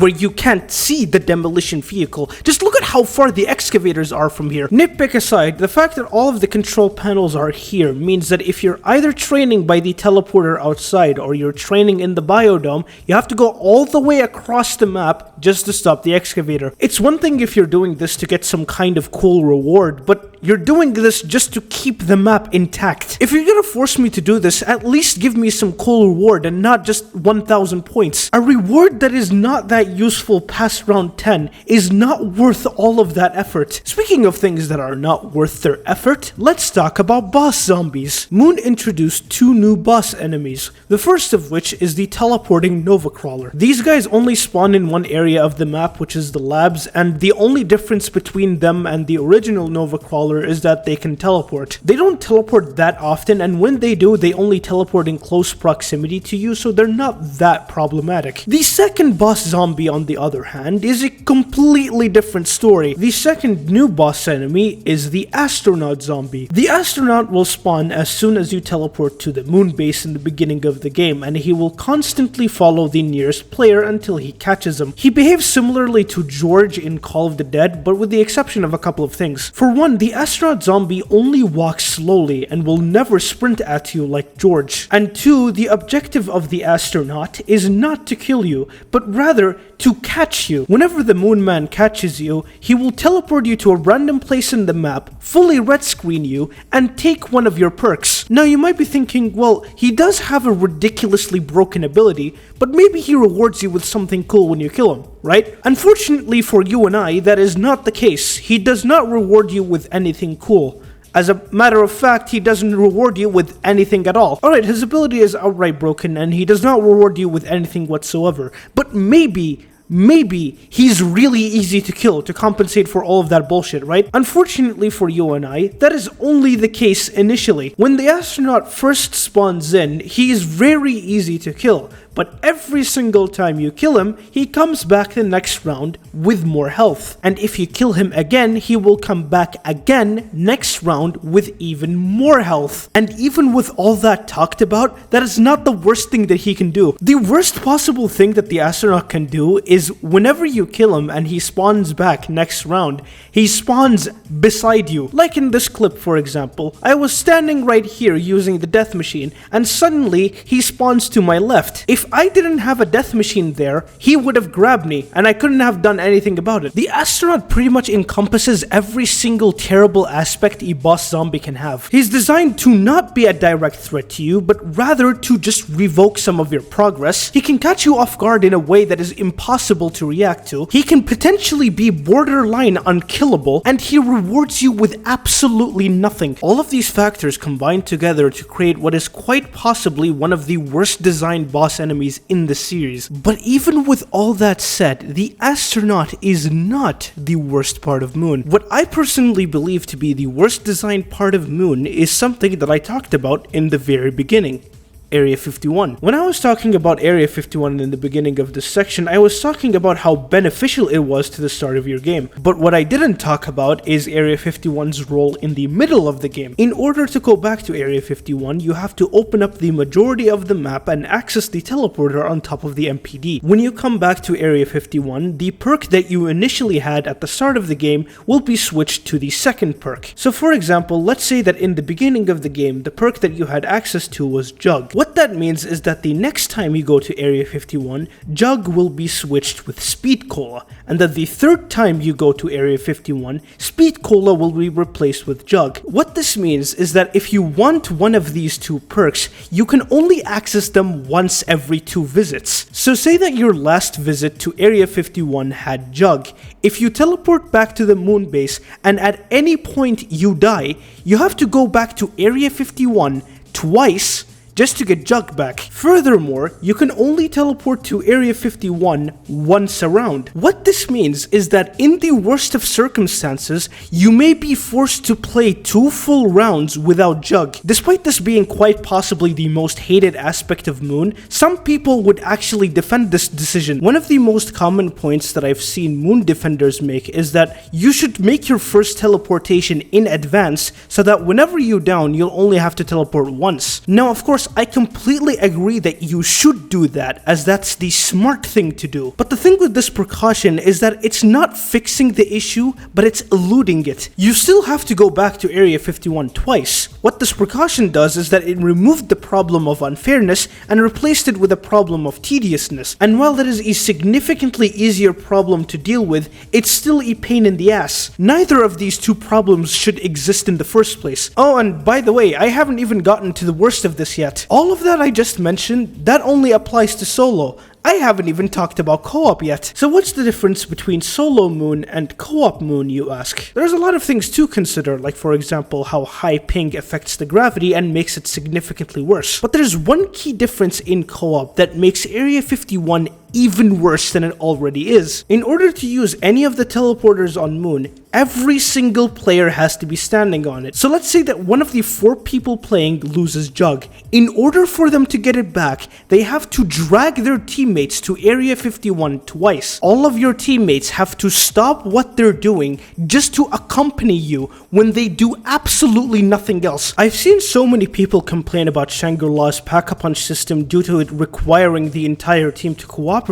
where you can't see the demolition vehicle? Just look at how far the excavators are from here. Nitpick aside, the fact that all of the control panels are here means that if you're either training by the teleporter outside or you're training in the biodome, you have to go all the way across the map just to stop the excavator. It's one thing if you're doing this to get some kind of cool reward, but you're doing this just to keep the map intact. If you're gonna force me to do this, at least give me some cool reward and not just 1000 points. A reward that is not that useful past round 10 is not worth all of that effort. Speaking of things that are not worth their effort, let's talk about boss zombies. Moon introduced 2 new boss enemies, the first of which is the teleporting Nova Crawler. These guys only spawn in one area of the map, which is the labs, and the only difference between them and the original Nova Crawler is that they can teleport. They don't teleport that often, and when they do, they only teleport in close proximity to you, so they're not that problematic. The second boss zombie, on the other hand, is a completely different story. The second new boss enemy is the astronaut zombie. The astronaut will spawn as soon as you teleport to the moon base in the beginning of the game, and he will constantly follow the nearest player until he catches him. He behaves similarly to George in Call of the Dead, but with the exception of a couple of things. For one, the astronaut zombie only walks slowly and will never sprint at you like George. And 2, the objective of the astronaut is not to kill you, but rather to catch you. Whenever the moon man catches you, he will teleport you to a random place in the map, fully red screen you, and take one of your perks. Now you might be thinking, well, he does have a ridiculously broken ability, but maybe he rewards you with something cool when you kill him, right? Unfortunately for you and I, that is not the case. He does not reward you with anything cool. As a matter of fact, he doesn't reward you with anything at all. Alright, his ability is outright broken and he does not reward you with anything whatsoever. But maybe maybe he's really easy to kill to compensate for all of that bullshit, right? Unfortunately for you and I, that is only the case initially. When the astronaut first spawns in, he is very easy to kill, but every single time you kill him, he comes back the next round with more health. And if you kill him again, he will come back again next round with even more health. And even with all that talked about, that is not the worst thing that he can do. The worst possible thing that the astronaut can do is whenever you kill him and he spawns back next round, he spawns beside you. Like in this clip, for example, I was standing right here using the death machine, and suddenly he spawns to my left. If I didn't have a death machine there, he would have grabbed me and I couldn't have done anything about it. The astronaut pretty much encompasses every single terrible aspect a boss zombie can have. He's designed to not be a direct threat to you, but rather to just revoke some of your progress. He can catch you off guard in a way that is impossible to react to. He can potentially be borderline unkillable, and he rewards you with absolutely nothing. All of these factors combine together to create what is quite possibly one of the worst designed boss enemies in the series. But even with all that said, the astronaut is not the worst part of Moon. What I personally believe to be the worst designed part of Moon is something that I talked about in the very beginning. Area 51. When I was talking about Area 51 in the beginning of this section, I was talking about how beneficial it was to the start of your game. But what I didn't talk about is Area 51's role in the middle of the game. In order to go back to Area 51, you have to open up the majority of the map and access the teleporter on top of the MPD. When you come back to Area 51, the perk that you initially had at the start of the game will be switched to the second perk. So for example, let's say that in the beginning of the game, the perk that you had access to was Jug. What that means is that the next time you go to Area 51, Jug will be switched with Speed Cola, and that the third time you go to Area 51, Speed Cola will be replaced with Jug. What this means is that if you want one of these two perks, you can only access them once every 2 visits. So say that your last visit to Area 51 had Jug. If you teleport back to the moon base and at any point you die, you have to go back to Area 51 twice just to get Jug back. Furthermore, you can only teleport to Area 51 once around. What this means is that in the worst of circumstances, you may be forced to play 2 full rounds without Jug. Despite this being quite possibly the most hated aspect of Moon, some people would actually defend this decision. One of the most common points that I've seen Moon defenders make is that you should make your first teleportation in advance so that whenever you down, you'll only have to teleport once. Now, of course, I completely agree that you should do that, as that's the smart thing to do. But the thing with this precaution is that it's not fixing the issue, but it's eluding it. You still have to go back to Area 51 twice. What this precaution does is that it removed the problem of unfairness and replaced it with a problem of tediousness. And while that is a significantly easier problem to deal with, it's still a pain in the ass. Neither of these two problems should exist in the first place. Oh, and by the way, I haven't even gotten to the worst of this yet. All of that I just mentioned, that only applies to solo. I haven't even talked about co-op yet. So what's the difference between solo Moon and co-op Moon, you ask? There's a lot of things to consider, like for example how high ping affects the gravity and makes it significantly worse. But there's one key difference in co-op that makes Area 51 even worse than it already is. In order to use any of the teleporters on Moon, every single player has to be standing on it. So let's say that one of the 4 people playing loses Jug. In order for them to get it back, they have to drag their teammates to Area 51 twice. All of your teammates have to stop what they're doing just to accompany you when they do absolutely nothing else. I've seen so many people complain about Shangri-La's pack-a-punch system due to it requiring the entire team to cooperate,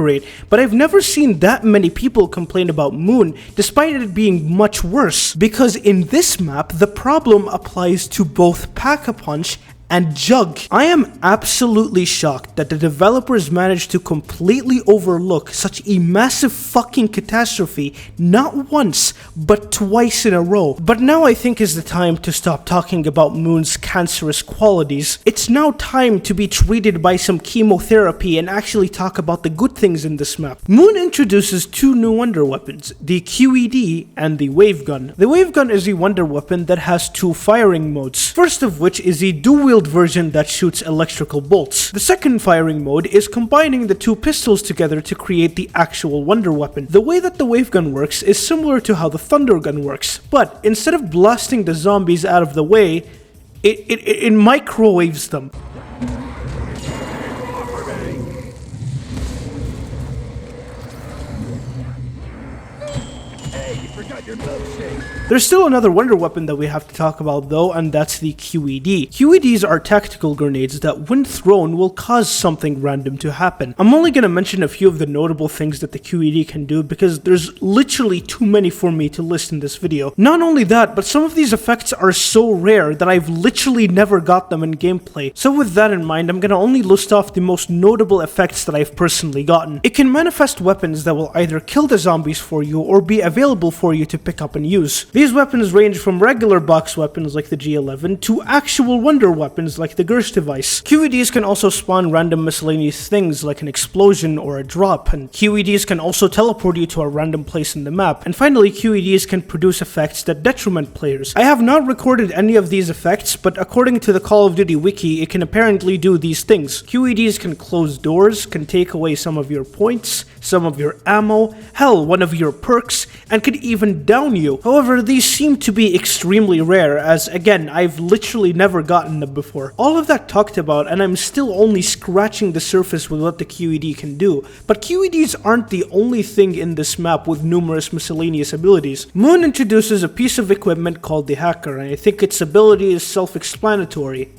but I've never seen that many people complain about Moon, despite it being much worse, because in this map, the problem applies to both pack-a-punch and Jug. I am absolutely shocked that the developers managed to completely overlook such a massive fucking catastrophe not once, but twice in a row. But now I think is the time to stop talking about Moon's cancerous qualities. It's now time to be treated by some chemotherapy and actually talk about the good things in this map. Moon introduces 2 new wonder weapons, the QED and the wave gun. The wave gun is a wonder weapon that has 2 firing modes, first of which is a dual concealed version that shoots electrical bolts. The second firing mode is combining the two pistols together to create the actual wonder weapon. The way that the wave gun works is similar to how the thunder gun works, but instead of blasting the zombies out of the way, it microwaves them. There's still another wonder weapon that we have to talk about though, and that's the QED. QEDs are tactical grenades that when thrown will cause something random to happen. I'm only gonna mention a few of the notable things that the QED can do because there's literally too many for me to list in this video. Not only that, but some of these effects are so rare that I've literally never got them in gameplay. So with that in mind, I'm gonna only list off the most notable effects that I've personally gotten. It can manifest weapons that will either kill the zombies for you or be available for you to pick up and use. These weapons range from regular box weapons like the G11 to actual wonder weapons like the Gersh device. QEDs can also spawn random miscellaneous things like an explosion or a drop, and QEDs can also teleport you to a random place in the map. And finally, QEDs can produce effects that detriment players. I have not recorded any of these effects, but according to the Call of Duty wiki, it can apparently do these things. QEDs can close doors, can take away some of your points, some of your ammo, hell, one of your perks, and could even down you. However, these seem to be extremely rare, as again, I've literally never gotten them before. All of that talked about, and I'm still only scratching the surface with what the QED can do, but QEDs aren't the only thing in this map with numerous miscellaneous abilities. Moon introduces a piece of equipment called the Hacker, and I think its ability is self-explanatory.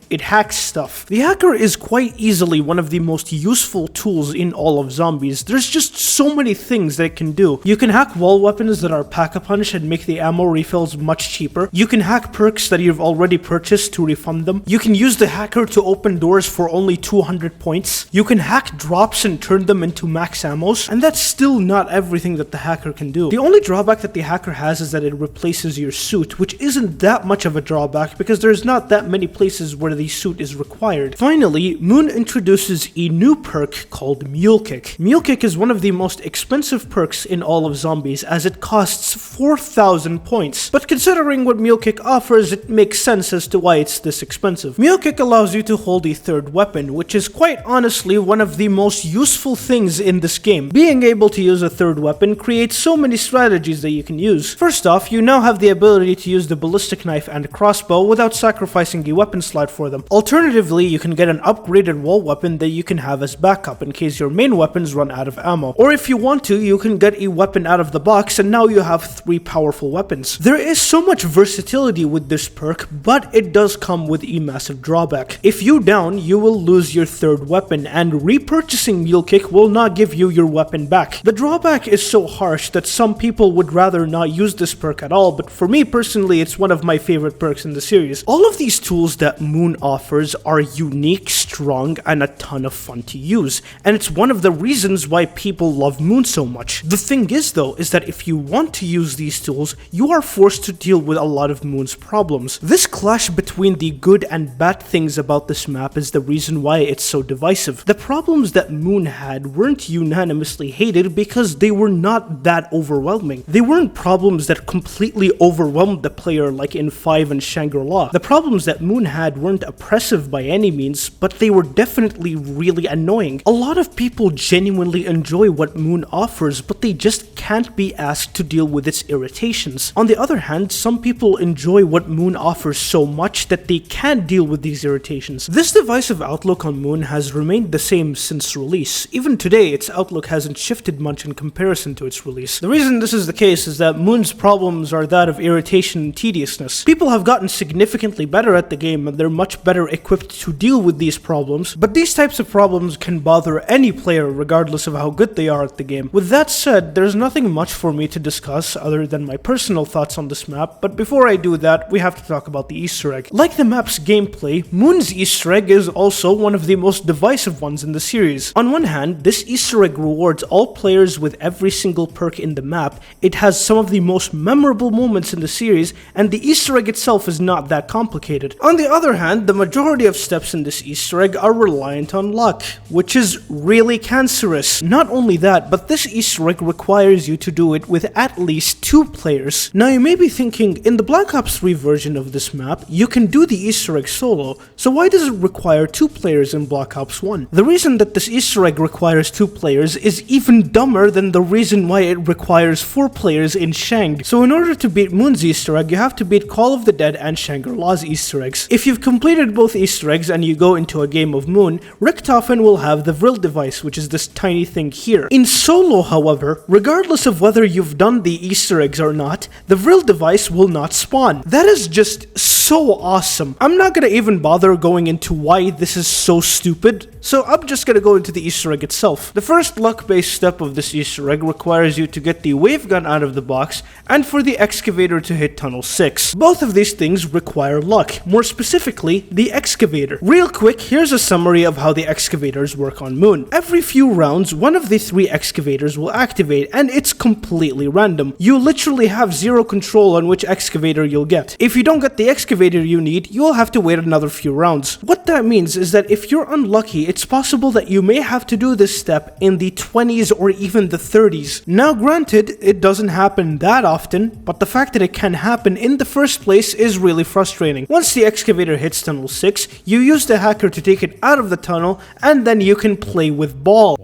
It hacks stuff. The Hacker is quite easily one of the most useful tools in all of zombies. There's just so many things that it can do. You can hack wall weapons that are pack-a-punch and make the ammo refills much cheaper. You can hack perks that you've already purchased to refund them. You can use the Hacker to open doors for only 200 points. You can hack drops and turn them into max ammos, and that's still not everything that the Hacker can do. The only drawback that the Hacker has is that it replaces your suit, which isn't that much of a drawback because there's not that many places where the suit is required. Finally, Moon introduces a new perk called Mule Kick. Mule Kick is one of the most expensive perks in all of zombies as it costs 4,000 points. But considering what Mule Kick offers, it makes sense as to why it's this expensive. Mule Kick allows you to hold a third weapon, which is quite honestly one of the most useful things in this game. Being able to use a third weapon creates so many strategies that you can use. First off, you now have the ability to use the ballistic knife and crossbow without sacrificing a weapon slot for them. Alternatively, you can get an upgraded wall weapon that you can have as backup in case your main weapons run out of ammo. Or if you want to, you can get a weapon out of the box and now you have 3 powerful weapons. There is so much versatility with this perk, but it does come with a massive drawback. If you down, you will lose your third weapon, and repurchasing Mule Kick will not give you your weapon back. The drawback is so harsh that some people would rather not use this perk at all, but for me personally, it's one of my favorite perks in the series. All of these tools that Moon offers are unique, strong, and a ton of fun to use, and it's one of the reasons why people love Moon so much. The thing is though, is that if you want to use these tools, you are forced to deal with a lot of Moon's problems. This clash between the good and bad things about this map is the reason why it's so divisive. The problems that Moon had weren't unanimously hated because they were not that overwhelming. They weren't problems that completely overwhelmed the player like in 5 and Shangri-La. The problems that Moon had weren't oppressive by any means, but they were definitely really annoying. A lot of people genuinely enjoy what Moon offers, but they just can't be asked to deal with its irritations. On the other hand, some people enjoy what Moon offers so much that they can't deal with these irritations. This divisive outlook on Moon has remained the same since release. Even today, its outlook hasn't shifted much in comparison to its release. The reason this is the case is that Moon's problems are that of irritation and tediousness. People have gotten significantly better at the game, and they're much better equipped to deal with these problems, but these types of problems can bother any player regardless of how good they are at the game. With that said, there's nothing much for me to discuss other than my personal thoughts on this map, but before I do that, we have to talk about the Easter egg. Like the map's gameplay, Moon's Easter egg is also one of the most divisive ones in the series. On one hand, this Easter egg rewards all players with every single perk in the map. It has some of the most memorable moments in the series, and the Easter egg itself is not that complicated. On the other hand, and the majority of steps in this Easter egg are reliant on luck, which is really cancerous. Not only that, but this Easter egg requires you to do it with at least 2 players. Now you may be thinking, in the Black Ops 3 version of this map, you can do the Easter egg solo, so why does it require 2 players in Black Ops 1? The reason that this Easter egg requires 2 players is even dumber than the reason why it requires 4 players in Shang. So in order to beat Moon's Easter egg, you have to beat Call of the Dead and Shangri-La's Easter eggs. If you've completed both Easter eggs and you go into a game of Moon, Richtofen will have the Vril device, which is this tiny thing here. In solo, however, regardless of whether you've done the Easter eggs or not, the Vril device will not spawn. That is just so awesome. I'm not gonna even bother going into why this is so stupid, so I'm just gonna go into the Easter egg itself. The first luck-based step of this Easter egg requires you to get the wave gun out of the box and for the excavator to hit tunnel 6. Both of these things require luck, more specifically, the excavator. Real quick, here's a summary of how the excavators work on Moon. Every few rounds, one of the 3 excavators will activate, and it's completely random. You literally have zero control on which excavator you'll get. If you don't get the excavator you need, you'll have to wait another few rounds. What that means is that if you're unlucky, it's possible that you may have to do this step in the 20s or even the 30s. Now granted, it doesn't happen that often, but the fact that it can happen in the first place is really frustrating. Once the excavator hits tunnel 6, you use the hacker to take it out of the tunnel, and then you can play with ball.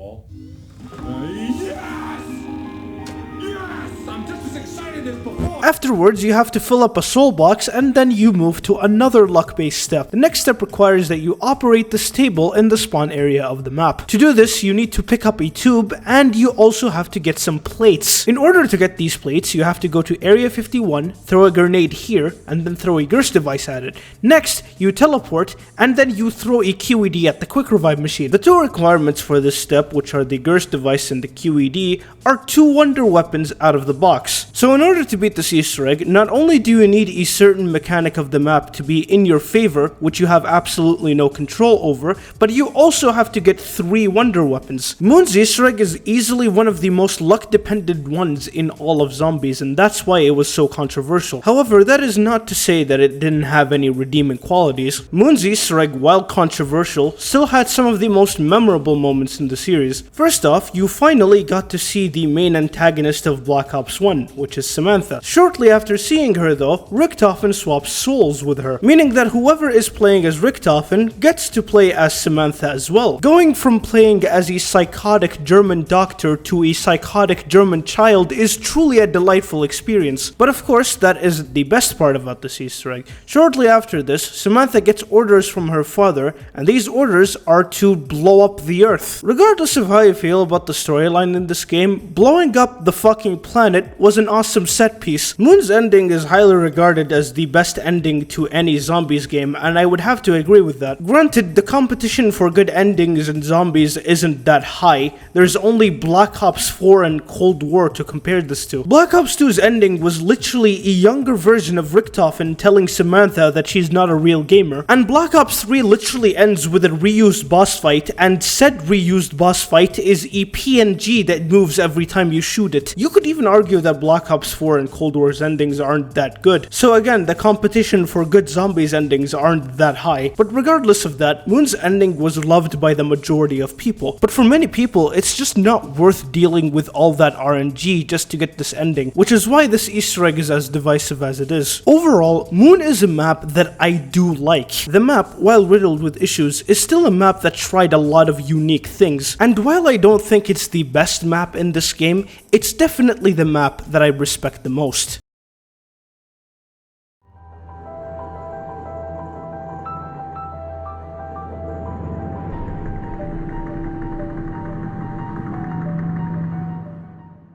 Afterwards, you have to fill up a soul box, and then you move to another luck-based step. The next step requires that you operate this table in the spawn area of the map. To do this, you need to pick up a tube, and you also have to get some plates. In order to get these plates, you have to go to Area 51, throw a grenade here, and then throw a Gerst device at it. Next, you teleport, and then you throw a QED at the quick revive machine. The 2 requirements for this step, which are the Gerst device and the QED, are 2 wonder weapons out of the box. So in order to beat this Easter egg, not only do you need a certain mechanic of the map to be in your favor, which you have absolutely no control over, but you also have to get 3 wonder weapons. Moon's Easter egg is easily one of the most luck-dependent ones in all of zombies, and that's why it was so controversial. However, that is not to say that it didn't have any redeeming qualities. Moon's Easter egg, while controversial, still had some of the most memorable moments in the series. First off, you finally got to see the main antagonist of Black Ops 1, which is Samantha. Shortly after seeing her though, Richtofen swaps souls with her, meaning that whoever is playing as Richtofen gets to play as Samantha as well. Going from playing as a psychotic German doctor to a psychotic German child is truly a delightful experience. But of course, that isn't the best part about this Easter egg. Shortly after this, Samantha gets orders from her father, and these orders are to blow up the Earth. Regardless of how you feel about the storyline in this game, blowing up the fucking planet was an awesome set piece. Moon's ending is highly regarded as the best ending to any zombies game, and I would have to agree with that. Granted, the competition for good endings in zombies isn't that high. There's only Black Ops 4 and Cold War to compare this to. Black Ops 2's ending was literally a younger version of Richtofen telling Samantha that she's not a real gamer, and Black Ops 3 literally ends with a reused boss fight, and said reused boss fight is a PNG that moves every time you shoot it. You could even argue that Black Ops 4 and Cold War's endings aren't that good. So again, the competition for good zombies endings aren't that high. But regardless of that, Moon's ending was loved by the majority of people. But for many people, it's just not worth dealing with all that RNG just to get this ending, which is why this Easter egg is as divisive as it is. Overall, Moon is a map that I do like. The map, while riddled with issues, is still a map that tried a lot of unique things. And while I don't think it's the best map in this game, it's definitely the map that I respect the most.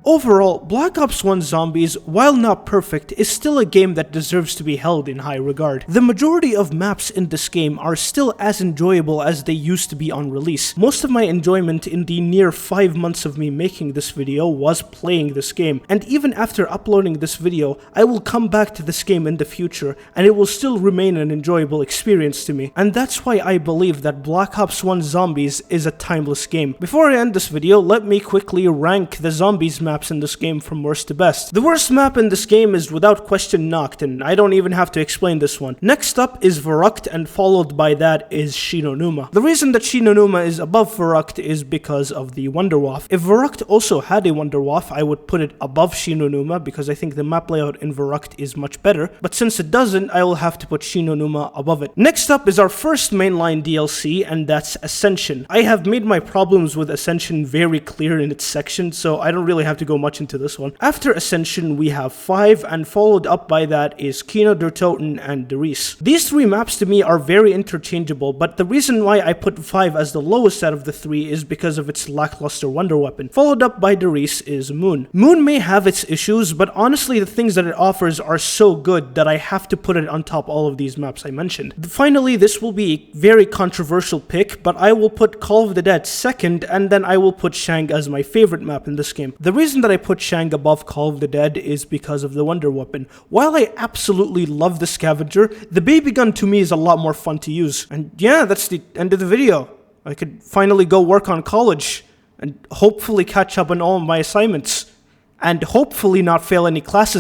Overall, Black Ops 1 Zombies, while not perfect, is still a game that deserves to be held in high regard. The majority of maps in this game are still as enjoyable as they used to be on release. Most of my enjoyment in the near 5 months of me making this video was playing this game, and even after uploading this video, I will come back to this game in the future, and it will still remain an enjoyable experience to me. And that's why I believe that Black Ops 1 Zombies is a timeless game. Before I end this video, let me quickly rank the Zombies map maps in this game from worst to best. The worst map in this game is without question Nacht, and I don't even have to explain this one. Next up is Verrucht, and followed by that is Shinonuma. The reason that Shinonuma is above Verrucht is because of the Wonderwaff. If Verrucht also had a Wonderwaff, I would put it above Shinonuma because I think the map layout in Verrucht is much better, but since it doesn't, I will have to put Shinonuma above it. Next up is our first mainline DLC, and that's Ascension. I have made my problems with Ascension very clear in its section, so I don't really have to go much into this one. After Ascension, we have 5, and followed up by that is Kino Der Toten and Derice. These 3 maps to me are very interchangeable, but the reason why I put 5 as the lowest out of the 3 is because of its lackluster wonder weapon. Followed up by Derice is Moon. Moon may have its issues, but honestly the things that it offers are so good that I have to put it on top all of these maps I mentioned. Finally, this will be a very controversial pick, but I will put Call of the Dead second, and then I will put Shang as my favorite map in this game. The reason that I put Shang above Call of the Dead is because of the wonder weapon. While I absolutely love the scavenger, the baby gun to me is a lot more fun to use. And yeah, that's the end of the video. I could finally go work on college and hopefully catch up on all of my assignments and hopefully not fail any classes.